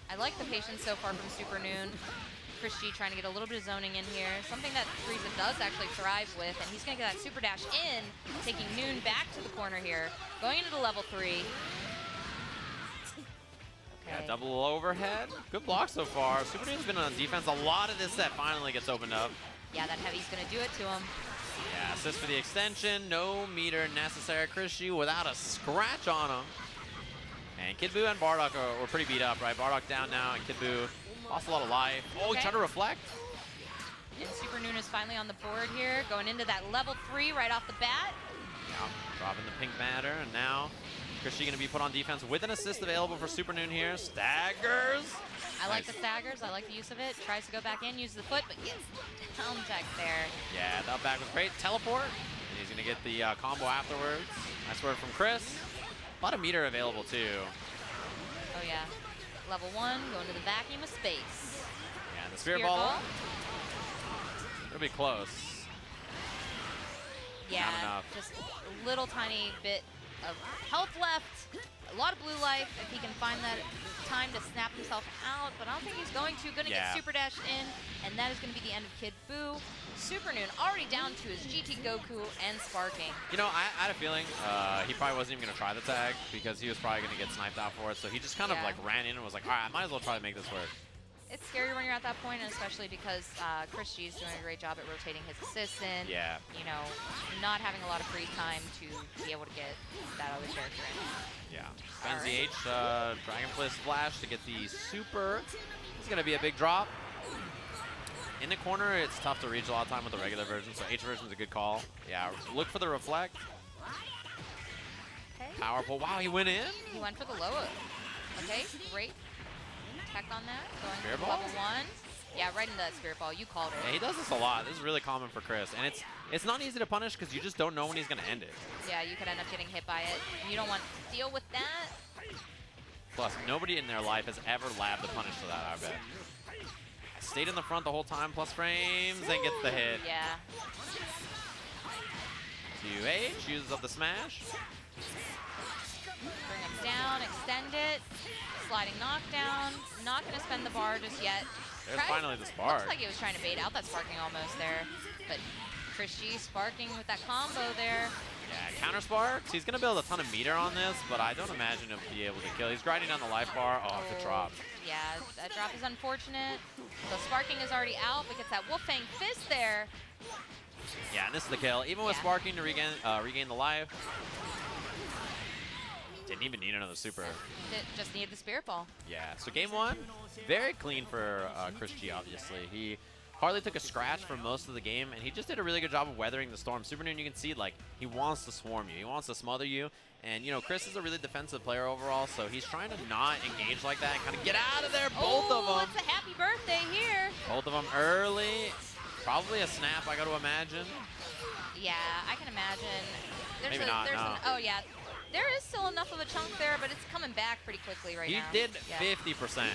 I like the patience so far from Super Noon. Chris G trying to get a little bit of zoning in here. Something that Frieza does actually thrive with, and he's going to get that super dash in, taking Noon back to the corner here. Going into the level 3. Okay. Yeah, double overhead. Good block so far. Super Noon's been on defense a lot of this set. Finally gets opened up. Yeah, that heavy's going to do it to him. Yeah, assist for the extension. No meter necessary. Chris G without a scratch on him. And Kid Buu and Bardock were pretty beat up, right? Bardock down now, and Kid Buu lost a lot of life. Oh, he tried to reflect. And Super Noon is finally on the board here, going into that level 3 right off the bat. Yeah, dropping the pink matter, and now Christie going to be put on defense with an assist available for Super Noon here. Staggers. I like the staggers. I like the use of it. Tries to go back in, uses the foot, but gets down tech there. Yeah, that back was great. Teleport. And he's going to get the combo afterwards. Nice word from Chris. A lot of meter available, too. Oh, yeah. Level 1, going to the vacuum of space. Yeah, the Spirit Ball. It'll be close. Yeah, just a little tiny bit of health left. A lot of blue life if he can find that time to snap himself out, but I don't think he's going to. Gonna get super dashed in, and that is going to be the end of Kid Buu. Super Noon already down to his GT Goku and Sparking. You know, I had a feeling he probably wasn't even going to try the tag because he was probably going to get sniped out for it, so he just kind of like ran in and was like, all right, I might as well try to make this work. It's scary when you're at that point, and especially because Chris G is doing a great job at rotating his assistant. Yeah. You know, not having a lot of free time to be able to get that other character in. Yeah. Spends the H, Dragon Fist Flash to get the super. It's going to be a big drop. In the corner, it's tough to reach a lot of time with the regular version, so H version is a good call. Yeah, look for the reflect. Okay. Power pull. Wow, he went in? He went for the lower. Okay, great. Tech on that. Going Spirit to Ball? level 1. Yeah, right into that Spirit Ball. You called it. Yeah, he does this a lot. This is really common for Chris. And it's not easy to punish because you just don't know when he's going to end it. Yeah, you could end up getting hit by it. You don't want to deal with that. Plus, nobody in their life has ever labbed the punish to that, I bet. Stayed in the front the whole time, plus frames, and gets the hit. Yeah. 2H, uses up the smash. Bring him down, extend it. Sliding knockdown. Not going to spend the bar just yet. There's finally the spark. Looks like he was trying to bait out that sparking almost there. But Chris G sparking with that combo there. Yeah, counter sparks. He's going to build a ton of meter on this, but I don't imagine he'll be able to kill. He's grinding down the life bar. Oh, the drop. Yeah, that drop is unfortunate. The sparking is already out, but gets that Wolfang Fist there. Yeah, and this is the kill. Even with sparking to regain the life. Didn't even need another super. Just needed the Spirit Ball. Yeah, so game 1, very clean for Chris G, obviously. He hardly took a scratch for most of the game, and he just did a really good job of weathering the storm. Super Noon, you can see, like, he wants to swarm you. He wants to smother you. And, you know, Chris is a really defensive player overall, so he's trying to not engage like that and kind of get out of there, both of them. It's a happy birthday here. Both of them early. Probably a snap, I got to imagine. Yeah, I can imagine. Maybe not, no. Oh, yeah. There is still enough of a chunk there, but it's coming back pretty quickly right now. He did 50%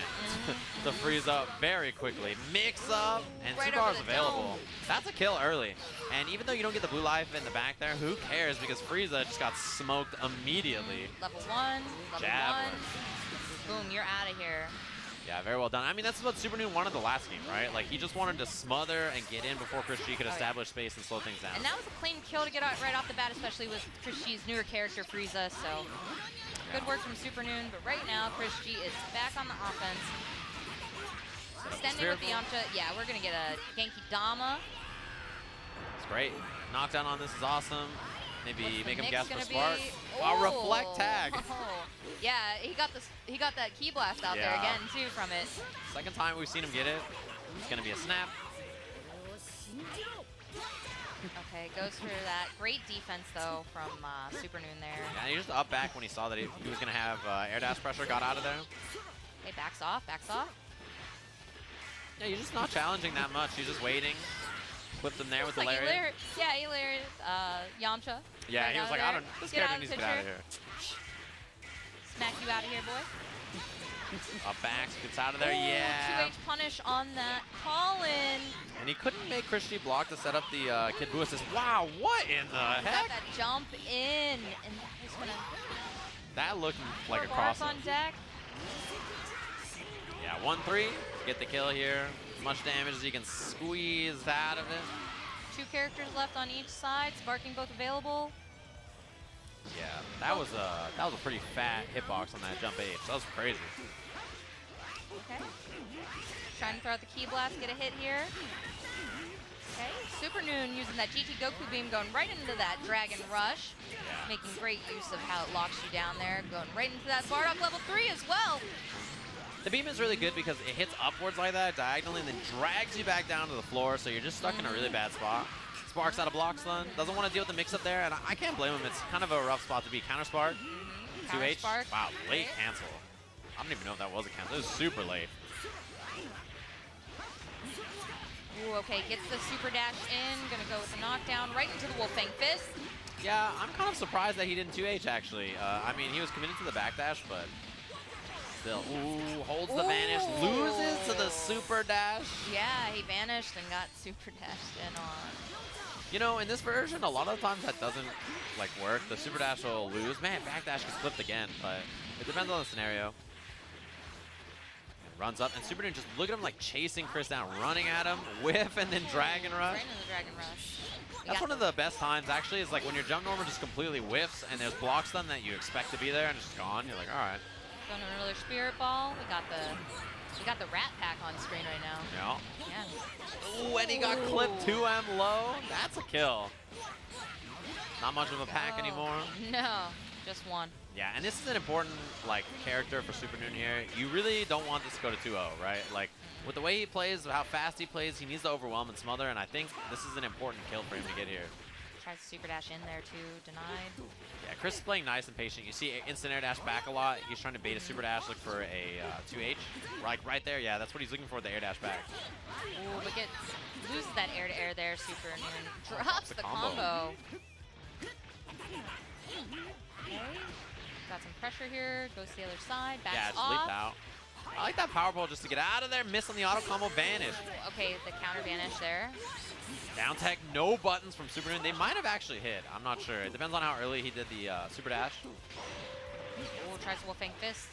to freeze up very quickly. Mix up, and right 2 bars available. dome. That's a kill early. And even though you don't get the blue life in the back there, who cares? Because Frieza just got smoked immediately. Level 1, level Javelin. 1. Boom, you're out of here. Yeah, very well done. I mean, that's what Super Noon wanted the last game, right? Like, he just wanted to smother and get in before Chris G could establish space and slow things down. And that was a clean kill to get out right off the bat, especially with Chris G's newer character, Frieza. So, good work from Super Noon. But right now, Chris G is back on the offense. Extending with the Yamcha. Yeah, we're going to get a Genki Dama. It's great. Knockdown on this is awesome. Maybe make him guess for Spark. Oh. Wow, reflect tag. Oh. Yeah, he got that Ki Blast out there again too from it. Second time we've seen him get it. It's gonna be a snap. Okay, goes for that. Great defense though from Super Noon there. Yeah, he just up back when he saw that he was gonna have air dash pressure. Got out of there. Okay, backs off, backs off. Yeah, you're just not challenging that much. You're just waiting. Flipped him there with the lariat. He lariat Yamcha. Yeah, he was like, I don't. This character needs to get out of here. Smack you out of here, boy. Up back, gets out of there. Yeah. 2H punish on that call-in. And he couldn't make Chris G block to set up the Kid Buu assist. Wow, what in the heck? Got that jump in, and that is gonna. That looked like a cross cross. on deck. Yeah, 1-3. Get the kill here. As much damage as you can squeeze out of it. 2 characters left on each side. Sparking both available. Yeah, that was a pretty fat hitbox on that jump H. That was crazy. Okay. Trying to throw out the Ki Blast, get a hit here. Okay, Super Noon using that GT Goku beam, going right into that Dragon Rush. Yeah. Making great use of how it locks you down there. Going right into that Bardock level 3 as well. The beam is really good because it hits upwards like that, diagonally, and then drags you back down to the floor, so you're just stuck in a really bad spot. Sparks out of block stun. Doesn't want to deal with the mix-up there, and I can't blame him. It's kind of a rough spot to be. Counter Spark. 2H. Spark. Wow, late cancel. I don't even know if that was a cancel. It was super late. Ooh, okay, gets the super dash in. Gonna go with the knockdown right into the Wolfang Fist. Yeah, I'm kind of surprised that he didn't 2H, actually. I mean, he was committed to the backdash, but still. Ooh, holds the vanish. Loses to the super dash. Yeah, he vanished and got super dashed in on. You know, in this version, a lot of times that doesn't, like, work. The super dash will lose. Man, backdash gets flipped again, but it depends on the scenario. And runs up, and Super Noon just look at him like chasing Chris down, running at him, whiff, and then Dragon Rush. Right into the Dragon Rush. That's one of the best times, actually, is like when your jump normal just completely whiffs, and there's block stun that you expect to be there, and it's just gone. You're like, all right. Going to another Spirit Ball. We got the Rat Pack on screen right now. Yeah. Ooh, and he got clipped 2M low. That's a kill. Not much of a pack anymore. No, just one. Yeah, and this is an important like character for Super Noon here. You really don't want this to go to 2-0, right? Like with the way he plays, how fast he plays, he needs to overwhelm and smother, and I think this is an important kill for him to get here. Tries to super dash in there too, denied. Yeah, Chris is playing nice and patient. You see instant air dash back a lot. He's trying to bait a super dash, look for a 2H. Like right there, yeah, that's what he's looking for, the air dash back. Ooh, but loses that air to air there, Super Noon. Drops the combo. Okay. Got some pressure here, goes to the other side, backs Yeah, just off. leaped out. I like that power ball just to get out of there, miss on the auto combo, vanish. Okay, the counter vanish there. Down tech, no buttons from Super Noon. They might have actually hit. I'm not sure. It depends on how early he did the super dash. Ooh, tries to Wolfang Fist.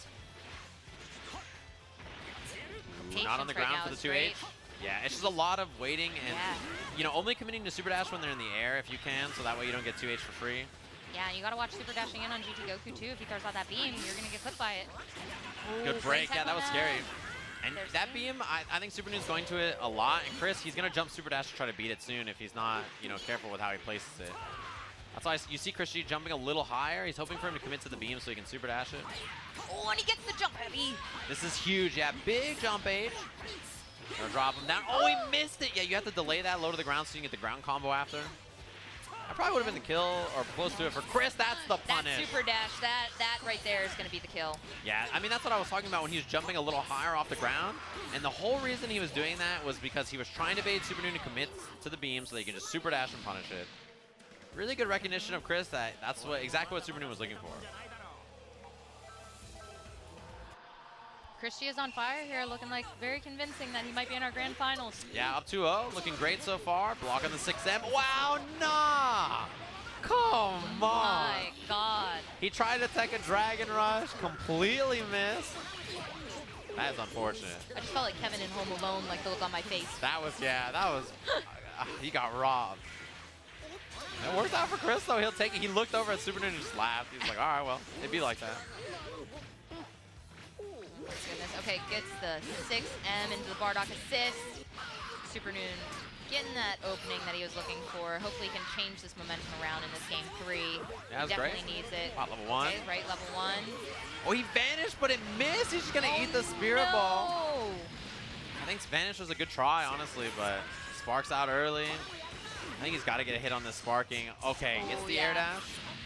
Not on the ground for the 2H. Yeah, it's just a lot of waiting and, you know, only committing to super dash when they're in the air if you can, so that way you don't get 2H for free. Yeah, you gotta watch super dashing in on GT Goku too. If he throws out that beam, you're gonna get clipped by it. Ooh, good break. Yeah, that was scary. And that beam, I think Super Noon's going to it a lot. And Chris, he's going to jump super dash to try to beat it soon if he's not, you know, careful with how he places it. That's why you see Chris G jumping a little higher. He's hoping for him to commit to the beam so he can super dash it. Oh, and he gets the jump heavy. This is huge. Yeah, big jump H. Gonna drop him down. Oh, he missed it. Yeah, you have to delay that low to the ground so you can get the ground combo after. That probably would have been the kill or close to it for Chris. That's the punish. That super dash, that right there is going to be the kill. Yeah, I mean, that's what I was talking about when he was jumping a little higher off the ground. And the whole reason he was doing that was because he was trying to bait Super Noon to commit to the beam so they can just super dash and punish it. Really good recognition of Chris that that's exactly what Super Noon was looking for. Chris G is on fire here, looking like very convincing that he might be in our grand finals. Yeah, up 2-0, looking great so far. Blocking the 6M. Wow, nah! Come on! My God. He tried to take a Dragon Rush, completely missed. That is unfortunate. I just felt like Kevin in Home Alone, like the look on my face. That was, he got robbed. It worked out for Chris, though. He'll take it. He looked over at Super Noon and just laughed. He's like, all right, well, it'd be like that. Goodness. Okay, gets the 6M into the Bardock assist. Super Noon getting that opening that he was looking for. Hopefully he can change this momentum around in this game 3. Yeah, that's Definitely great. needs it. Wow, level 1. Okay, right, level 1. Oh, he vanished, but it missed. He's just going to eat the Spirit Ball. I think Vanish was a good try, honestly, but Sparks out early. I think he's got to get a hit on this sparking. Okay, gets the air dash.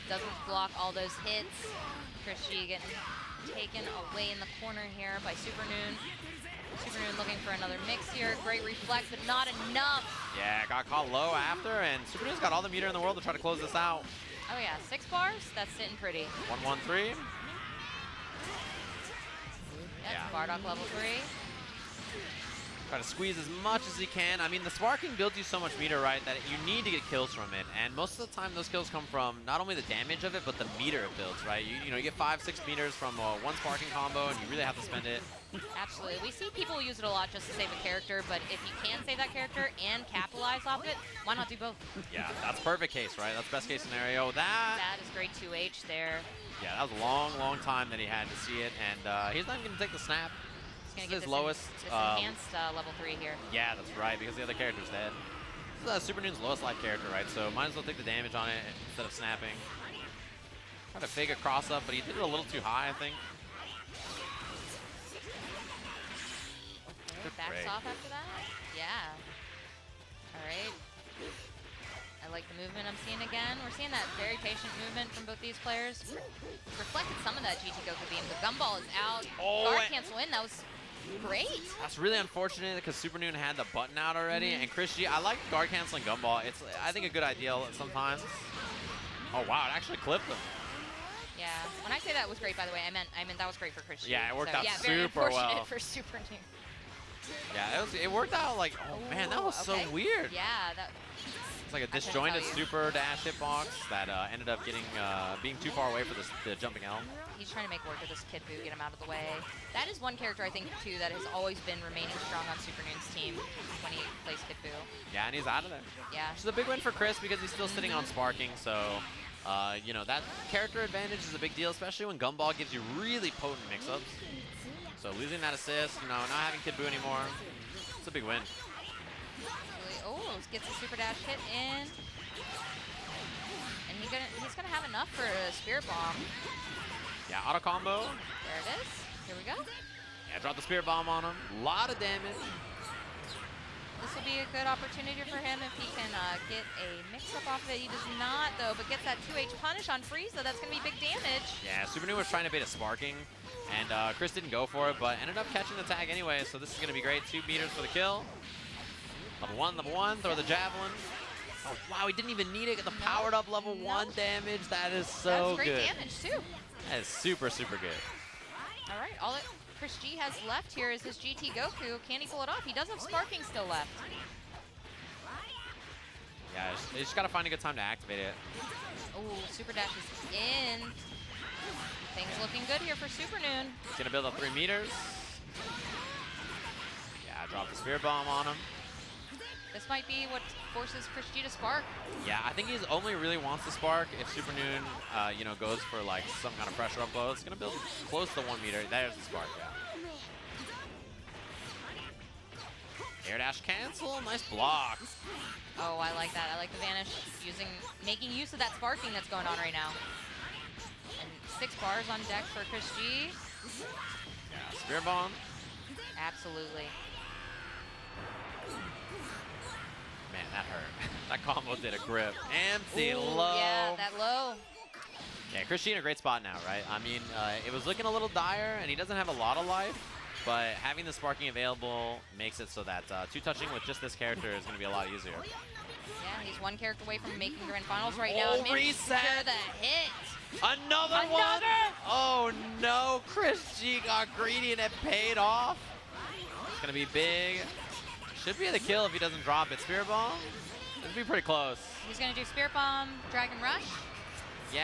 Doesn't block all those hits. Chris G getting taken away in the corner here by Super Noon. Super Noon looking for another mix here. Great reflect, but not enough. Yeah, got caught low after, and Super Noon's got all the meter in the world to try to close this out. Oh yeah, 6 bars? That's sitting pretty. 1-1-3. Yeah. Bardock level 3. Try to squeeze as much as he can. I mean, the sparking builds you so much meter, right, that you need to get kills from it. And most of the time, those kills come from not only the damage of it, but the meter it builds, right? You know, you get 5-6 meters from one sparking combo, and you really have to spend it. Absolutely. We see people use it a lot just to save a character, but if you can save that character and capitalize off it, why not do both? Yeah, that's perfect case, right? That's best case scenario. That is great 2H there. Yeah, that was a long, long time that he had to see it, and he's not even going to take the snap. He's this is his lowest. Enhanced level 3 here. Yeah, that's right, because the other character's dead. Super Noon's lowest life character, right? So might as well take the damage on it instead of snapping. Tried to fake a cross up, but he did it a little too high, I think. Okay, backs off after that? Yeah. All right. I like the movement I'm seeing again. We're seeing that very patient movement from both these players. Reflected some of that GT Goku beam. The gumball is out. Guard cancel in. That was great. That's really unfortunate because Super Noon had the button out already. And Chris G, I like guard canceling gumball. It's, I think, a good idea sometimes. Oh, wow. It actually clipped him. Yeah. When I say that was great, by the way, I meant that was great for Chris G. Yeah, it worked out yeah, super very unfortunate well. for Super Noon. Yeah, it worked out like, oh man, that was so weird. Yeah, that. It's like a disjointed super dash hitbox that ended up getting being too far away for the jumping L. He's trying to make work of this Kid Buu, get him out of the way. That is one character I think too that has always been remaining strong on Super Noon's team when he plays Kid Buu. Yeah, and he's out of there. Yeah. Which is a big win for Chris because he's still sitting on sparking, so you know, that character advantage is a big deal, especially when gumball gives you really potent mix-ups. So losing that assist, you know, not having Kid Buu anymore, it's a big win. Oh, gets a super dash hit in. And he's gonna have enough for a Spirit Bomb. Yeah, auto combo. There it is. Here we go. Yeah, drop the Spirit Bomb on him. A lot of damage. This will be a good opportunity for him if he can get a mix-up off of it. He does not, though, but gets that 2H punish on Frieza. That's gonna be big damage. Yeah, Super Noon was trying to bait a sparking. And Chris didn't go for it, but ended up catching the tag anyway, so this is going to be great. 2 meters for the kill. Level 1, throw the javelin. Oh, wow, he didn't even need it. Get the powered up level 1 damage. That is so good. That's great damage, too. That is super, super good. All right, all that Chris G has left here is his GT Goku. Can he pull it off? He does have sparking still left. Yeah, you just got to find a good time to activate it. Oh, super dash is in. Things looking good here for Super Noon. He's going to build up 3 meters. Yeah, drop the Spirit Bomb on him. This might be what forces Chris G to spark. Yeah, I think he's only really wants to spark if Super Noon, you know, goes for like some kind of pressure upload. It's going to build close to 1 meter. There's the spark, yeah. Air dash cancel, nice block. Oh, I like that. I like the vanish, making use of that sparking that's going on right now. And 6 bars on deck for Chris G. Yeah, Spirit Bomb. Absolutely. Man, that hurt. That combo did a grip. Empty low. Yeah, that low. Yeah, Chris G in a great spot now, right? I mean, it was looking a little dire, and he doesn't have a lot of life, but having the sparking available makes it so that 2-touching with just this character is going to be a lot easier. Yeah, he's 1 character away from making Grand Finals right now. Oh, reset! The hit. Another one! Oh no, Chris G got greedy and it paid off. It's going to be big. Should be the kill if he doesn't drop it. Spirit Bomb? This would be pretty close. He's going to do Spirit Bomb, Dragon Rush. Yeah,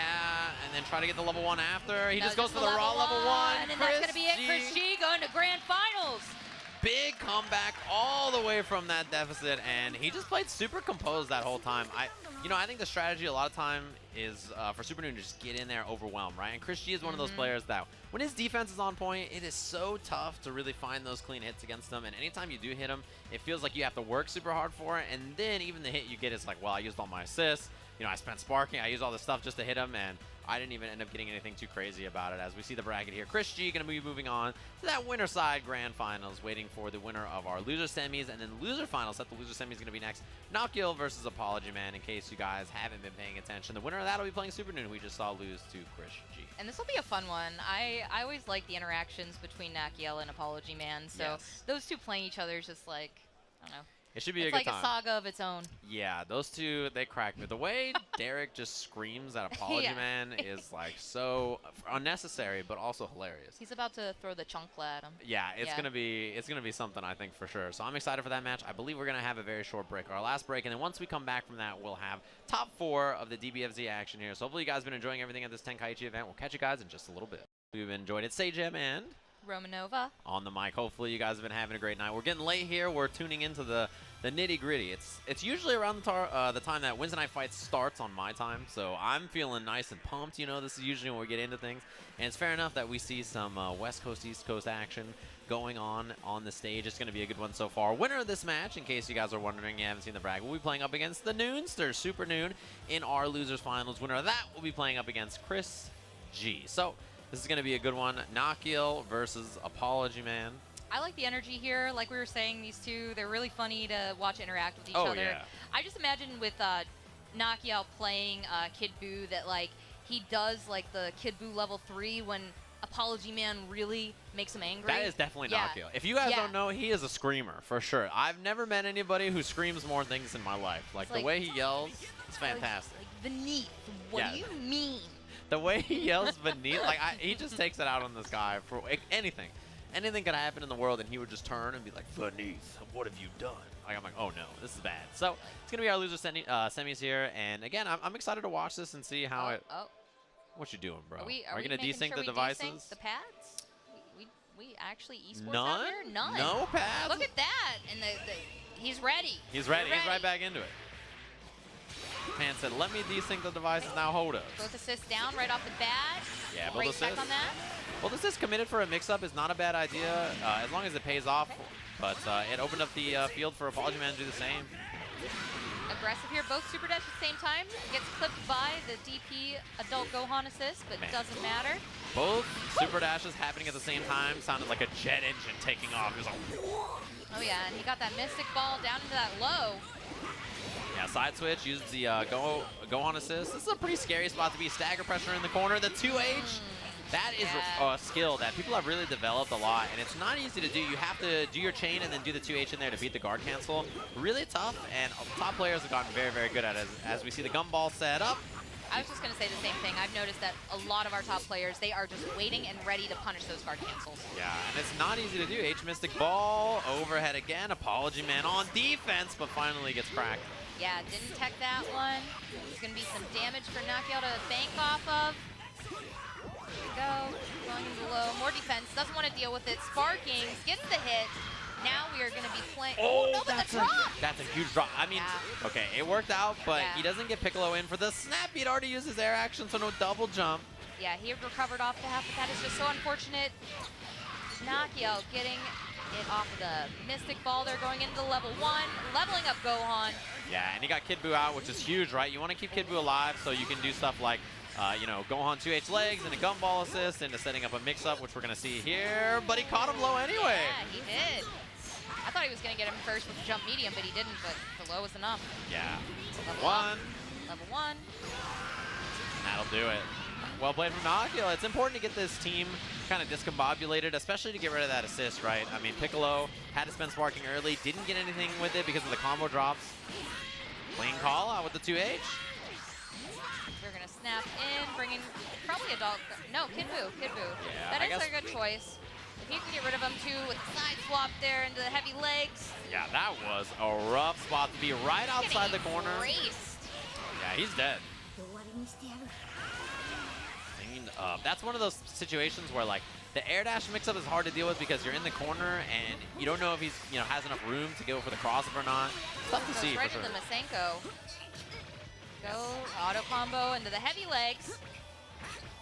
and then try to get the level 1 after. He just goes for the raw level 1. And that's going to be it. Chris G going to Grand Finals. Big comeback all the way from that deficit, and he just played super composed that whole time. I think the strategy a lot of time is for Super Noon to just get in there, overwhelm, right? And Chris G is one of those players that when his defense is on point, it is so tough to really find those clean hits against him. And anytime you do hit him, it feels like you have to work super hard for it. And then even the hit you get is like, well, I used all my assists. You know, I spent sparking, I used all this stuff just to hit him, and I didn't even end up getting anything too crazy about it. As we see the bracket here, Chris G going to be moving on to that winner side Grand Finals, waiting for the winner of our loser semis, and then loser finals. That the loser semis is going to be next. Nakiel versus Apology Man, in case you guys haven't been paying attention. The winner of that will be playing Super Noon, who we just saw lose to Chris G. And this will be a fun one. I always like the interactions between Nakiel and Apology Man, so those two playing each other is just like, I don't know. It should be a good time. It's like a saga of its own. Yeah, those two, they crack me. The way Derek just screams at Apology Man is like so unnecessary, but also hilarious. He's about to throw the chunkla at him. Yeah, it's gonna be something, I think, for sure. So I'm excited for that match. I believe we're gonna have a very short break, our last break, and then once we come back from that, we'll have top 4 of the DBFZ action here. So hopefully you guys have been enjoying everything at this Tenkaichi event. We'll catch you guys in just a little bit. We've enjoyed it. Sajam and Romanova on the mic. Hopefully you guys have been having a great night. We're getting late here. We're tuning into the nitty-gritty. It's usually around the time that Wednesday Night Fights starts on my time, so I'm feeling nice and pumped. You know, this is usually when we get into things, and it's fair enough that we see some West Coast, East Coast action going on the stage. It's going to be a good one so far. Winner of this match, in case you guys are wondering, you haven't seen the brag, we'll be playing up against the Noonster, Super Noon, in our losers finals. Winner of that will be playing up against Chris G. So this is going to be a good one. Nakiel versus Apology Man. I like the energy here. Like we were saying, these two, they're really funny to watch interact with each other. Yeah. I just imagine with Nakiel playing Kid Buu that like he does like the Kid Buu level 3 when Apology Man really makes him angry. That is definitely Nakiel. If you guys don't know, he is a screamer for sure. I've never met anybody who screams more things in my life. Like the way he yells, it's fantastic. Like beneath, what do you mean? The way he yells beneath, like he just takes it out on this guy for anything. Anything could happen in the world, and he would just turn and be like, "Beneath, what have you done?" Like I'm like, "Oh no, this is bad." So it's gonna be our loser semis here, and again, I'm excited to watch this and see how it. What you doing, bro? Are we gonna desync the devices? Desync the pads? We actually esports None? out here? None. No pads? Look at that, and he's ready. He's ready. He's right back into it. Man said, "Let me desync the devices now. Hold up." Both assists down right off the bat. Yeah, both Great assists. check on that. Well, this is committed for a mix-up is not a bad idea, as long as it pays off. Okay. But it opened up the field for Apology Man to do the same. Aggressive here, both super dash at the same time. Gets clipped by the DP adult Gohan assist, but doesn't matter. Both super dashes happening at the same time sounded like a jet engine taking off. It was like, oh yeah, and he got that mystic ball down into that low. yeah, side switch, uses the Gohan assist. This is a pretty scary spot to be. Stagger pressure in the corner. The 2H. That is a skill that people have really developed a lot, and it's not easy to do. You have to do your chain and then do the 2H in there to beat the guard cancel. Really tough, and top players have gotten very, very good at it. As we see the gumball set up. I was just going to say the same thing. I've noticed that a lot of our top players, they are just waiting and ready to punish those guard cancels. Yeah, and it's not easy to do. H Mystic Ball, overhead again. Apology Man on defense, but finally gets cracked. Yeah, didn't tech that one. There's going to be some damage for Nakiel to bank off of. Here we go, going into low, more defense, doesn't want to deal with it. Sparking, gets the hit. Now we are going to be playing. Oh, no, but the drop! That's a huge drop. I mean, okay, it worked out, but he doesn't get Piccolo in for the snap. He'd already used his air action, so no double jump. Yeah, he recovered off the half, but that is just so unfortunate. Nakiel getting it off of the Mystic Ball. They're going into level 1, leveling up Gohan. Yeah, and he got Kid Buu out, which is huge, right? You want to keep Kid Buu alive so you can do stuff like you know, Gohan 2H legs and a gumball assist into setting up a mix-up, which we're going to see here. But he caught him low anyway. Yeah, he did. I thought he was going to get him first with the jump medium, but he didn't, but the low was enough. Yeah. Level 1. Level 1. That'll do it. Well played from Nakiel. It's important to get this team kind of discombobulated, especially to get rid of that assist, right? I mean, Piccolo had to spend sparking early, didn't get anything with it because of the combo drops. Clean call out with the 2H. We're going to snap in, bringing probably a dog. No, Kid Buu. Yeah, that is a good choice. If you can get rid of him too with the side swap there into the heavy legs. Yeah, that was a rough spot to be right outside the corner. Erased. Yeah, he's dead. Cleaned up. That's one of those situations where like the air dash mix-up is hard to deal with because you're in the corner and you don't know if he's has enough room to go for the crossover or not. It's tough to see right for sure. into Masenko. Go auto combo into the heavy legs.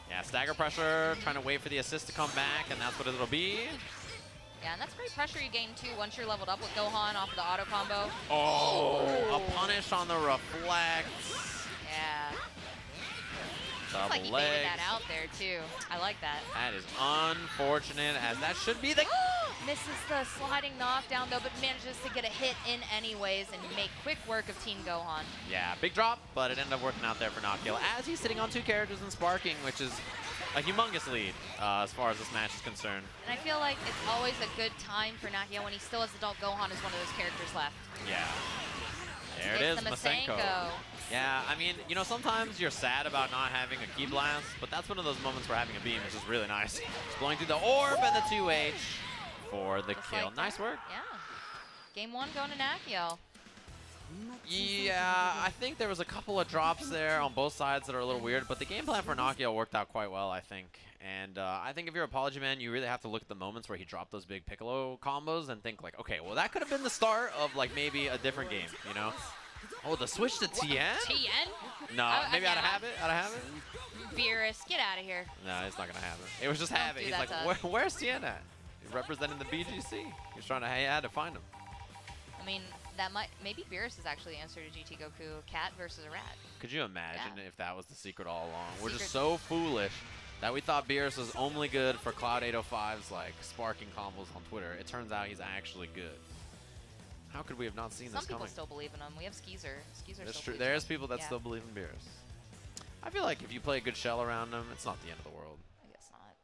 Yeah, stagger pressure, trying to wait for the assist to come back, and that's what it'll be. Yeah, and that's great pressure you gain too once you're leveled up with Gohan off of the auto combo. Oh, a punish on the reflect. Yeah. Double Looks like he legs. baited that out there too. I like that. That is unfortunate, as that should be the... Misses the sliding knockdown though, but manages to get a hit in anyways and make quick work of Team Gohan. Yeah, big drop, but it ended up working out there for Nakiel, as he's sitting on 2 characters and sparking, which is a humongous lead as far as this match is concerned. And I feel like it's always a good time for Nakiel when he still has adult Gohan as one of those characters left. Yeah. There it is, the Masenko. Yeah, I mean, sometimes you're sad about not having a Ki Blast, but that's one of those moments where having a beam is just really nice. Just blowing through the orb and the 2H for the kill. Like nice work. Yeah. Game 1 going to Nakiel. Yeah, I think there was a couple of drops there on both sides that are a little weird, but the game plan for Nakiel worked out quite well, I think. And I think if you're Apology Man, you really have to look at the moments where he dropped those big Piccolo combos and think like, okay, well that could have been the start of like maybe a different game, Oh, the switch to Tien? Tien? No, maybe out of habit? Beerus, get out of here. No, it's not going to happen. It was just habit. do He's that like, to us. where's Tien at? He's representing the BGC. He's trying to, hey, I had to find him. I mean, that might, maybe Beerus is actually the answer to GT Goku, cat versus a rat. Could you imagine if that was the secret all along? We're Secret. just so foolish that we thought Beerus was only good for Cloud 805's like sparking combos on Twitter. It turns out he's actually good. How could we have not seen this coming? Some people still believe in him. We have Skeezer. That's true. There's people that still believe in Beerus. I feel like if you play a good shell around him, it's not the end of the world. I guess not.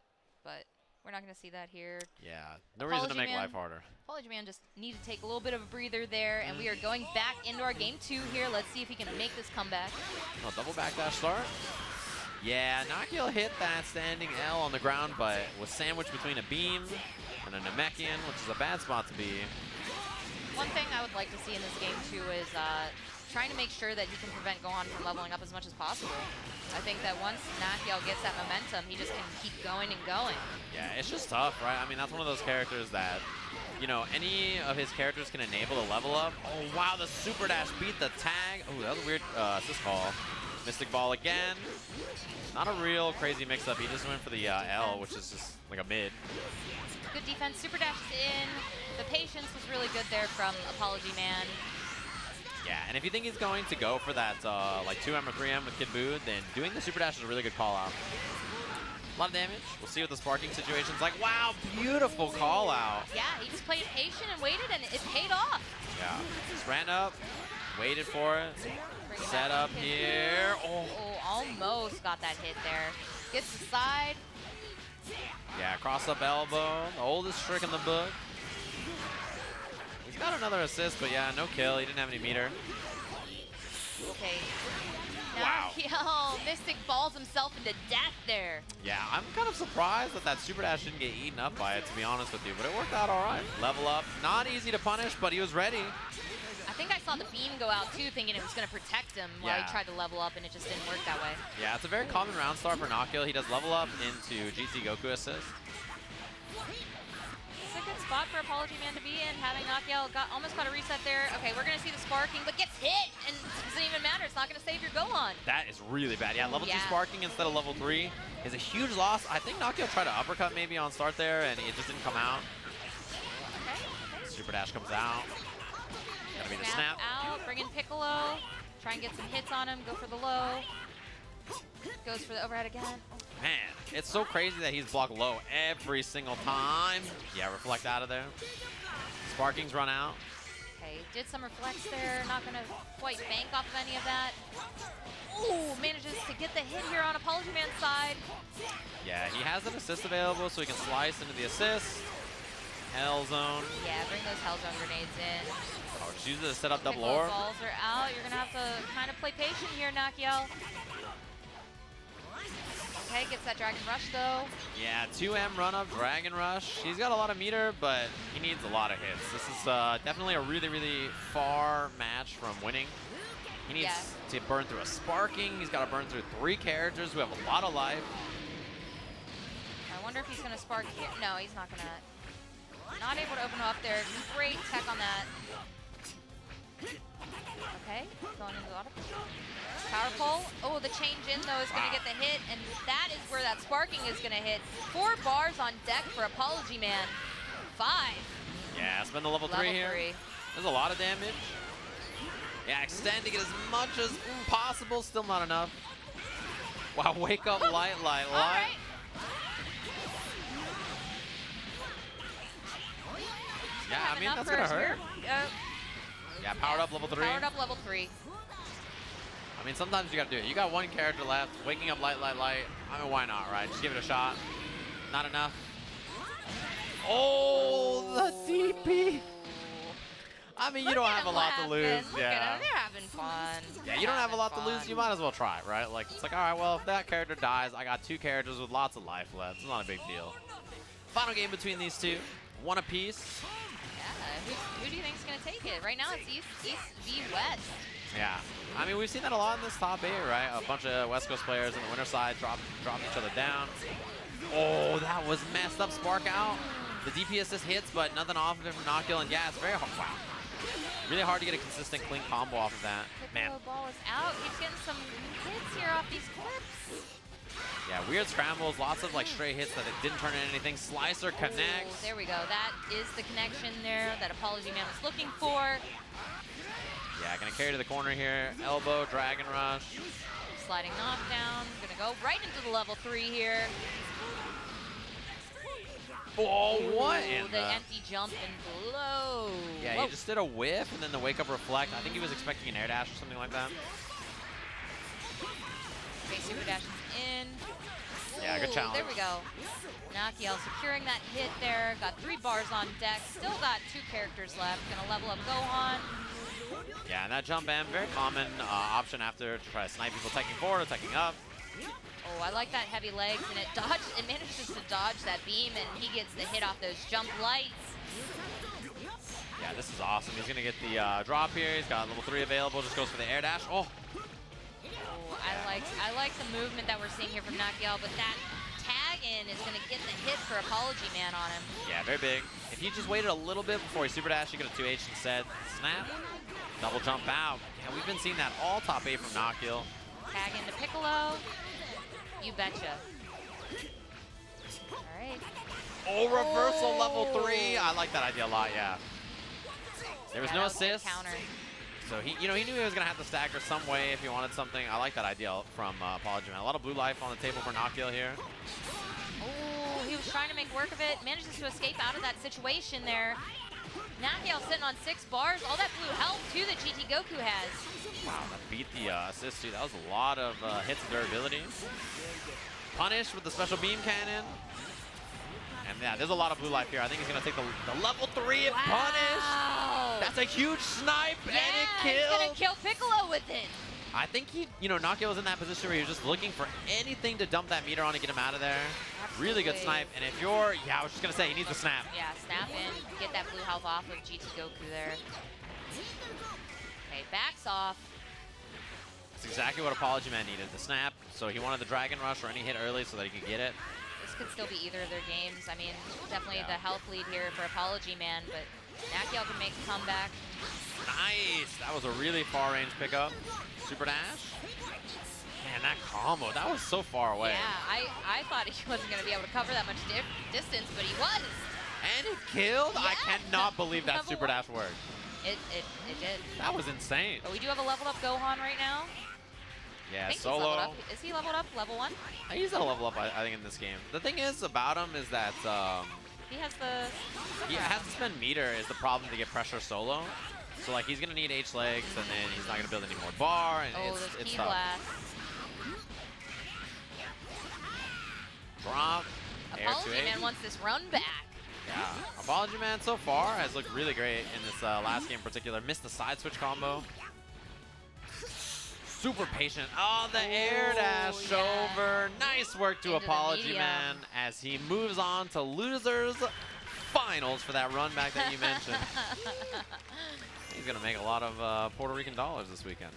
But we're not going to see that here. Yeah, no reason to make life harder. Apology Man just need to take a little bit of a breather there, and we are going back into our game 2 here. Let's see if he can make this comeback. Oh, double backdash start. Yeah, Nakiel hit that standing L on the ground, but was sandwiched between a beam and a Namekian, which is a bad spot to be. One thing I would like to see in this game, too, is trying to make sure that he can prevent Gohan from leveling up as much as possible. I think that once Nakiel gets that momentum, he just can keep going and going. Yeah, it's just tough, right? I mean, that's one of those characters that, you know, any of his characters can enable a level up. Oh, wow, the super dash beat the tag. Oh, that was a weird assist call. Mystic Ball again. Not a real crazy mix-up. He just went for the L, which is just like a mid. Good defense. Super dash is in. The patience was really good there from Apology Man. Yeah, and if you think he's going to go for that like 2M or 3M with Kid Buu, then doing the super dash is a really good call out. A lot of damage. We'll see what the sparking situation's like. Wow, beautiful call out. Yeah, he just played patient and waited, and it paid off. Yeah, just ran up, waited for it. Set up here. Oh, almost got that hit there. Gets the side. Yeah, cross up elbow. The oldest trick in the book. He's got another assist, but yeah, no kill. He didn't have any meter. Okay. Wow. Nakiel Mystic balls himself into death there. Yeah, I'm kind of surprised that super dash didn't get eaten up by it, to be honest with you, but it worked out all right. Level up. Not easy to punish, but he was ready. I think I saw the beam go out too, thinking it was going to protect him while he tried to level up, and it just didn't work that way. Yeah, it's a very common round start for Nakiel. He does level up into GT Goku assist. It's a good spot for Apology Man to be in, having Nakiel almost got a reset there. Okay, we're going to see the sparking, but gets hit, and it doesn't even matter. It's not going to save your Gohan. That is really bad. Yeah, level 2 sparking instead of level 3 is a huge loss. I think Nakiel tried to uppercut maybe on start there, and it just didn't come out. Okay. Super dash comes out. Gotta be the snap. Out, bring in Piccolo, try and get some hits on him, go for the low. Goes for the overhead again. Oh. Man, it's so crazy that he's blocked low every single time. Yeah, reflect out of there. Sparkings run out. Okay, did some reflects there, not gonna quite bank off of any of that. Ooh, manages to get the hit here on Apology Man's side. Yeah, he has an assist available, so he can slice into the assist. Hell Zone. Yeah, bring those Hell Zone grenades in. Oh, just use it to set up double orb. Balls are out. You're going to have to kind of play patient here, Nakiel. Okay, gets that Dragon Rush, though. Yeah, 2M run-up, Dragon Rush. He's got a lot of meter, but he needs a lot of hits. This is definitely a really, really far match from winning. He needs to burn through a Sparking. He's got to burn through 3 characters who have a lot of life. I wonder if he's going to Spark here. No, he's not going to. Not able to open up there. Great tech on that. Okay, going into the auto. Power pole. Oh, the change in, though, is going to get the hit, and that is where that Sparking is going to hit. 4 bars on deck for Apology Man. 5. Yeah, spend the level 3 here. There's a lot of damage. Yeah, extending it as much as possible. Still not enough. Wow, wake up, light. All right. Yeah, I mean, that's going to hurt. Yeah, powered up level 3. Powered up level 3. I mean, sometimes you got to do it. You got 1 character left, waking up light. I mean, why not, right? Just give it a shot. Not enough. Oh, the DP. I mean, you don't have a lot to lose. Yeah. They're having fun. Yeah, you don't have a lot to lose. You might as well try, right? Like, it's like, all right, well, if that character dies, I got 2 characters with lots of life left. It's not a big deal. Final game between these two. 1 apiece. Who do you think is going to take it? Right now, it's East v West. Yeah. I mean, we've seen that a lot in this top 8, right? A bunch of West Coast players on the winner side drop each other down. Oh, that was messed up. Spark out. The DP assist hits, but nothing off of it from Nakiel. And yeah, it's very hard. Wow. Really hard to get a consistent, clean combo off of that. Man. Ball is out. He's getting some hits here off these clips. Yeah, weird scrambles, lots of like stray hits that it didn't turn into anything. Slicer connects. There we go. That is the connection there that Apology Man was looking for. Yeah, gonna carry to the corner here. Elbow, Dragon Rush. Sliding knockdown. Gonna go right into the level 3 here. Oh, what? Ooh, the empty jump and blow. Yeah, he just did a whiff and then the wake up reflect. I think he was expecting an air dash or something like that. Okay, super dashes in. Yeah, good challenge. There we go. Nakiel securing that hit there. Got 3 bars on deck. Still got 2 characters left. Gonna level up Gohan. Yeah, and that jump M, very common option after to try to snipe people taking forward or taking up. Oh, I like that heavy legs, and it manages to dodge that beam, and he gets the hit off those jump lights. Yeah, this is awesome. He's gonna get the drop here. He's got level 3 available. Just goes for the air dash. Oh. I like the movement that we're seeing here from Nakiel, but that tag in is gonna get the hit for Apology Man on him. Yeah, very big. If he just waited a little bit before he super dash, he could have 2H instead. Snap. Double jump out. Yeah, we've been seeing that all top 8 from Nakiel. Tag into Piccolo. You betcha. All right. Oh, reversal level 3. I like that idea a lot, yeah. There was no assist. Counter. So he knew he was gonna have to stagger some way if he wanted something. I like that idea from Apology Man. A lot of blue life on the table for Nakiel here. Oh, he was trying to make work of it. Manages to escape out of that situation there. Nakiel sitting on 6 bars. All that blue health too that GT Goku has. Wow, that beat the assist too. That was a lot of hits and durability. Punish with the special beam cannon. And yeah, there's a lot of blue life here. I think he's gonna take the level 3 and punish. That's a huge snipe, and it kills. He's gonna kill Piccolo with it. I think Nakiel was in that position where he was just looking for anything to dump that meter on to get him out of there. Absolutely. Really good snipe. And if you're, I was just gonna say, he needs to snap. Yeah, snap in, get that blue health off of GT Goku there. Okay, backs off. That's exactly what Apology Man needed, the snap. So he wanted the Dragon Rush or any hit early so that he could get it. This could still be either of their games. I mean, definitely the health lead here for Apology Man, but Nakiel can make a comeback. Nice! That was a really far-range pickup. Super dash. Man, that combo, that was so far away. Yeah, I thought he wasn't going to be able to cover that much distance, but he was. And it killed? Yeah. I cannot believe that super dash worked. It did. That was insane. But we do have a leveled up Gohan right now. Yeah, I think solo. He's leveled up. Is he leveled up? Level 1? He's a level up, I think, in this game. The thing is about him is that he has the... he has to spend meter is the problem to get pressure solo. So like he's gonna need H legs, and then he's not gonna build any more bar, and it's key tough. blast. Drop. Apology Man wants this run back. Yeah, Apology Man so far has looked really great in this last game in particular. Missed the side switch combo. Super patient. Oh, the air dash over. Nice work to Apology Man as he moves on to losers finals for that run back that you mentioned. He's gonna make a lot of Puerto Rican dollars this weekend.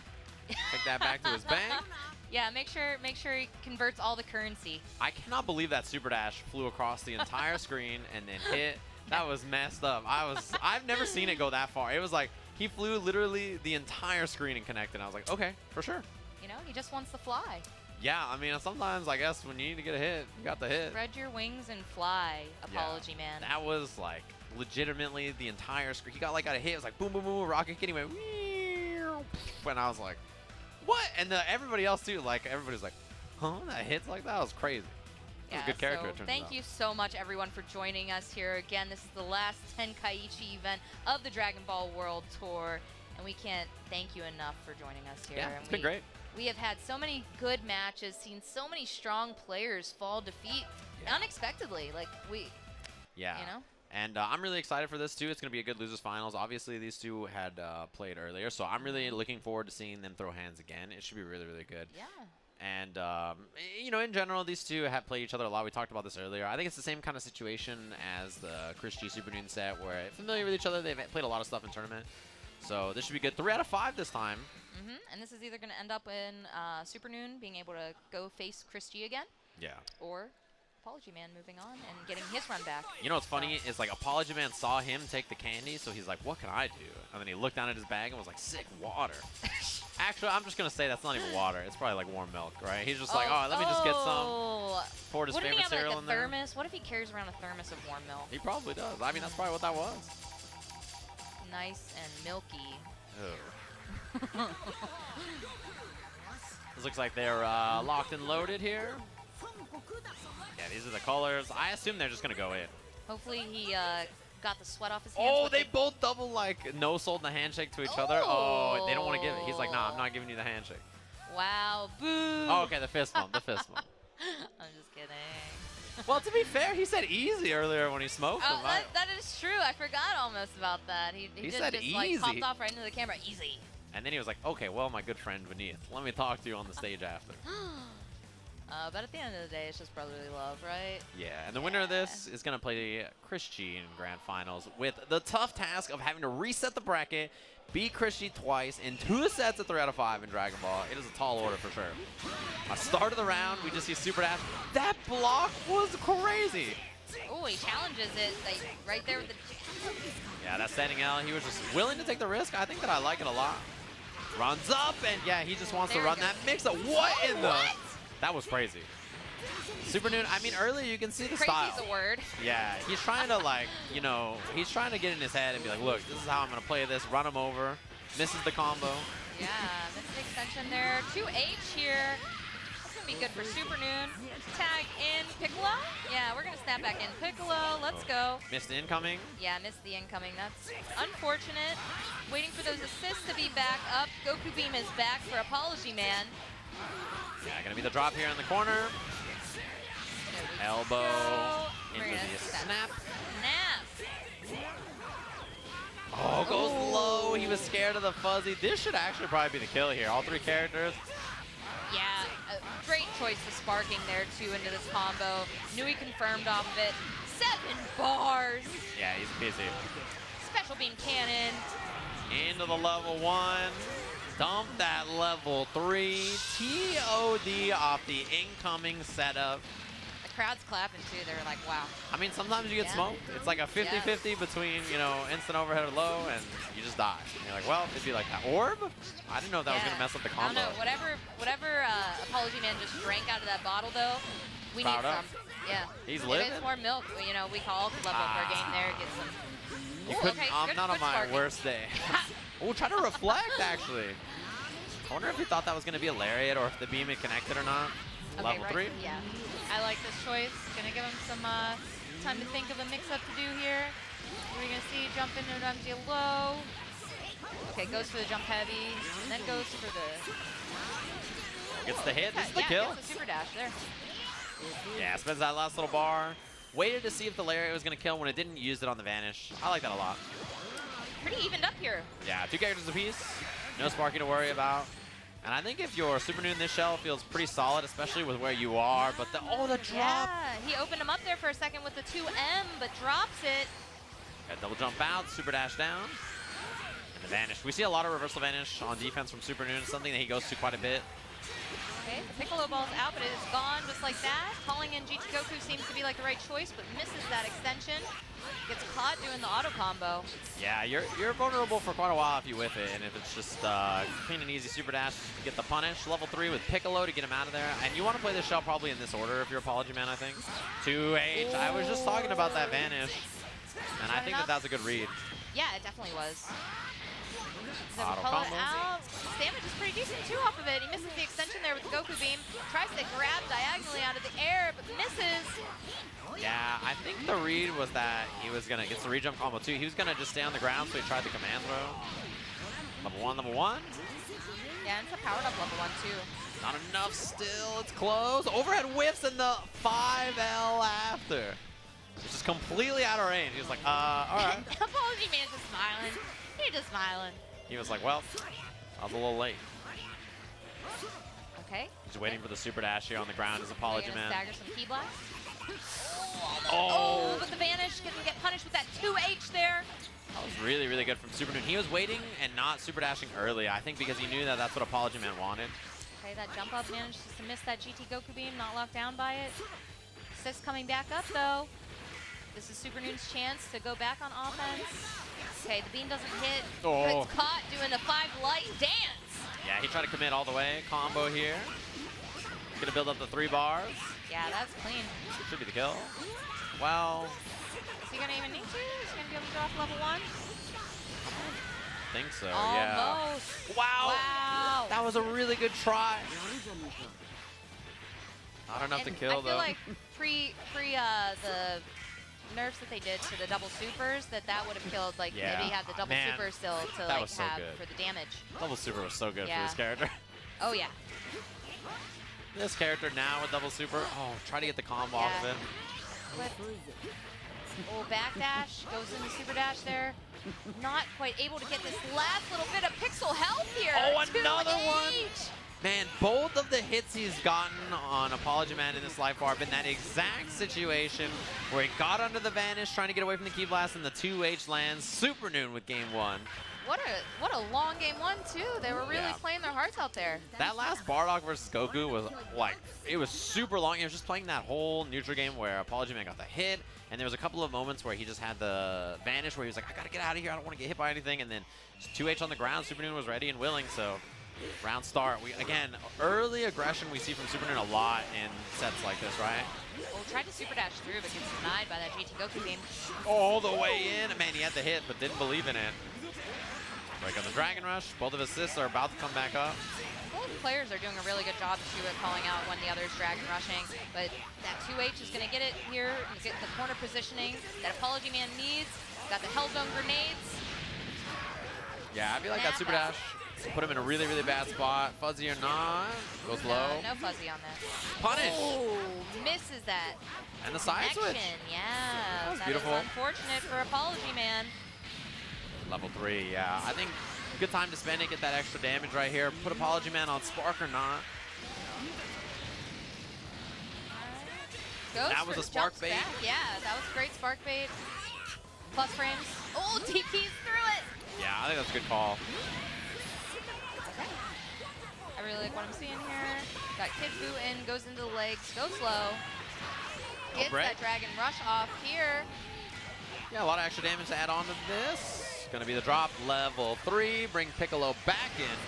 Take that back to his bank. Yeah, make sure he converts all the currency. I cannot believe that super dash flew across the entire screen and then hit. That was messed up. I've never seen it go that far. It was like he flew literally the entire screen and connected. I was like, okay, for sure. You know, he just wants to fly. Yeah, I mean, sometimes I guess when you need to get a hit, you got the hit. Spread your wings and fly, Apology Man. That was like legitimately the entire screen. He got like a hit. It was like boom, boom, boom, rocket kid. He went, and I was like, what? And everybody else too. Like everybody's like, huh? That hits like that was crazy. It was a good character. So thank you so much, everyone, for joining us here. Again, this is the last Tenkaichi event of the Dragon Ball World Tour, and we can't thank you enough for joining us here. Yeah, it's been great. We have had so many good matches, seen so many strong players fall defeat unexpectedly. Like you know. And I'm really excited for this too. It's going to be a good losers finals. Obviously, these two had played earlier, so I'm really looking forward to seeing them throw hands again. It should be really, really good. Yeah. And, you know, in general, these two have played each other a lot. We talked about this earlier. I think it's the same kind of situation as the Chris G Super Noon set where familiar with each other. They've played a lot of stuff in tournament. So this should be good. 3 out of 5 this time. And this is either going to end up in Super Noon being able to go face Chris G again. Yeah. Or Apology Man moving on and getting his run back. You know what's funny is like Apology Man saw him take the candy, so he's like, what can I do? And then he looked down at his bag and was like, sick, water. Actually, I'm just going to say that's not even water. It's probably like warm milk, right? He's just like, oh, let me just get some. Poured his favorite cereal in there. Thermos? What if he carries around a thermos of warm milk? He probably does. I mean, that's probably what that was. Nice and milky. Oh. This looks like they're locked and loaded here. Yeah, these are the colors. I assume they're just going to go in. Hopefully he got the sweat off his hands. Oh, they both double, like, no-sold the handshake to each other. Oh, they don't want to give it. He's like, nah, I'm not giving you the handshake. Wow, boo. Oh, okay, the fist bump, the fist bump. I'm just kidding. Well, to be fair, he said easy earlier when he smoked him. That is true. I forgot almost about that. He just, said just easy. Like, popped off right into the camera. Easy. And then he was like, okay, well, my good friend Beneath, let me talk to you on the stage after. But at the end of the day, it's just brotherly love, right? Yeah, and the winner of this is going to play Chris G in Grand Finals with the tough task of having to reset the bracket, beat Chris G twice in 2 sets of 3 out of 5 in Dragon Ball. It is a tall order for sure. Start of the round, we just see Super Dash. That block was crazy. Oh, he challenges it like, right there with the... Yeah, that standing L, he was just willing to take the risk. I think that I like it a lot. Runs up, and yeah, he just wants to run that mix-up. What in the... That was crazy. Super Noon, I mean, earlier you can see the style. Crazy's a word. Yeah, he's trying to, like, you know, he's trying to get in his head and be like, look, this is how I'm going to play this. Run him over. Misses the combo. Yeah, misses the extension there. 2H here. That's going to be good for Super Noon. Tag in Piccolo. Yeah, we're going to snap back in Piccolo. Let's go. Missed incoming. Yeah, missed the incoming. That's unfortunate. Waiting for those assists to be back up. Goku Beam is back for Apology Man. Yeah, going to be the drop here in the corner. Elbow into the snap. Oh, goes low. He was scared of the fuzzy. This should actually probably be the kill here. All 3 characters. Yeah, a great choice of sparking there, too, into this combo. Knew he confirmed off of it. 7 bars. Yeah, he's busy. Special beam cannon. Into the level 1. Dump that level 3. TOD off the incoming setup. The crowd's clapping, too. They're like, wow. I mean, sometimes you get smoked. It's like a 50-50 between, you know, instant overhead or low, and you just die. And you're like, well, it'd be like that. Orb? I didn't know that was going to mess up the combo. I don't know. Whatever Apology Man just drank out of that bottle, though, we need some. Yeah. He's living. If it's more milk, you know, we call the level up our game there. Get some. You couldn't, I'm not on my worst day. Oh, try to reflect, actually. I wonder if he thought that was going to be a lariat or if the beam had connected or not. Okay, level 3? Yeah. I like this choice. Gonna give him some time to think of a mix-up to do here. What are we gonna see? Jump into MG low. Okay, goes for the jump heavy, and then goes for the... Gets the hit. This is the kill. Gets the super dash there. Yeah, spends that last little bar. Waited to see if the lariat was going to kill when it didn't. Use it on the vanish. I like that a lot. Pretty evened up here. Yeah, 2 characters apiece. No Sparky to worry about. And I think if you're Super Noon, this shell feels pretty solid, especially with where you are. But the the drop. Yeah, he opened him up there for a second with the 2M, but drops it. Got double jump out, super dash down. And the vanish. We see a lot of reversal vanish on defense from Super Noon, something that he goes to quite a bit. Okay, the Piccolo ball's out, but it is gone just like that. Calling in GT Goku seems to be like the right choice, but misses that extension. Gets caught doing the auto combo. Yeah, you're vulnerable for quite a while if you whiff it, and if it's just clean and easy super dash to get the punish. Level 3 with Piccolo to get him out of there. And you want to play this shell probably in this order if you're Apology Man, I think. 2H. I was just talking about that vanish, and I think that that's a good read. Yeah, it definitely was. Auto combo. Out. Damage is pretty decent too off of it. He misses the extension there with the Goku beam. Tries to grab diagonally out of the air, but misses. Yeah, I think the read was that he was gonna get the re-jump combo too. He was gonna just stay on the ground, so he tried the command throw. Level 1, level 1. Yeah, and it's a powered up level 1 too. Not enough still. It's close. Overhead whiffs and the 5L after. It's just completely out of range. He was like, all right. Apology Man's just smiling. He's just smiling. He was like, well, I was a little late. Okay. He's waiting for the super dash here on the ground as Apology Man. Stagger some key blast. Oh, but the vanish can get punished with that 2H there. That was really, really good from Super Noon. He was waiting and not super dashing early, I think because he knew that that's what Apology Man wanted. Okay, that jump up managed to miss that GT Goku beam, not locked down by it. assist coming back up, though. This is Super Noon's chance to go back on offense. Okay, the beam doesn't hit. Oh. It's caught doing the 5 light dance. Yeah, he tried to commit all the way. Combo here. He's going to build up the 3 bars. Yeah, that's clean. Should be the kill. Well, Is he going to even need to? Is he going to be able to go off level 1? I think so, Almost. yeah. Wow. Wow. That was a really good try. Not enough to And kill, I feel though. like pre the nerfs that they did to the double supers, that would have killed, like, Yeah. maybe he had the double Man, super still to, that like, was so have good. for the damage. Double super was so good Yeah. for this character. Oh, yeah. This character now with double super. Oh, try to get the combo off of it. Flip. Oh, backdash. Goes into super dash there. Not quite able to get this last little bit of pixel health here. Oh, another 2H. one. Man, both of the hits he's gotten on Apology Man in this life bar have been that exact situation where he got under the vanish trying to get away from the key blast and the 2H lands. Super Noon with game 1. What a long game 1, too. They were really Yeah. playing their hearts out there. That last Bardock versus Goku was like, it was super long. He was just playing that whole neutral game where Apology Man got the hit, and there was a couple of moments where he just had the vanish where he was like, I gotta get out of here, I don't want to get hit by anything, and then just 2H on the ground, Super Noon was ready and willing, so round start. Again, early aggression we see from Super Noon a lot in sets like this, right? Well, tried to super dash through, but gets denied by that GT Goku game. All the way in. Man, he had the hit, but didn't believe in it. Break on the Dragon Rush. Both of his assists are about to come back up. Both players are doing a really good job, too, at calling out when the other's Dragon Rushing. But that 2H is going to get it here, and get the corner positioning that Apology Man needs. Got the Hellzone grenades. Yeah, I feel like that super dash put him in a really, really bad spot. Fuzzy or not, goes low. No fuzzy on this. Punish. Oh, misses that. And the side Connection. switch. Yeah, That was is beautiful. unfortunate for Apology Man. Level 3, yeah. I think good time to spend it, get that extra damage right here. Put Apology Man on Spark or not. Goes That was for a the spark jumps bait. back. Yeah, that was great spark bait. Plus frames. Oh, DP's through it. Yeah, I think that's a good call. Okay. I really like what I'm seeing here. Got Kid Boo in, goes into the legs, go slow. Gets that Dragon Rush off here. Yeah, a lot of extra damage to add on to this. Gonna be the drop. Level 3, bring Piccolo back in.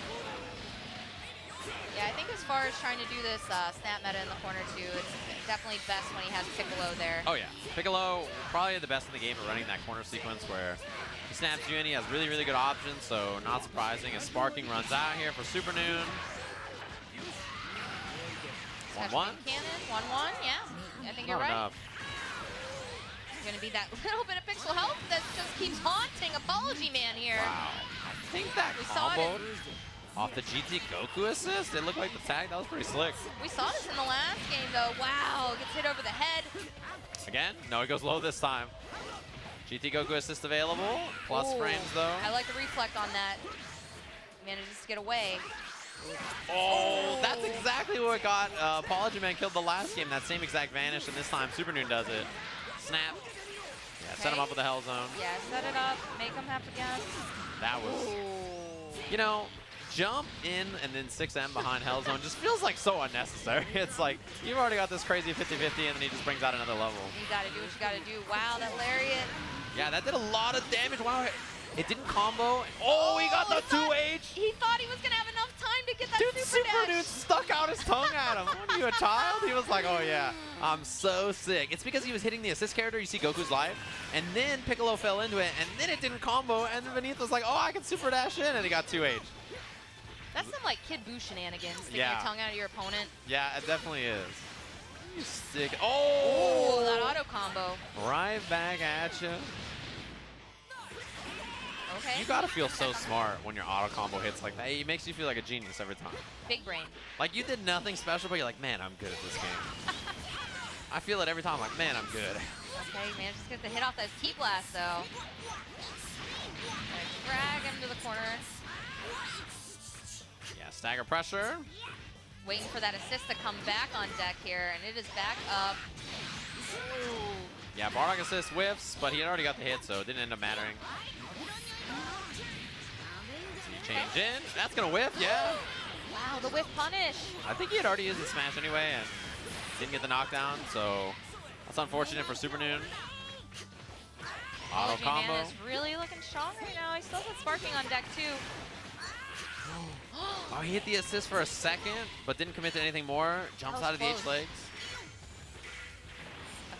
Yeah, I think as far as trying to do this snap meta in the corner too, it's definitely best when he has Piccolo there. Oh yeah, Piccolo probably the best in the game at running that corner sequence where he snaps you in. He has really, really good options, so not surprising as Sparking runs out here for Super Noon. 1-1. Cannon, 1-1, yeah. I think you're Not right. enough. Going to be that little bit of pixel health that just keeps haunting Apology Man here. Wow. I think that We saw it comboed off the GT Goku assist. It looked like the tag. That was pretty slick. We saw this in the last game though. Wow, gets hit over the head. Again? No, he goes low this time. GT Goku assist available. Plus Ooh, frames though. I like the reflect on that. Manages to get away. Oh, that's exactly what got Apology Man killed the last game. That same exact vanish, and this time Super Noon does it. Snap. Yeah, set him up with the Hell Zone. Yeah, set it up, make him have to guess. That was, Ooh. you know, jump in and then 6M behind Hell Zone just feels like so unnecessary. It's like, you've already got this crazy 50-50 and then he just brings out another level. You gotta do what you gotta do. Wow, that lariat. Yeah, that did a lot of damage. Wow, it didn't combo. Oh, he got the 2H. He thought he was gonna have enough time to get that Dude, super dash. Dude stuck out his tongue at him. What are you, a child? He was like, oh yeah, I'm so sick. It's because he was hitting the assist character. You see Goku's live, and then Piccolo fell into it, and then it didn't combo, and then Beneath was like, oh, I can super dash in, and he got 2H. That's some like Kid Buu shenanigans, sticking Yeah. your tongue out of your opponent. Yeah, it definitely is. You stick. Oh! Ooh, that auto combo. Right back at you. Okay. You gotta feel so smart when your auto combo hits like that. It makes you feel like a genius every time. Big brain. Like you did nothing special, but you're like, man, I'm good at this game. I feel it every time. Like, man, I'm good. Okay, man, just get the hit off that Ki Blast though. Drag him to the corner. Yeah, stagger pressure. Waiting for that assist to come back on deck here, and it is back up. Ooh. Yeah, Bardock assist whiffs, but he had already got the hit, so it didn't end up mattering. So you change in. That's gonna whiff, yeah. Wow, the whiff punish. I think he had already used the smash anyway and didn't get the knockdown, so That's unfortunate for Super Noon. Auto Apology combo. Man is really looking strong right now. He still has Sparking on deck too. Oh, he hit the assist for a second, but didn't commit to anything more. Jumps out of the H legs.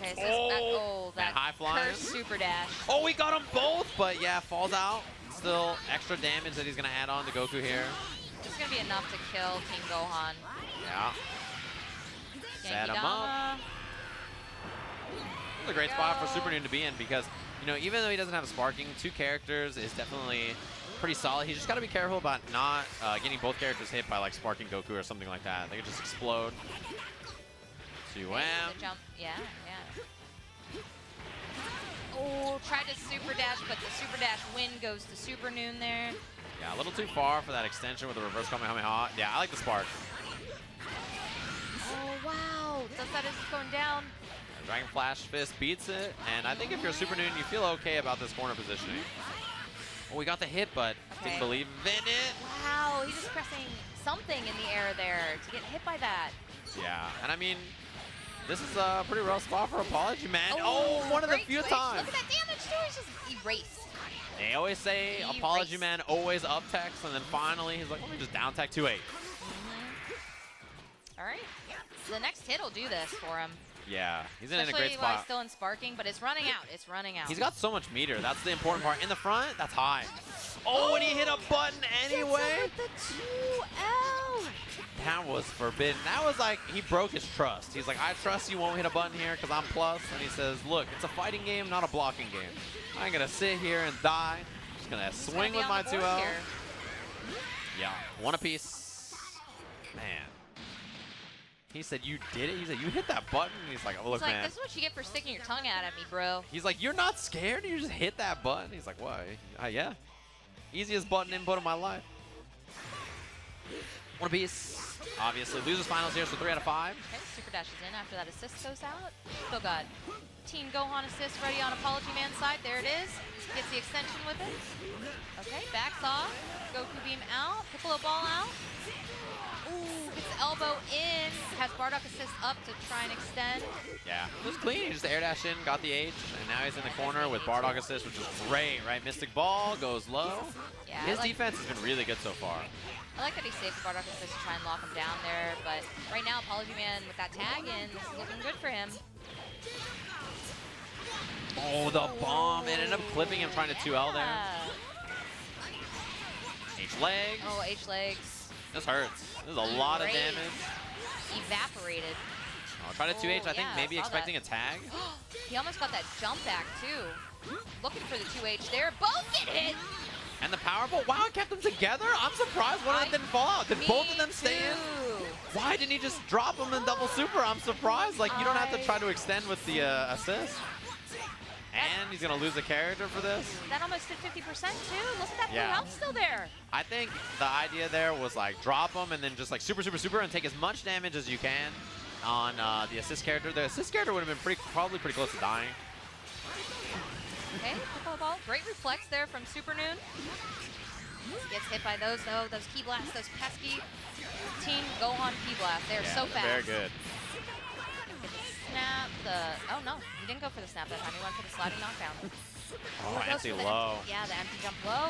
Okay, so that high flying. cursed super dash. Oh, we got them both, but yeah, falls out. Still extra damage that he's gonna add on to Goku here. This is gonna be enough to kill Team Gohan. Yeah. Set him Yankee-dama. up. This is a great spot for Super Noon to be in because, you know, even though he doesn't have sparking, 2 characters is definitely pretty solid. He just got to be careful about not getting both characters hit by like sparking Goku or something like that. They could just explode. The jump. Yeah. Oh, tried to super dash, but the super dash win goes to Super Noon there. Yeah, a little too far for that extension with the reverse Kamehameha. Yeah, I like the spark. Oh, wow. Does that as it's going down. Dragon Flash Fist beats it, and I think if you're Super Noon, you feel okay about this corner positioning. Oh, we got the hit, but didn't believe in it. Wow, he's just pressing something in the air there to get hit by that. Yeah, and I mean, this is a pretty rough spot for Apology Man. Oh, one of the few times. Look at that damage too, he's just erased. They always say Apology Man always up techs, and then finally he's like, let me just down tech 2-8. All right, the next hit will do this for him. Yeah, he's in a great Especially while spot. he's still in sparking, but it's running out. It's running out. He's got so much meter. That's the important part. In the front, that's high. Oh, and he hit a button anyway. With the 2L. That was forbidden. That was like, he broke his trust. He's like, I trust you won't hit a button here because I'm plus. And he says, look, it's a fighting game, not a blocking game. I ain't going to sit here and die. I'm just going to swing with my 2L. Yeah, one apiece. Man. He said, you did it? He said, you hit that button? And he's like, oh, look, man. This is what you get for sticking your tongue out at me, bro. He's like, you're not scared? You just hit that button? He's like, why? Yeah. Easiest button input of my life. One apiece. Obviously, loses finals here, so 3 out of 5. Okay, super dash is in after that assist goes out. Still got Team Gohan assist ready on Apology Man's side. There it is. Gets the extension with it. Okay, backs off. Goku beam out. Piccolo ball out. Ooh, gets the elbow in. Has Bardock assist up to try and extend. Yeah, it was clean. He just air dashed in, got the H, and now he's in the corner with Bardock assist, which is great, right? Mystic Ball goes low. Yeah, His defense has been really good so far. I like that he saved the Bardock assist to try and lock him down there, but right now, Apology Man with that tag in, this is looking good for him. Oh, the bomb. It ended up clipping him trying to 2L there. H-legs. Oh, H-legs. This hurts. This is a lot of damage. Evaporated. Oh, try to 2H, I think maybe expecting a tag. He almost got that jump back, too. Looking for the 2H there. Both get hit! And the Powerball. Wow, it kept them together. I'm surprised one of them didn't fall out. Did both of them stay in? Why didn't he just drop them in double super? I'm surprised. Like, you don't have to try to extend with the assist. And he's going to lose a character for this. That almost did 50% too. Look at that blue health still there. I think the idea there was like drop him and then just like super and take as much damage as you can on the assist character. The assist character would have been probably pretty close to dying. Okay, Piccolo Ball. Great reflex there from Super Noon. Gets hit by those though. Those key blasts, those pesky Team Gohan key blasts. They're so fast. Very good. Snap oh no, he didn't go for the snap that time. He went for the sliding knockdown. Oh, empty low. Yeah, the empty jump low.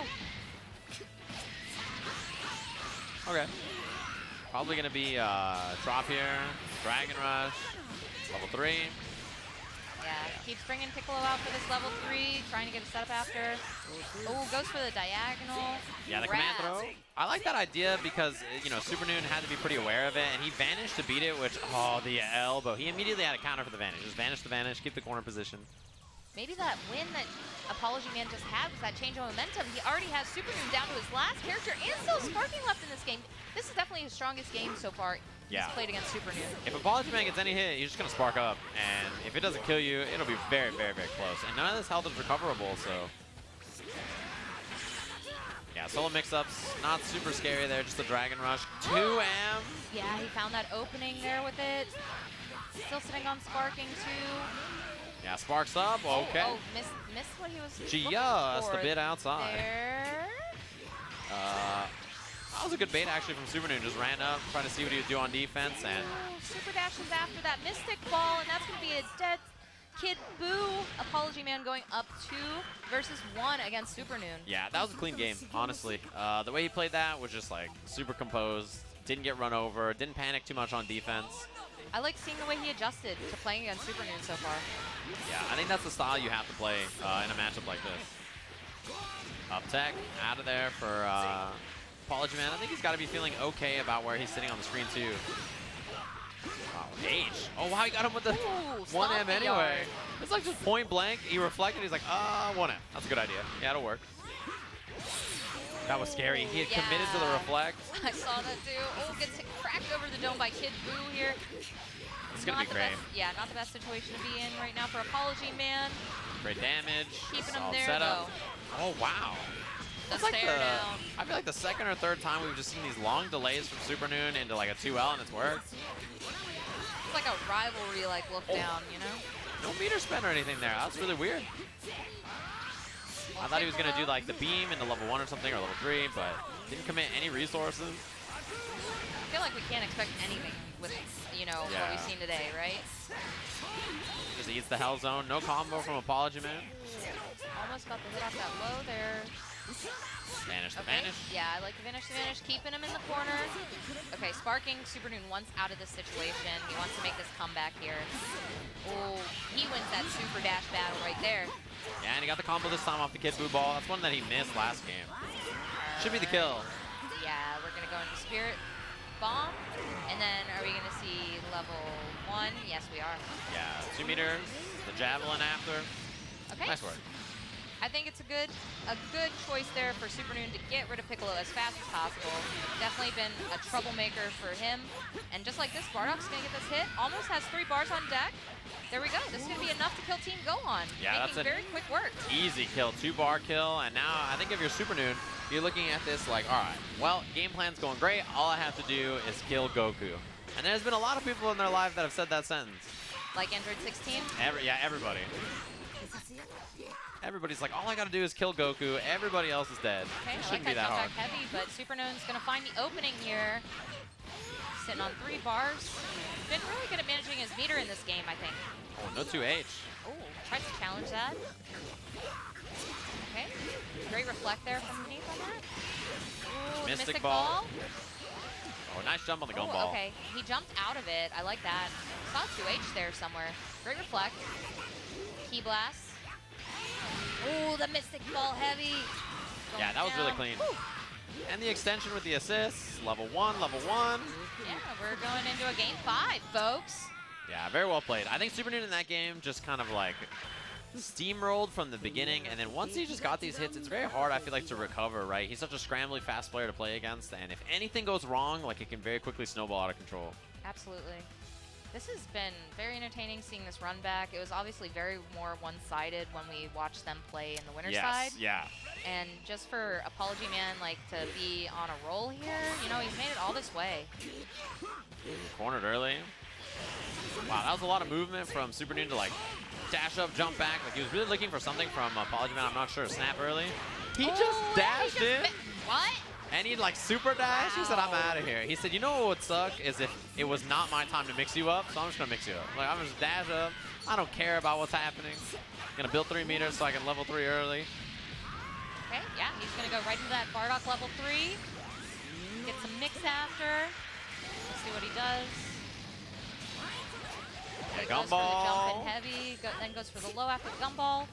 Okay. Probably gonna be drop here, Dragon Rush, level 3. Yeah, keeps bringing Piccolo out for this level 3, trying to get a setup after. Oh, goes for the diagonal. Yeah, the command throw. I like that idea because, you know, Super Noon had to be pretty aware of it, and he vanished to beat it, which, oh, the elbow. He immediately had a counter for the vanish. Just vanish to vanish, keep the corner position. Maybe that win that Apology Man just had was that change of momentum. He already has Super Noon down to his last character and still sparking left in this game. This is definitely his strongest game so far. He's played against Super Noon. If Apology Man gets any hit, he's just going to spark up. And if it doesn't kill you, it'll be very, very, very close. And none of this health is recoverable, so... Yeah, solo mix-ups, not super scary there, just the Dragon Rush. 2M! Yeah, he found that opening there with it. Still sitting on sparking, too. Yeah, sparks up, okay. Oh, missed what he was just a bit outside. There. That was a good bait, actually, from Super Noon. Just ran up, trying to see what he would do on defense. And super dashes after that Mystic Ball, and that's going to be a dead Kid Boo, Apology Man going up 2 versus 1 against Supernoon. Yeah, that was a clean game, honestly. The way he played that was just like super composed, didn't get run over, didn't panic too much on defense. I like seeing the way he adjusted to playing against Supernoon so far. Yeah, I think that's the style you have to play in a matchup like this. Up tech, out of there for Apology Man. I think he's got to be feeling okay about where he's sitting on the screen too. Wow, H. Oh, wow, he got him with the 1M anyway. It's like just point blank. He reflected. He's like, 1M. That's a good idea. Yeah, it'll work. That was scary. He had committed to the reflect. I saw that too. Oh, gets cracked over the dome by Kid Boo here. It's going to be great. Yeah, not the best situation to be in right now for Apology Man. Great damage. Keeping him there, setup. though. Oh, wow. That's like down. I feel like the second or third time we've just seen these long delays from Supernoon into like a 2L, and it's worked. It's like a rivalry look down, you know? No meter spin or anything there. That's really weird. I thought he was going to do like the beam into level 1 or something, or level 3, but didn't commit any resources. I feel like we can't expect anything with, you know, what we've seen today, right? Just eats the hell zone. No combo from Apology Man. Almost got the hit off that low there. Vanish to vanish. Yeah, I like the vanish to vanish. Keeping him in the corner. Okay, Sparking Supernoon wants out of this situation. He wants to make this comeback here. Oh, he wins that super dash battle right there. Yeah, and he got the combo this time off the Kid Boo ball. That's one that he missed last game. Should be the kill. Yeah, we're going to go into Spirit Bomb. And then are we going to see level 1? Yes, we are. Yeah, 2 meters. The Javelin after. Okay. Nice work. I think it's a good choice there for Supernoon to get rid of Piccolo as fast as possible. Definitely been a troublemaker for him. And just like this, Bardock's going to get this hit. Almost has 3 bars on deck. There we go. This is going to be enough to kill Team Gohan. Yeah, making very quick work. Easy kill, 2-bar kill. And now I think if you're Supernoon, you're looking at this like, all right, well, game plan's going great. All I have to do is kill Goku. And there's been a lot of people in their life that have said that sentence. Like Android 16? Yeah, everybody. Everybody's like, all I gotta do is kill Goku. Everybody else is dead. Okay, It I like shouldn't be that that hard. jump back heavy, but Supernoon's going to find the opening here. Sitting on 3 bars. Been really good at managing his meter in this game, I think. Oh, no 2H. Oh, tries to challenge that. Okay, great reflect there from beneath on that. Ooh, Mystic Mystic Ball. Oh, nice jump on the gumball. Okay, he jumped out of it. I like that. Saw 2H there somewhere. Great reflect. Key blast. Oh, the Mystic Ball heavy. Yeah, that was really clean. Woo. And the extension with the assists. Level 1, level 1. Yeah, we're going into a game 5, folks. Yeah, very well played. I think Supernoon in that game just kind of like steamrolled from the beginning, and then once he just got these hits, it's very hard, I feel like, to recover, right? He's such a scrambly, fast player to play against, and if anything goes wrong, like, it can very quickly snowball out of control. Absolutely. This has been very entertaining seeing this run back. It was obviously very more one-sided when we watched them play in the winner's side. Yeah. And just for Apology Man, like, to be on a roll here, you know, he's made it all this way. Cornered early. Wow, that was a lot of movement from Supernoon to, like, dash up, jump back. Like, he was really looking for something from Apology Man. I'm not sure. Snap early. He just dashed in. What? And he like super dash. He said, I'm out of here. He said, you know what would suck is if it was not my time to mix you up, so I'm just going to mix you up. Like, I'm going to just dash up. I don't care about what's happening. I'm going to build 3 meters so I can level 3 early. Okay, yeah, he's going to go right into that Bardock level 3. Get some mix after. Let's see what he does. Yeah, He goes for the jump in heavy, then goes for the low after the gumball.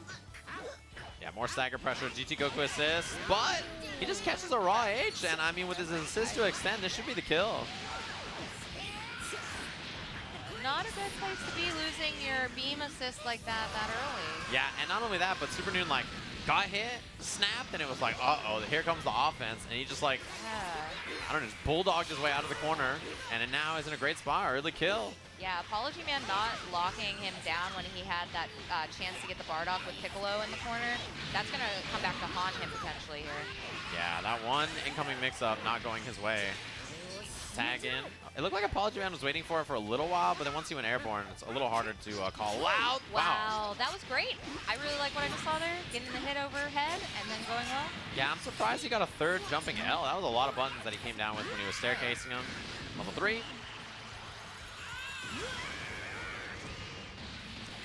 Yeah, more stagger pressure, GT Goku assist, but he just catches a raw H, and I mean, with his assist to extend, this should be the kill. Not a good place to be losing your beam assist like that early. Yeah, and not only that, but Supernoon, like, got hit, snapped, and it was like, uh-oh, here comes the offense, and he just, like, I don't know, just bulldogged his way out of the corner, and it now is in a great spot, early kill. Yeah, Apology Man not locking him down when he had that chance to get the Bardock with Piccolo in the corner. That's going to come back to haunt him potentially here. Yeah, that one incoming mix-up not going his way. Tag in. It looked like Apology Man was waiting for it for a little while, but then once he went airborne, it's a little harder to call out. Wow, that was great. I really like what I just saw there. Getting the hit overhead and then going low. Yeah, I'm surprised he got a third jumping L. That was a lot of buttons that he came down with when he was staircasing him. Level 3.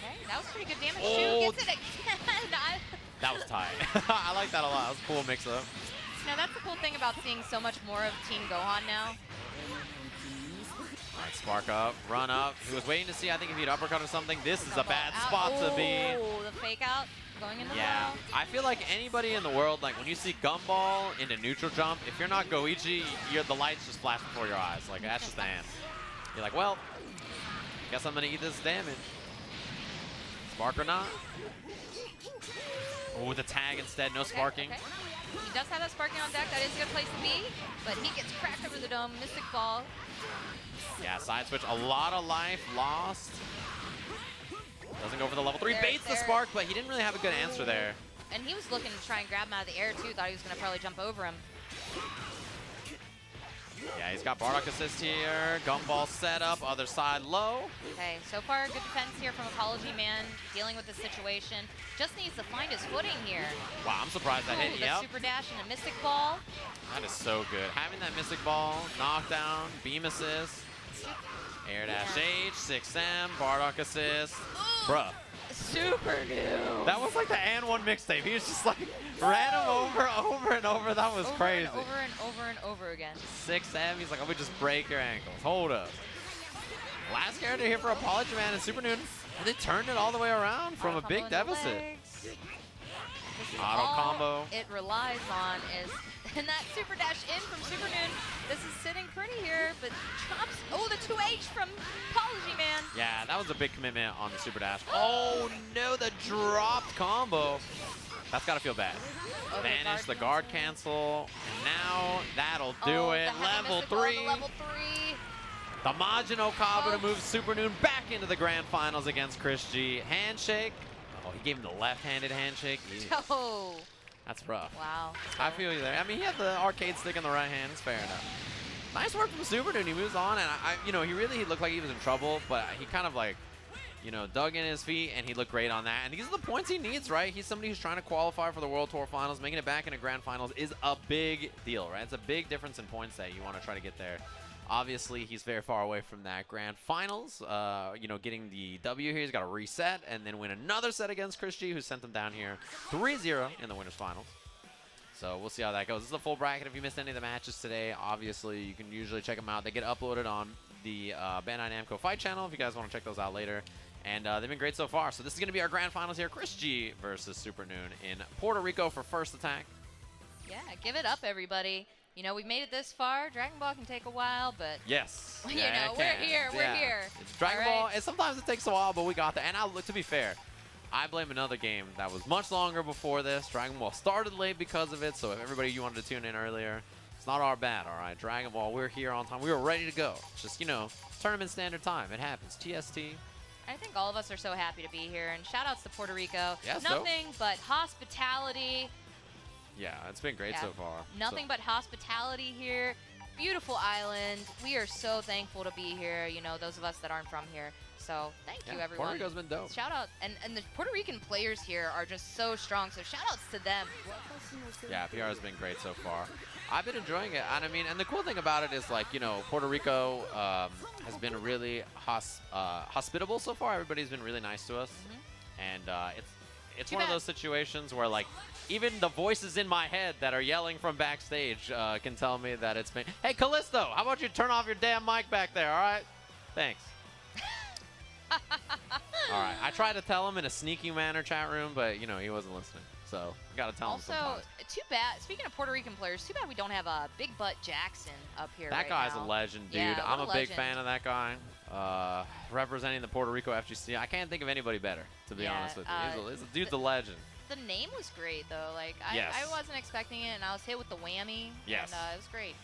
Okay, That was pretty good damage, Oh. too. Gets it again. That was tight. I like that a lot. That was a cool mix-up. Now, that's the cool thing about seeing so much more of Team Gohan now. All right, spark up, run up. He was waiting to see, I think, if he'd uppercut or something. This is a bad spot to be. Oh, the fake out going into the wall. I feel like anybody in the world, like when you see Gumball into neutral jump, if you're not Goichi, the lights just flash before your eyes. Like, that's just the end. You're like, well, guess I'm going to eat this damage. Spark or not? Oh, with a tag instead, no sparking. Okay. He does have that sparking on deck. That is a good place to be, but he gets cracked over the dome. Mystic Ball. Yeah, side switch, a lot of life lost. Doesn't go for the level 3. Baits the spark, but he didn't really have a good answer there. And he was looking to try and grab him out of the air, too. Thought he was going to probably jump over him. Yeah, he's got Bardock assist here. Gumball set up, other side low. Okay, so far good defense here from Apology Man, dealing with the situation. Just needs to find his footing here. Wow, I'm surprised that hit. The super dash and a Mystic Ball. That is so good. Having that Mystic Ball, knockdown, beam assist, air dash H, 6M, Bardock assist. Bruh. Super new. That was like the and one mixtape. He was just like ran him over and over. That was crazy. And over again. 6M. He's like, I'm gonna just break your ankles. Hold up. Last character here for Apology Man and Super Noon. And they turned it all the way around from a big deficit. Auto combo. It relies on is and that super dash in from Super Noon. This is sitting pretty here, but chops. Oh, the 2H from Apology Man. Yeah, that was a big commitment on the super dash. Oh no, the dropped combo. That's gotta feel bad. Okay, Vanish, the guard cancel, and now that'll do it. Level 3. Level 3. The Majin Okaba to move Super Noon back into the grand finals against Chris G. Handshake. Oh, he gave him the left-handed handshake. Oh. That's rough. Wow. I feel you there. I mean, he had the arcade stick in the right hand. It's fair enough. Nice work from Super Noon. He moves on, and he really looked like he was in trouble, but he kind of like, dug in his feet, and he looked great on that. And these are the points he needs, right? He's somebody who's trying to qualify for the World Tour Finals. Making it back into Grand Finals is a big deal, right? It's a big difference in points that you want to try to get there. Obviously, he's very far away from that Grand Finals. Getting the W here, he's got to reset and then win another set against Chris G, who sent them down here 3-0 in the Winners Finals. So we'll see how that goes. This is the full bracket. If you missed any of the matches today, obviously, you can usually check them out. They get uploaded on the Bandai Namco Fight channel if you guys want to check those out later. And they've been great so far. So this is going to be our Grand Finals here. Chris G versus Super Noon in Puerto Rico for first attack. Yeah, give it up, everybody. We've made it this far. Dragon Ball can take a while, but yes, we're here. We're here. It's Dragon Ball, and sometimes it takes a while, but we got there. And to be fair, I blame another game that was much longer before this. Dragon Ball started late because of it, so if everybody you wanted to tune in earlier, it's not our bad, all right? Dragon Ball, we're here on time. We were ready to go. It's just, tournament standard time. It happens. TST. I think all of us are so happy to be here, and shout-outs to Puerto Rico. Yeah, nothing but hospitality. Yeah, it's been great so far. Nothing but hospitality here. Beautiful island. We are so thankful to be here, those of us that aren't from here. So thank you, everyone. Puerto Rico's been dope. Shout out. And the Puerto Rican players here are just so strong. So shout outs to them. Yeah, PR has been great so far. I've been enjoying it. And and the cool thing about it is Puerto Rico has been really hospitable so far. Everybody's been really nice to us. And it's one of those situations where even the voices in my head that are yelling from backstage can tell me that it's been, hey, Callisto, how about you turn off your damn mic back there, all right? Thanks. All right, I tried to tell him in a sneaky manner, chat room, but, he wasn't listening. So, got to tell him sometimes. Also, too bad, speaking of Puerto Rican players, too bad we don't have Big Butt Jackson up here That guy's now. a legend, dude. Yeah, I'm a big fan of that guy. Representing the Puerto Rico FGC. I can't think of anybody better, to be honest with you. Dude's a legend. The name was great, though. Yes. I wasn't expecting it, and I was hit with the whammy. Yes. And it was great.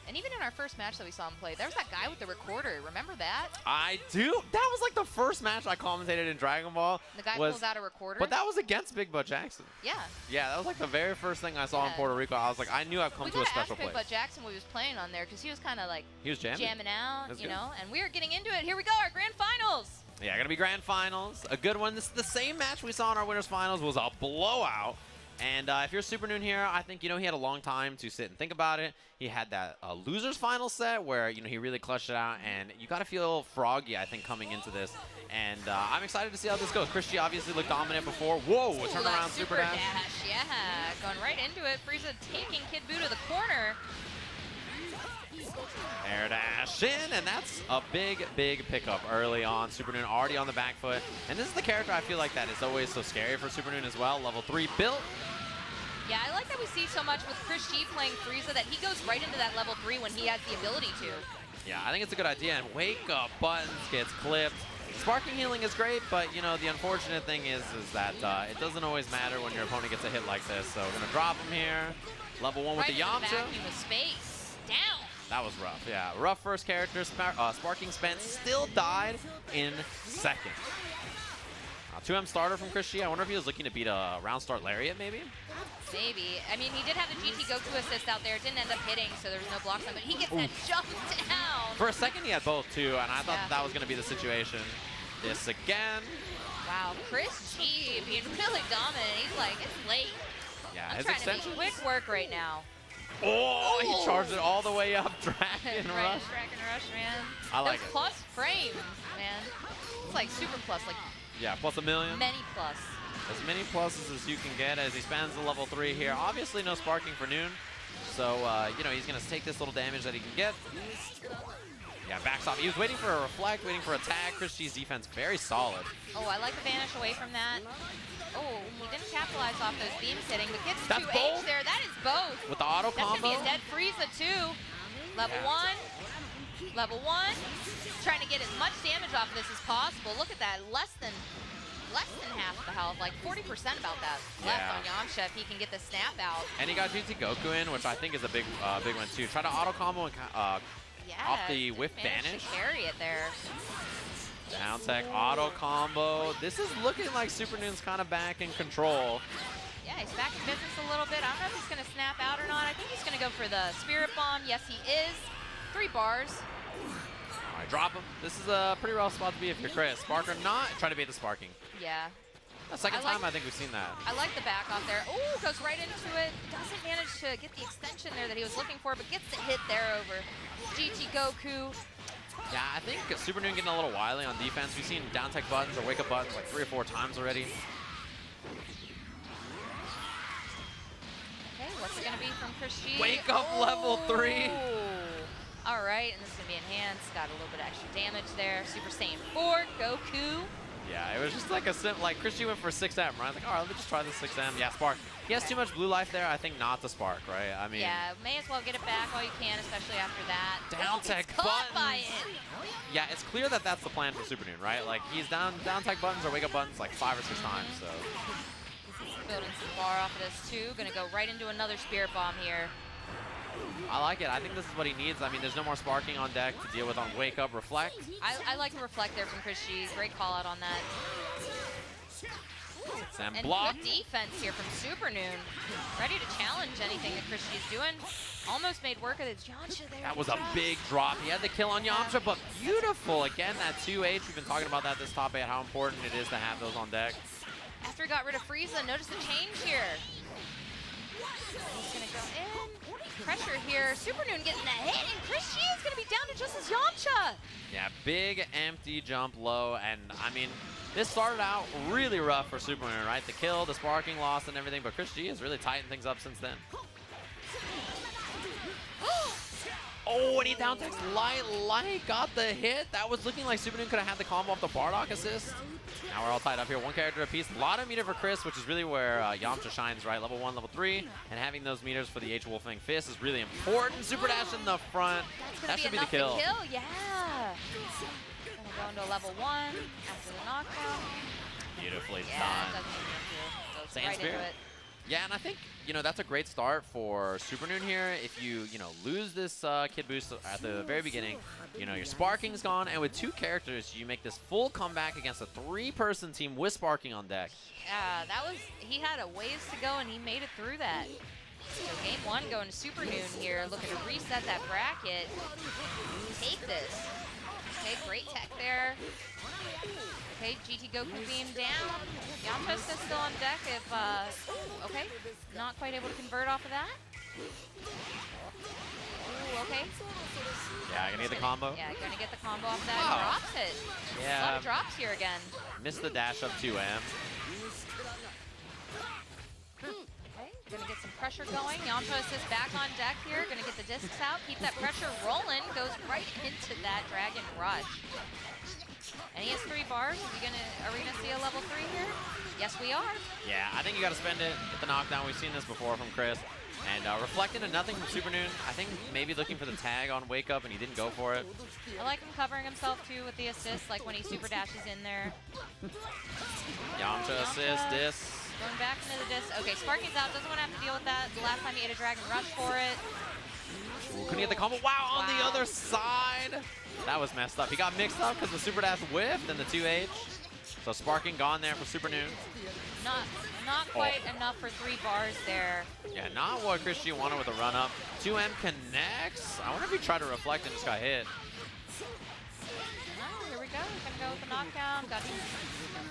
And even in our first match that we saw him play, there was that guy with the recorder. Remember that? I do. That was the first match I commentated in Dragon Ball. The guy pulls out a recorder. But that was against Big Butt Jackson. Yeah. Yeah, that was the very first thing I saw in Puerto Rico. I was like, I knew I'd come to a special place. Big Butt Jackson when he was playing on there because he was kind of he was jamming out, and we were getting into it. Here we go, our grand finals. Yeah, gonna be grand finals. A good one. This is the same match we saw in our winners finals. Was a blowout. And if you're Super Noon here, I think, he had a long time to sit and think about it. He had that losers final set where, he really clutched it out. And you got to feel froggy, I think, coming into this. And I'm excited to see how this goes. Chris G obviously looked dominant before. Whoa, a turnaround super dash. Yeah, going right into it. Frieza taking Kid Buu to the corner. Air dash in, and that's a big, big pickup early on. Super Noon already on the back foot. And this is the character I feel like that is always so scary for Super Noon as well. Level 3 built. Yeah, I like that we see so much with Chris G playing Frieza that he goes right into that level 3 when he has the ability to. Yeah, I think it's a good idea. And wake up buttons gets clipped. Sparking healing is great, but the unfortunate thing is that it doesn't always matter when your opponent gets a hit like this. So we're gonna drop him here. Level 1 with the Yamcha. Vacuum of space. Down. That was rough, yeah. Rough first character. Sparking Spent still died in second. 2M starter from Chris G. I wonder if he was looking to beat a round start Lariat, maybe? Maybe. I mean, he did have the GT Goku assist out there. It didn't end up hitting, so there was no blocks on, but he gets that jump down. For a second, he had both, too, and I thought that was going to be the situation. This again. Wow, Chris G being really dominant. He's like, it's late. Yeah, his extension. Quick work right now. Oh, he charged it all the way up. Dragon Rush. Dragon Rush, man. I like it. Plus frames, man. It's like super plus, like. Yeah, plus a million. Many plus. As many pluses as you can get as he spends the level 3 here. Obviously, no sparking for Noon. So, he's going to take this little damage that he can get. Yeah, backs off. He was waiting for a reflect, waiting for a tag. Chris G's defense very solid. Oh, I like the vanish away from that. Oh, he didn't capitalize off those beams hitting, but gets That's 2H there. That is both. With the auto combo. That's going to be a dead Frieza, too. Level 1. Level 1. Trying to get as much damage off of this as possible. Look at that. Less than half the health, like 40% about that left on Yamcha if he can get the snap out. And he got GT Goku in, which I think is a big one, too. Try to auto combo and off the whiff vanish. Carry it there. Down tech, auto combo. This is looking like Super Noon's kind of back in control. Yeah, he's back in business a little bit. I don't know if he's going to snap out or not. I think he's going to go for the Spirit Bomb. Yes, he is. 3 bars. All right, drop him. This is a pretty rough spot to be if you're Chris. Spark or not, try to beat the sparking. Yeah. The second time I think we've seen that. I like the back off there. Ooh, goes right into it. Doesn't manage to get the extension there that he was looking for, but gets the hit there over GT Goku. Yeah, I think Super Noon getting a little wily on defense. We've seen down tech buttons or wake up buttons like 3 or 4 times already. Okay, what's it going to be from Chris G? Wake up level 3. All right, and this is going to be enhanced. Got a little bit of extra damage there. Super Saiyan 4, Goku. Yeah, it was just like a Chris G went for 6M, right? I was like, all right, let me just try the 6M. Yeah, spark. He has too much blue life there. I think not to spark, right? I mean. Yeah, may as well get it back while you can, especially after that. Down tech buttons. Yeah, it's clear that that's the plan for Super Noon, right? Like, he's down tech buttons or wake up buttons like 5 or 6 times, so. Building some bar off of this, too. Gonna go right into another Spirit Bomb here. I like it. I think this is what he needs. I mean, there's no more sparking on deck to deal with on wake up, reflect. I like the reflect there from Chris G. Great call out on that. And block. Good defense here from Super Noon. Ready to challenge anything that Chris G is doing. Almost made work of his Yamcha there. That was a big drop. He had the kill on Yamcha, but beautiful. Again, that 2H. We've been talking about that this top 8, how important it is to have those on deck. After he got rid of Frieza, notice the change here. He's going to go in. Pressure here. Super Noon getting the hit, and Chris G is going to be down to just his Yamcha. Yeah, big empty jump low, and I mean, this started out really rough for Super Noon, right? The kill, the sparking loss, and everything, but Chris G has really tightened things up since then. Oh, and he down techs light, got the hit. That was looking like Super Noon could have had the combo off the Bardock assist. Now we're all tied up here, 1 character apiece. A lot of meter for Chris, which is really where Yamcha shines, right? Level 1, level 3, and having those meters for the H Wolfang Fist is really important. Super dash in the front. That should be the kill. Yeah. Gonna go into a level 1 after the knockdown. Beautifully Yeah, done. Goes Saiyan right Spirit. into it. Yeah, and I think, that's a great start for Super Noon here. If you, lose this Kid Boost at the very beginning, your sparking's gone, and with 2 characters, you make this full comeback against a 3-person team with sparking on deck. Yeah, he had a ways to go, and he made it through that. So game 1 going to Super Noon here, looking to reset that bracket. Take this. Okay, great tech there. Okay, GT Goku beam down. Yamcha is still on deck if, okay, not quite able to convert off of that. Ooh, okay. Yeah, gonna get the combo. Yeah, gonna get the combo off of that. Wow. Drops it. Yeah. A lot of drops here again. Missed the dash up 2M. Okay, gonna get some pressure going. Yamcha assist back on deck here. Gonna get the discs out. Keep that pressure rolling. Goes right into that Dragon Rush. And he has 3 bars. Are we gonna see a level 3 here? Yes, we are. Yeah, I think you gotta spend it. Get the knockdown. We've seen this before from Chris. And reflecting to nothing from Super Noon. I think maybe looking for the tag on Wake Up and he didn't go for it. I like him covering himself too with the assist, like when he super dashes in there. Yamcha assist, disc. Going back into the disc. Okay, Sparky's out, doesn't want to have to deal with that. The last time he ate a Dragon Rush for it. Ooh, couldn't get the combo. Wow, on the other side. That was messed up. He got mixed up because the super dash whiffed and the 2H. So Sparking gone there for Super Noon. Not quite enough for 3 bars there. Yeah, not what Chris G wanted with the run up. 2M connects. I wonder if he tried to reflect and just got hit. Oh, here we go. Gonna go with the knockdown. Got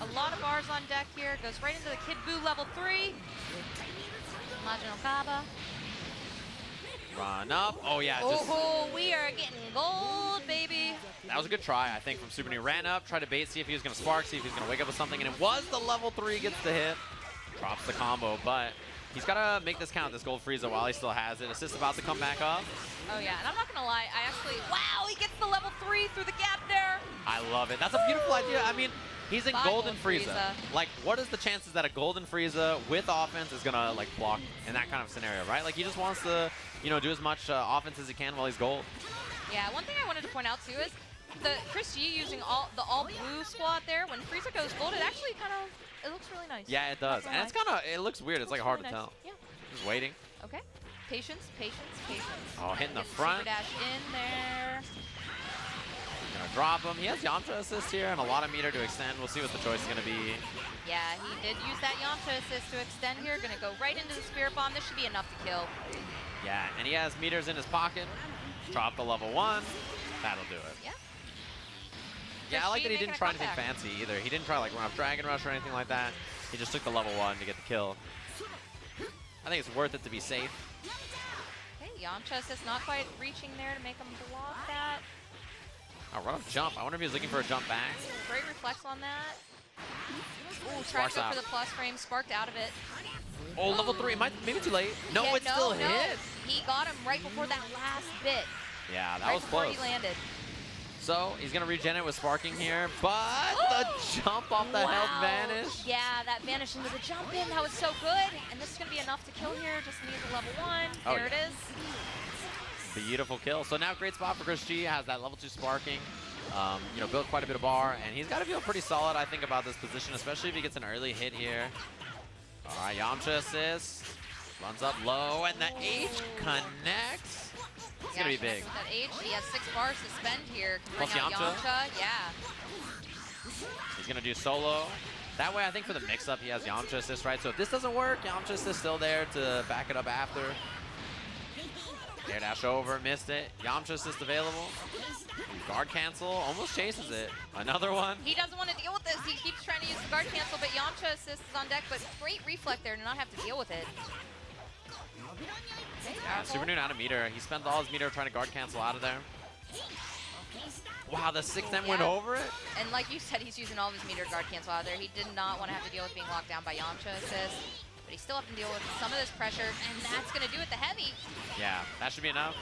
a lot of bars on deck here. Goes right into the Kid Buu level 3. Marginal Kaba. Run up. Oh, yeah. Oh, we are getting gold, baby. That was a good try, I think, from Super Noon. Ran up, tried to bait, see if he was going to spark, see if he was going to wake up with something, and it was the level 3 gets the hit. Drops the combo, but he's got to make this count, this gold Frieza, while he still has it. Assist about to come back up. Oh, yeah, and I'm not going to lie. Wow, he gets the level 3 through the gap there. I love it. That's a beautiful idea. I mean, he's in golden Frieza. Like, what is the chances that a golden Frieza with offense is going to, like, block in that kind of scenario, right? Like, he just wants to, you know, do as much offense as he can while he's gold. Yeah, one thing I wanted to point out, too, is the Chris G using the all blue squad there. When Frieza goes gold, it actually kind of, it looks really nice. Yeah, it does. And it's kind of, it looks weird. It's like hard to tell. Yeah. Just waiting. Okay. Patience, patience, patience. Oh, hitting the front. Super dash in there. Gonna drop him. He has Yamcha assist here and a lot of meter to extend. We'll see what the choice is gonna be. Yeah, he did use that Yamcha assist to extend here. Gonna go right into the Spirit Bomb. This should be enough to kill. Yeah, and he has meters in his pocket. Drop the level 1. That'll do it. Yeah. Yeah, I like that he didn't try anything fancy either. He didn't try like run up Dragon Rush or anything like that. He just took the level 1 to get the kill. I think it's worth it to be safe. Okay, Yamcha assist not quite reaching there to make him block that. Oh, run up jump. I wonder if he was looking for a jump back. Great reflex on that. Ooh, tried to go for the plus frame, sparked out of it. Oh, level 3. Maybe too late. No, yeah, it's still hit. He got him right before that last bit. Yeah, that right was before close. He landed. So he's gonna regen it with sparking here, but the jump off the health vanish. Yeah, that vanished into the jump in. That was so good. And this is gonna be enough to kill here. Just needs a level 1. Oh, there it is. Beautiful kill. So now great spot for Chris G. Has that level 2 sparking. You know, built quite a bit of bar, and he's got to feel pretty solid, I think, about this position, especially if he gets an early hit here. All right, Yamcha assist. Runs up low, and the H connects. It's going to be big. With that H, he has 6 bars to spend here. Plus Yamcha. Yeah. He's going to do solo. That way, I think for the mix-up, he has Yamcha assist, right? So if this doesn't work, Yamcha assist still there to back it up after. Air dash over, missed it. Yamcha assist available. Guard cancel, almost chases it. Another one. He doesn't want to deal with this. He keeps trying to use the guard cancel, but Yamcha assist is on deck, but great reflect there to not have to deal with it. Okay, yeah, Super Noon out of meter. He spent all his meter trying to guard cancel out of there. Wow, the 6M went over it? And like you said, he's using all of his meter guard cancel out of there. He did not want to have to deal with being locked down by Yamcha assist. But he still has to deal with some of this pressure, and that's going to do it the heavy. Yeah, that should be enough.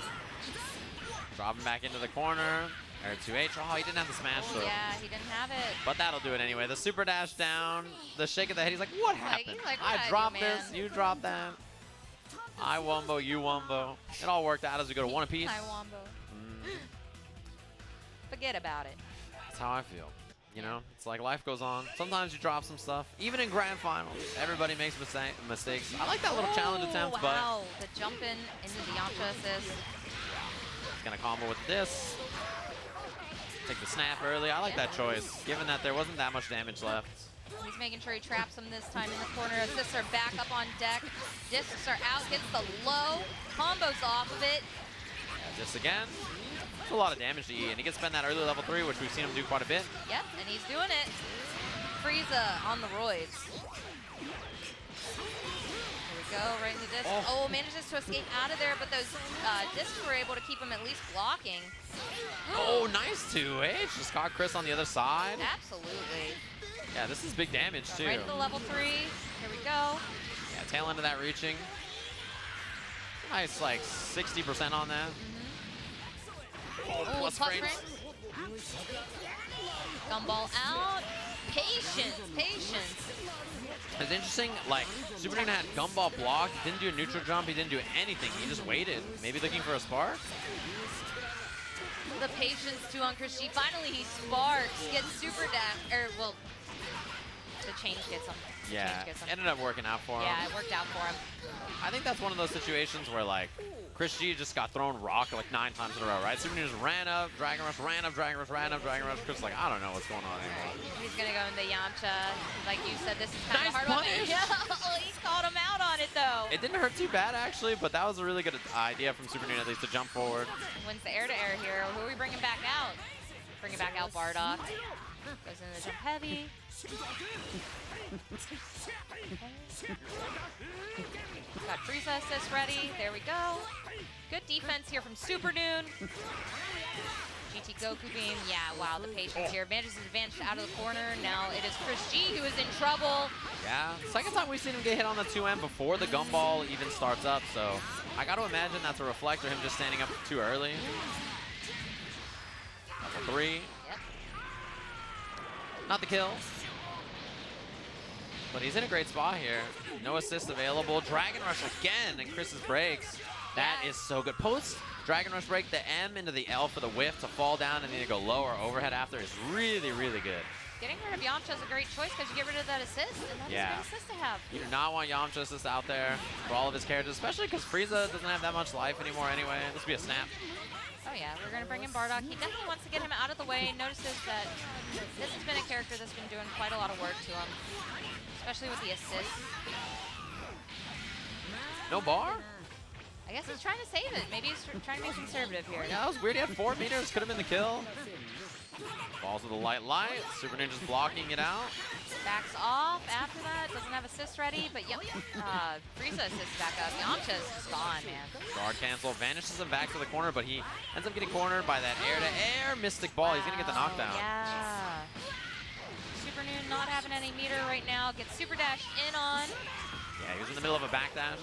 Drop him back into the corner. Air 2H. Oh, he didn't have the smash throw. Yeah, he didn't have it. But that'll do it anyway. The super dash down, the shake of the head. He's like, what happened? What I dropped this, you dropped that. I wombo, you wombo. It all worked out as we go to 1 apiece. I wombo. Forget about it. That's how I feel. You know, it's like life goes on. Sometimes you drop some stuff. Even in grand finals, everybody makes mistakes. I like that little challenge attempt, but... Wow, the jump in into the Yamcha assist. He's going to combo with this. Take the snap early. I like that choice, given that there wasn't that much damage left. He's making sure he traps him this time in the corner. Assists are back up on deck. Discs are out, hits the low. Combos off of it. Yeah, this again. That's a lot of damage to E, and he can spend that early level 3, which we've seen him do quite a bit. Yep, and he's doing it. Frieza on the roids. There we go, right in the disc. Oh, manages to escape out of there, but those discs were able to keep him at least blocking. Oh, nice 2H. Just caught Chris on the other side. Absolutely. Yeah, this is big damage, too. Right to the level 3. Here we go. Yeah, tail end of that reaching. Nice, like 60% on that. Oh, plus frames. Gumball out. Patience, patience. It's interesting, like, Super Nuna had Gumball blocked, didn't do a neutral jump, he didn't do anything. He just waited. Maybe looking for a spark? The patience too on Chris G. Finally, he sparks, gets super dash, well, the change gets him. Yeah, ended up working out for him. Yeah, it worked out for him. I think that's one of those situations where, like, Chris G just got thrown rock like 9 times in a row, right? Super Nuna just ran up, Dragon Rush, ran up, Dragon Rush, ran up, Dragon Rush. Chris is like, I don't know what's going on anymore. He's going to go into Yamcha. Like you said, this is kind of nice hard on punish. him. He caught him out on it, though. It didn't hurt too bad, actually, but that was a really good idea from Super Nuna, at least, to jump forward. Wins the air-to-air here. Who are we bringing back out? Bringing back out Bardock. Goes into the jump heavy. Got Frieza assist ready. There we go. Good defense here from Super Noon. GT Goku beam. Yeah, wow, the patience here. Manages his advantage out of the corner. Now it is Chris G who is in trouble. Yeah, second time we've seen him get hit on the 2M before the gumball even starts up, so I got to imagine that's a reflect of him just standing up too early. Level 3. Yep. Not the kill. But he's in a great spot here. No assist available. Dragon Rush again, and Chris's breaks. That is so good. Post Dragon Rush break, the M into the L for the whiff to fall down and then go low or overhead after is really, really good. Getting rid of Yamcha is a great choice because you get rid of that assist, and that is a good assist to have. You do not want Yamcha assist out there for all of his characters, especially because Frieza doesn't have that much life anymore anyway. This would be a snap. Oh yeah, we're going to bring in Bardock. He definitely wants to get him out of the way. Notices that this has been a character that's been doing quite a lot of work to him, especially with the assists. No bar? I guess he's trying to save it. Maybe he's trying to be conservative here. Yeah, that was weird. He had 4 meters. Could have been the kill. Falls with a light. Super Ninja's blocking it out. Backs off after that. Doesn't have assist ready, but yep. Frieza assists back up. Yamcha's just gone, man. Guard cancel. Vanishes him back to the corner, but he ends up getting cornered by that air-to-air Mystic Ball. He's going to get the knockdown. Yeah. Super Noon not having any meter right now. Gets Super Dash in on. Yeah, he was in the middle of a backdash.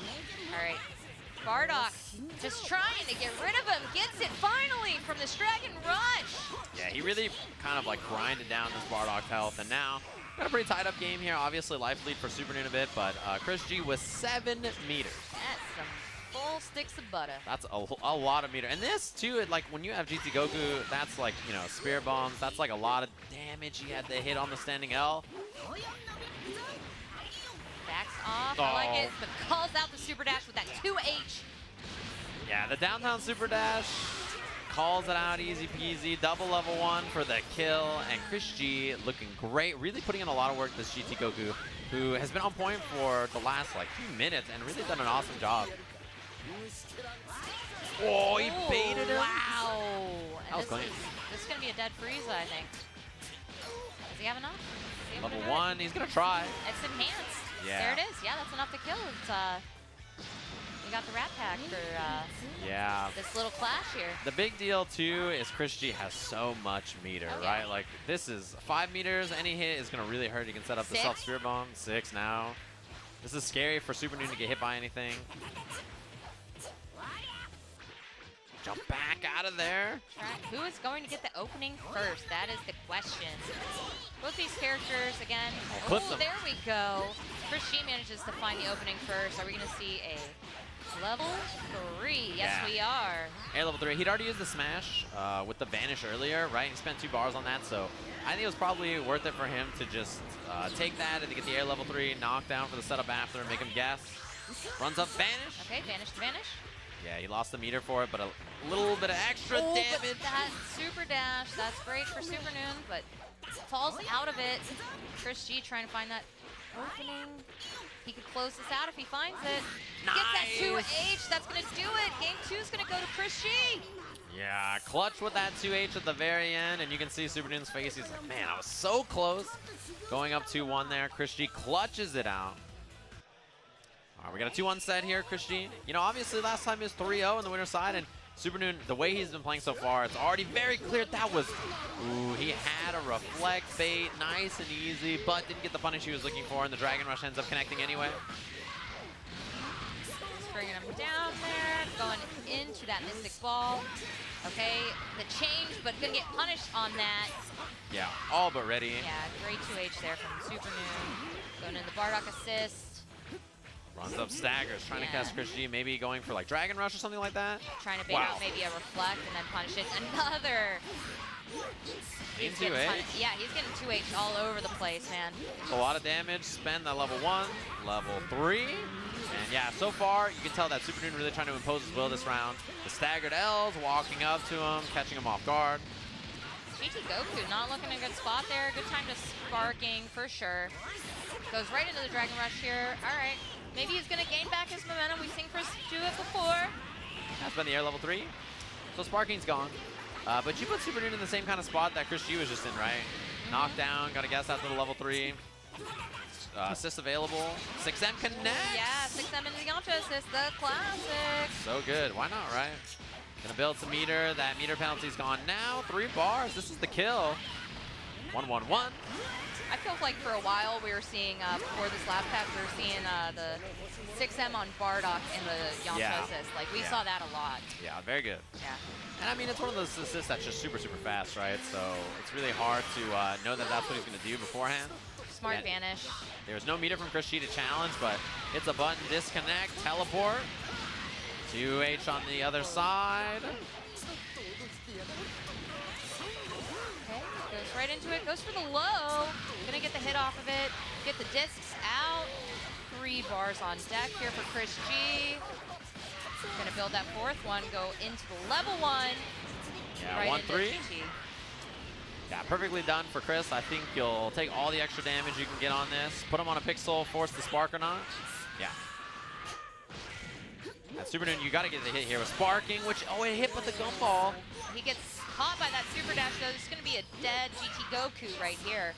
All right. Bardock just trying to get rid of him. Gets it finally from this Dragon Rush. Yeah, he really kind of like grinded down this Bardock's health. And now, got a pretty tied up game here. Obviously, life lead for Super Noon a bit, but Chris G was 7 meters. That's some full sticks of butter. That's a lot of meter. And this, too, like when you have GT Goku, that's like, you know, spear bombs. That's like a lot of damage he had to hit on the standing L. Backs off, I like it, but calls out the Super Dash with that 2H. Yeah, the downtown Super Dash calls it out easy peasy. Double level 1 for the kill, and Chris G looking great, really putting in a lot of work, this GT Goku, who has been on point for the last like few minutes and really done an awesome job. Oh, he baited him. Wow. That was clean. This is going to be a dead Frieza, I think. Does he have enough? Level 1, he's going to try. It's enhanced. Yeah. There it is. Yeah, that's enough to kill. It's, we got the Rat Pack for this little clash here. The big deal, too, is Chris G has so much meter, right? Like, this is 5 meters. Any hit is going to really hurt. You can set up the self-spear bomb. 6 now. This is scary for Super Noon to get hit by anything. Jump back out of there. Who is going to get the opening first? That is the question. Both these characters, again. Clip them. There we go. Chris G manages to find the opening first. Are we going to see a level 3? Yes, we are. Air level 3. He'd already used the smash with the vanish earlier, right? He spent 2 bars on that, so I think it was probably worth it for him to just take that and to get the air level 3 knockdown for the setup after and make him guess. Runs up vanish. Okay, vanish to vanish. Yeah, he lost the meter for it, but a little bit of extra damage. But that Super Dash, that's great for Super Noon, but falls out of it. Chris G trying to find that opening. He could close this out if he finds it. Nice. Gets that 2H, that's going to do it. Game 2 is going to go to Chris G. Yeah, clutch with that 2H at the very end, and you can see Super Noon's face. He's like, man, I was so close. Going up 2-1 there. Chris G clutches it out. All right, we got a 2-1 set here, Chris G. You know, obviously last time he was 3-0 in the winner's side, and Super Noon, the way he's been playing so far, it's already very clear that was, ooh, he had a reflect bait, nice and easy, but didn't get the punish he was looking for, and the Dragon Rush ends up connecting anyway. Just bringing him down there, going into that Mystic Ball. Okay, the change, but gonna get punished on that. Yeah, all but ready. Yeah, great 2H there from Super Noon. Going in the Bardock assist. Runs up staggers, trying to catch Chris G, maybe going for like Dragon Rush or something like that. Trying to bait out maybe a reflect and then punish it. Another. He's getting punished. Yeah, he's getting 2H all over the place, man. A lot of damage, spend that level 1, level 3. And yeah, so far, you can tell that Super Noon really trying to impose his will this round. The staggered L's, walking up to him, catching him off guard. GT Goku not looking in a good spot there. Good time to sparking for sure. Goes right into the Dragon Rush here. All right. Maybe he's going to gain back his momentum. We've seen Chris do it before. That's been the air level 3. So sparking's gone. But you put Super Noon in the same kind of spot that Chris G was just in, right? Knockdown, got to guess after the level 3. Assist available. 6M connects. Yeah, 6M into the Yamcha assist, the classic. So good. Why not, right? Gonna build some meter. That meter penalty's gone now. 3 bars. This is the kill. 1-1-1. I feel like for a while we were seeing, before this last patch, we were seeing the 6M on Bardock in the Yamcha assist. Like, we saw that a lot. Yeah, very good. Yeah. And I mean, it's one of those assists that's just super, super fast, right? So it's really hard to know that that's what he's going to do beforehand. Smart vanish. There was no meter from Chris G to challenge, but hits a button, disconnect, teleport. 2H on the other side. Goes right into it, goes for the low. Gonna get the hit off of it, get the discs out. 3 bars on deck here for Chris G. Gonna build that 4th one, go into the level 1. Yeah, right 1-3. Yeah, perfectly done for Chris. I think you'll take all the extra damage you can get on this. Put him on a pixel, force the spark or not. Yeah. At Super Noon, you got to get the hit here with sparking, which, oh, it hit with the gumball. He gets caught by that super dash, though. This is going to be a dead GT Goku right here.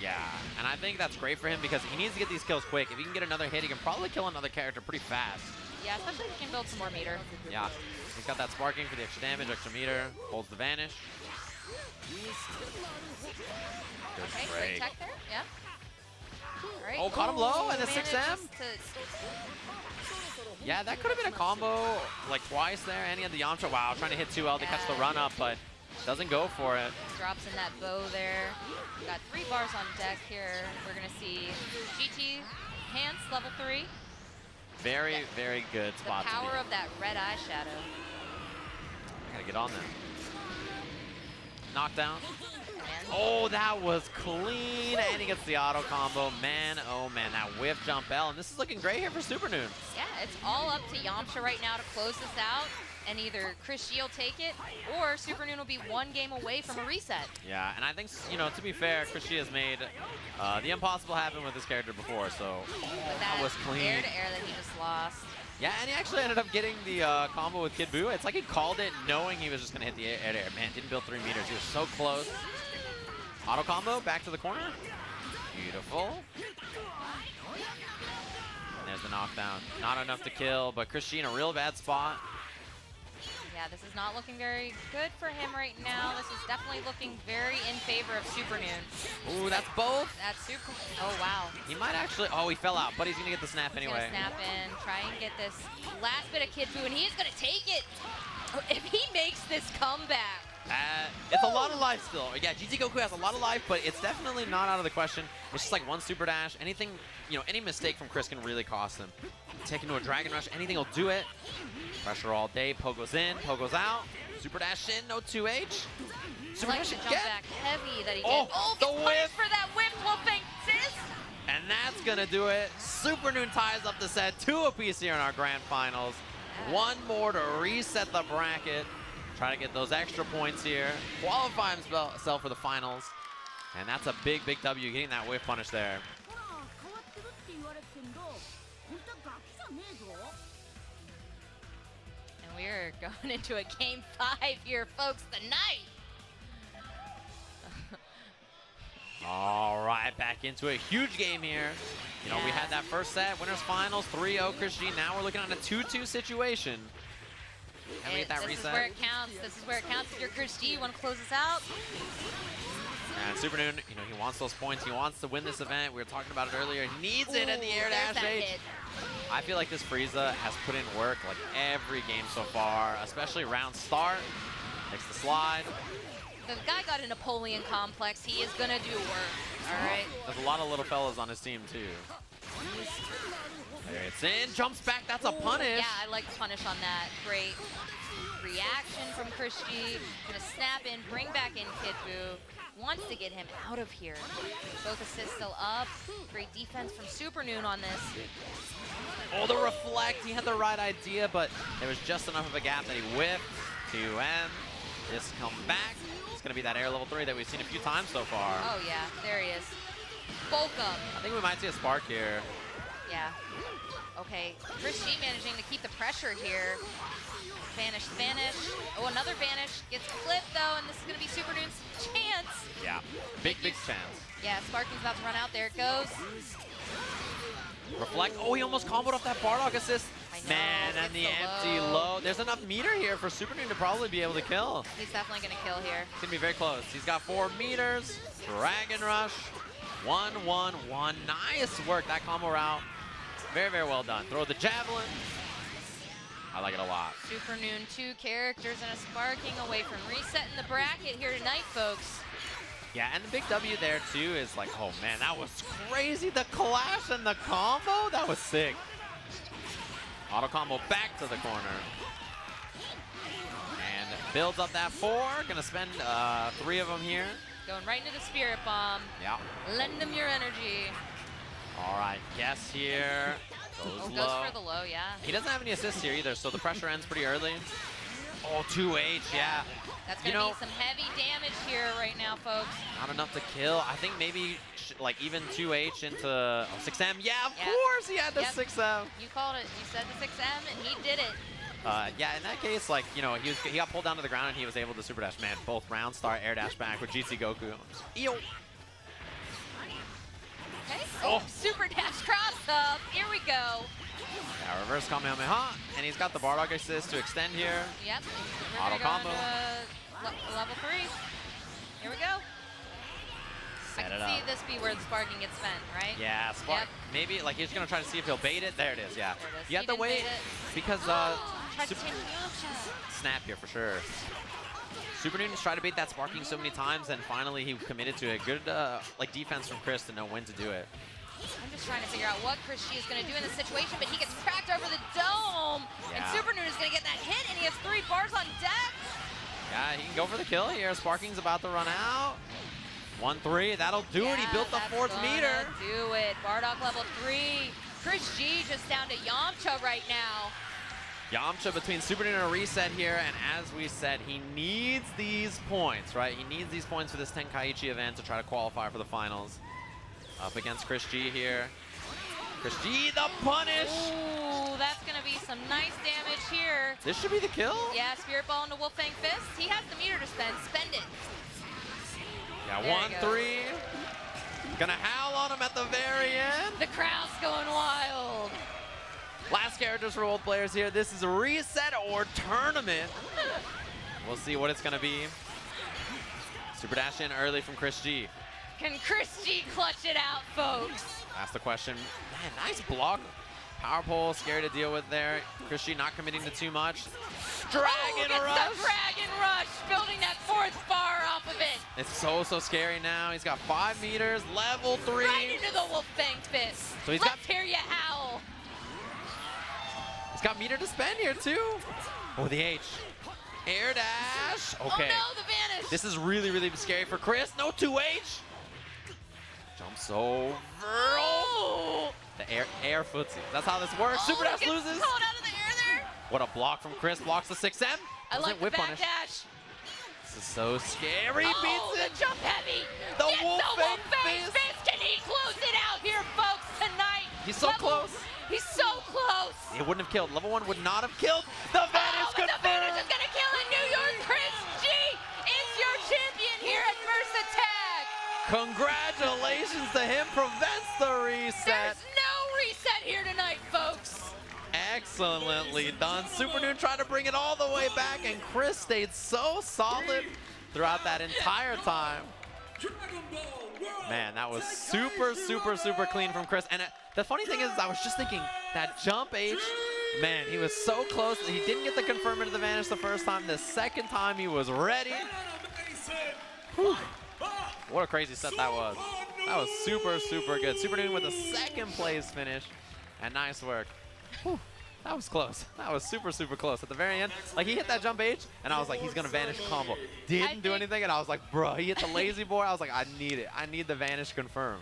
Yeah, and I think that's great for him because he needs to get these kills quick. If he can get another hit, he can probably kill another character pretty fast. Yeah, especially if he can build some more meter. Yeah, he's got that sparking for the extra damage, extra meter, holds the vanish. Good okay, break. great tech there, yeah. All right. Oh, caught him low and the 6M. To... Yeah, that could have been a combo like twice there, and he had the Yamcha. Wow, trying to hit 2L to catch the run up, but doesn't go for it. Drops in that bow there. We got 3 bars on deck here. We're gonna see GT Hans level 3. Very, very good spot. The power of that red eyeshadow. I gotta get on there. Knockdown. Oh, that was clean, and he gets the auto combo. Man, oh man, that whiff jump L, and this is looking great here for Super Noon. Yeah, it's all up to Yamcha right now to close this out, and either Chris G will take it, or Super Noon will be 1 game away from a reset. Yeah, and I think, you know, to be fair, Chris G has made the impossible happen with this character before, so that was clean. Air-to-air that he just lost. Yeah, and he actually ended up getting the combo with Kid Buu. It's like he called it knowing he was just going to hit the air-to-air. Man, didn't build 3 meters. He was so close. Auto combo, back to the corner. Beautiful. And there's the knockdown. Not enough to kill, but Chris G in a real bad spot. Yeah, this is not looking very good for him right now. This is definitely looking very in favor of Super Noon. Ooh, that's both. That's super. Oh, wow. He might actually. Oh, he fell out, but he's going to get the snap anyway. He's going to snap in, try and get this last bit of Kid Buu, and he is going to take it. If he makes this comeback. It's a lot of life still. Yeah, GT Goku has a lot of life, but it's definitely not out of the question. It's just like 1 super dash. Anything, you know, any mistake from Chris can really cost him. Take into a Dragon Rush, anything will do it. Pressure all day. Poe goes in, Poe goes out. Super dash in, no 2H. Super dash jump again. back heavy that he Oh, did. Oh, the gets punished for that whip. Well, thank this. And that's going to do it. Super Noon ties up the set. 2 apiece here in our grand finals. 1 more to reset the bracket. Try to get those extra points here. Qualify himself for the finals. And that's a big, big W, getting that whiff punish there. And we're going into a game 5 here, folks, tonight. All right, back into a huge game here. You know, we had that first set, winners finals, 3-0 Chris G. Now we're looking at a 2-2 situation. Can we get that reset? This is where it counts. This is where it counts. If you're Chris G, you want to close this out. And Super Noon, you know, he wants those points. He wants to win this event. We were talking about it earlier. He needs it at the air dash H. I feel like this Frieza has put in work like every game so far, especially round start. Takes the slide. The guy got a Napoleon complex. He is going to do work, all right? There's a lot of little fellas on his team, too. There it's in, jumps back, that's a punish. Yeah, I like the punish on that. Great reaction from Chris G. Gonna snap in, bring back in Kid Buu. Wants to get him out of here. Both assists still up. Great defense from Super Noon on this. Oh, the reflect, he had the right idea, but there was just enough of a gap that he whipped to end. This come back. It's gonna be that air level 3 that we've seen a few times so far. Oh yeah, there he is. Bulk up. I think we might see a spark here. Yeah. Okay, Chris G managing to keep the pressure here. Vanish, vanish. Oh, another vanish. Gets clipped though, and this is gonna be Super Noon's chance. Yeah, big chance. Yeah, Sparking's about to run out. There it goes. Reflect. Oh, he almost comboed off that Bardock assist. Man, and the empty low. There's enough meter here for Super Noon to probably be able to kill. He's definitely going to kill here. It's going to be very close. He's got 4 meters. Dragon Rush. 1-1-1. Nice work. That combo route. Very, very well done. Throw the javelin. I like it a lot. Super Noon, 2 characters and a Sparking away from resetting the bracket here tonight, folks. Yeah, and the big W there, too, is like, oh, man, that was crazy. The clash and the combo, that was sick. Auto combo back to the corner. And builds up that 4. Gonna spend 3 of them here. Going right into the Spirit Bomb. Yeah. Lend them your energy. All right, Guess here. Goes low. Goes for the low, yeah. He doesn't have any assists here either, so the pressure ends pretty early. Oh, 2H, yeah. That's going to be some heavy damage here right now, folks. Not enough to kill. I think maybe like even 2H into 6M. Yeah, of course he had the 6M. You called it. You said the 6M, and he did it. Yeah, in that case, like, you know, he got pulled down to the ground and he was able to super dash. Man, both round start, air dash back with GT Goku. Ew. Okay. Oh, super dash cross up. Here we go. Yeah, reverse Kamehameha, and he's got the Bardock assist to extend here. Yep. Auto combo. Level 3. Here we go. I can see this be where the Sparking gets spent, right? Yeah, Spark. Yep. Maybe, like, he's going to try to see if he'll bait it. There it is, yeah. There it is. You have to wait because snap here for sure. Super Noon's tried to bait that Sparking so many times, and finally he committed to it. Good like defense from Chris to know when to do it. I'm just trying to figure out what Chris G is going to do in this situation, but he gets cracked over the dome, and Super Noon is going to get that hit, and he has 3 bars on deck. Yeah, he can go for the kill here. Sparking's about to run out. 1-3, that'll do it. He built the 4th meter. Do it. Bardock level 3. Chris G just down to Yamcha right now. Yamcha between Super Noon and a reset here, and as we said, he needs these points, right? He needs these points for this Tenkaichi event to try to qualify for the finals. Up against Chris G here. Chris G, the punish! Ooh, that's going to be some nice damage here. This should be the kill? Yeah, Spirit Ball into Wolf Fang Fist. He has the meter to spend. Spend it. Yeah, 1-3. Gonna howl on him at the very end. The crowd's going wild. Last characters for old players here. This is a reset or tournament. We'll see what it's gonna be. Super dash in early from Chris G. Can Chris G clutch it out, folks? That's the question. Man, nice block. Power pole, scary to deal with there. Chris G not committing to too much. Dragon Rush! The Dragon Rush, building that 4th bar off of it. It's so scary now. He's got 5 meters, level 3. Right into the Wolf Fang Fist. So he's Let's hear you howl. He's got meter to spend here too. Oh, the H. Air dash. Okay. Oh no, the vanish. This is really scary for Chris. No 2H. Jumps over. Oh. The air footsie. That's how this works. Super dash loses. Pulled out of the air there. What a block from Chris. Blocks the 6M. I like the back dash. This is so scary. Oh, beats it. The jump heavy. The Wolf Fang Fist. Can he close it out here, folks, tonight? He's so close. He's so close. It wouldn't have killed. Level 1 would not have killed. The Vanish but the Vanish confirmed. is going to kill it. New York Chris G is your champion here at First Attack. Congratulations to him. Prevents the reset. There's no reset here tonight, folks. Excellently done. Super Noon tried to bring it all the way back, and Chris stayed so solid throughout that entire time. Man, that was super, super, super clean from Chris. And the funny thing is, I was just thinking, that jump H, man, he was so close. He didn't get the confirm into the Vanish the first time. The second time, he was ready. Whew. What a crazy set that was. That was super, super good. Super Noon with a second place finish. And nice work. Whew. That was close. That was super, super close. At the very end, like, he hit that jump H, and I was like, he's going to Vanish combo. Didn't do anything, and I was like, bro, he hit the lazy boy. I was like, I need it. I need the Vanish confirm.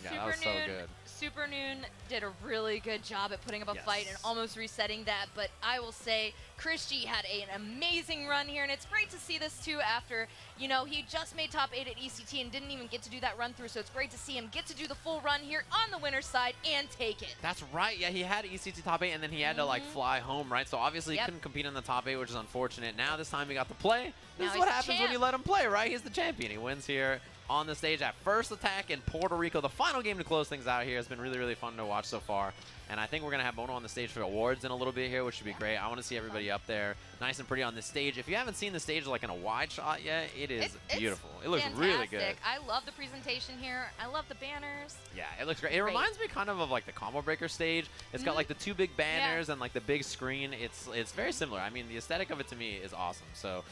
Yeah, that was so good. Super Noon did a really good job at putting up a fight and almost resetting that, but I will say Chris G had an amazing run here, and it's great to see this too after, you know, he just made top 8 at ECT and didn't even get to do that run through, so it's great to see him get to do the full run here on the winner's side and take it. That's right. Yeah, he had ECT top 8, and then he had to, like, fly home, right? So obviously he couldn't compete in the top 8, which is unfortunate. Now this time he got to play. This is what happens when you let him play, right? He's the champion. He wins here on the stage at First Attack in Puerto Rico. The final game to close things out here has been really, really fun to watch so far. And I think we're going to have Bono on the stage for awards in a little bit here, which should be great. I want to see everybody up there nice and pretty on this stage. If you haven't seen the stage like in a wide shot yet, it is beautiful. It looks really good. I love the presentation here. I love the banners. Yeah, it looks great. It reminds me kind of like the Combo Breaker stage. It's got like the 2 big banners and like the big screen. It's very similar. I mean, the aesthetic of it to me is awesome. So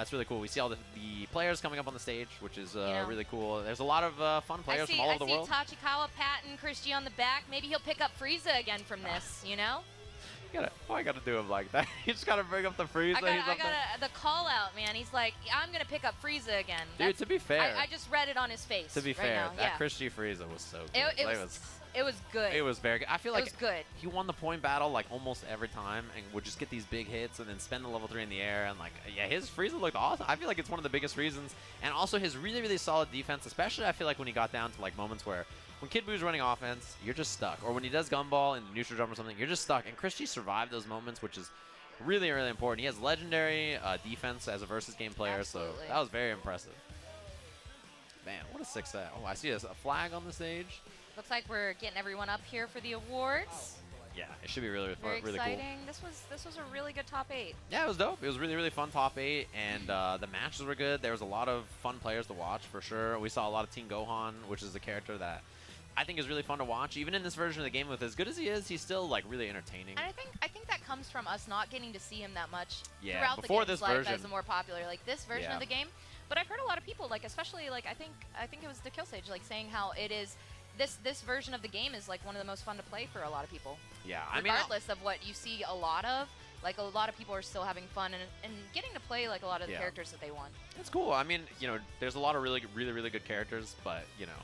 it's really cool. We see all the players coming up on the stage, which is really cool. There's a lot of fun players from all over the world. I see Tachikawa patting Chris G on the back. Maybe he'll pick up Frieza again from this, you know? I gotta do him like that. You just gotta bring up the Frieza. The call out, man. He's like, I'm gonna pick up Frieza again. Dude, to be fair, I just read it on his face. To be fair, that Chris G Frieza was so good. It was good. It was very good. I feel like it was good. He won the point battle like almost every time and would just get these big hits and then spend the level 3 in the air. And like, yeah, his Frieza looked awesome. I feel like it's one of the biggest reasons. And also his really, really solid defense, especially I feel like when he got down to like moments where when Kid Boo's running offense, you're just stuck. Or when he does gumball and neutral jump or something, you're just stuck. And Chris G survived those moments, which is really, really important. He has legendary defense as a versus game player, so that was very impressive. Man, what a sick set. Oh, I see a flag on the stage. Looks like we're getting everyone up here for the awards. Yeah, it should be really fun, really exciting. Cool. This was a really good top 8. Yeah, it was dope. It was really, really fun top 8, and the matches were good. There was a lot of fun players to watch for sure. We saw a lot of Team Gohan, which is a character that I think is really fun to watch. Even in this version of the game, with as good as he is, he's still like really entertaining. And I think that comes from us not getting to see him that much throughout the game's this life version. as a more popular, like this version of the game. But I've heard a lot of people, like especially like I think it was the Kill Sage, like saying how it is. This version of the game is like one of the most fun to play for a lot of people. Yeah, regardless of what you see a lot of, like a lot of people are still having fun and getting to play like a lot of the characters that they want. It's cool. I mean, you know, there's a lot of really, really good characters, but you know,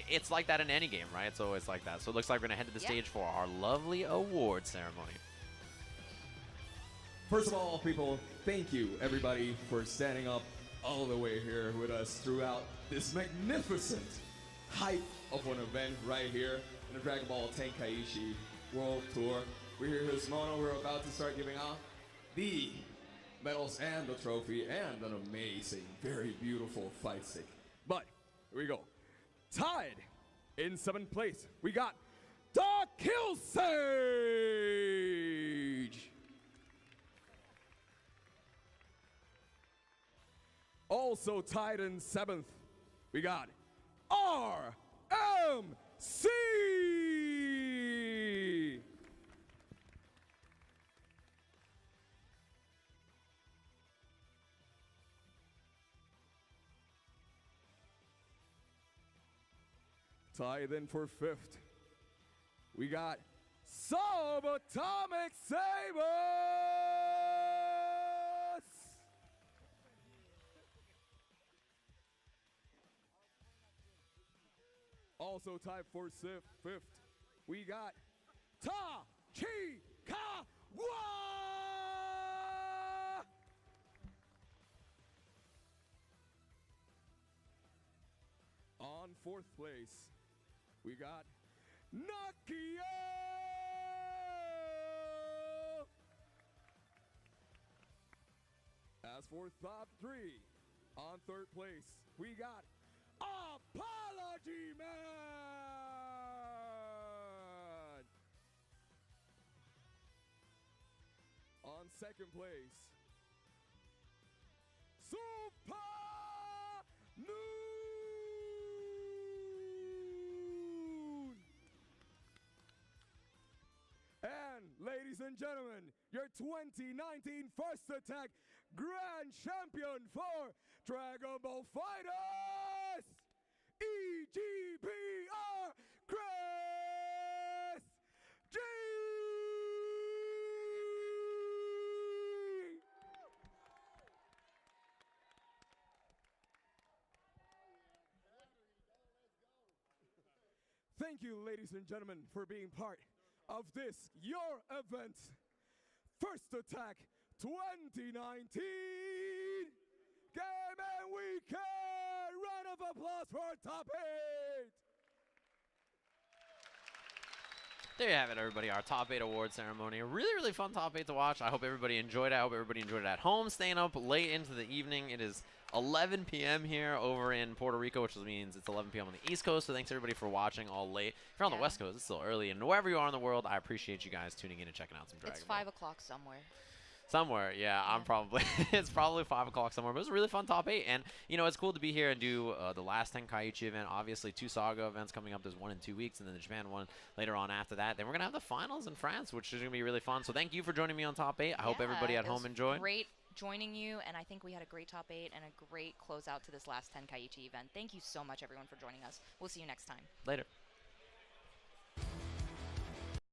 it's like that in any game, right? It's always like that. So it looks like we're gonna head to the stage for our lovely award ceremony. First of all, people, thank you everybody for standing up all the way here with us throughout this magnificent hype of an event right here in the Dragon Ball Tenkaichi World Tour. We're here with Mono. We're about to start giving out the medals and the trophy and an amazing, very beautiful fight stick. But here we go. Tied in 7th place, we got the Kill Sage. Also tied in 7th, we got RMC. Tied in for 5th, we got Subatomic Sabers. Also tied for 5th, we got Tachikawa. On 4th place, we got Nakia. As for top 3, on 3rd place, we got Apology Man! On 2nd place, Super Noon! And ladies and gentlemen, your 2019 First Attack Grand Champion for Dragon Ball FighterZ, EGPR Chris G! Thank you, ladies and gentlemen, for being part of this, your event, First Attack 2019 Gaming Weekend! Round of applause for top 8! There you have it, everybody. Our top 8 award ceremony. A really, really fun top 8 to watch. I hope everybody enjoyed it. I hope everybody enjoyed it at home, staying up late into the evening. It is 11 p.m. here over in Puerto Rico, which means it's 11 p.m. on the East Coast. So thanks, everybody, for watching all late. If you're on the West Coast, it's still early. And wherever you are in the world, I appreciate you guys tuning in and checking out some Dragon Ball. It's 5 o'clock somewhere. Somewhere, yeah. I'm probably, it's probably 5 o'clock somewhere, but it was a really fun top 8, and, you know, it's cool to be here and do the last Tenkaichi event. Obviously, 2 Saga events coming up. There's one in 2 weeks, and then the Japan one later on after that. Then we're going to have the finals in France, which is going to be really fun. So thank you for joining me on top 8. I hope everybody at home enjoyed. Great joining you, and I think we had a great top 8 and a great closeout to this last Tenkaichi event. Thank you so much, everyone, for joining us. We'll see you next time. Later.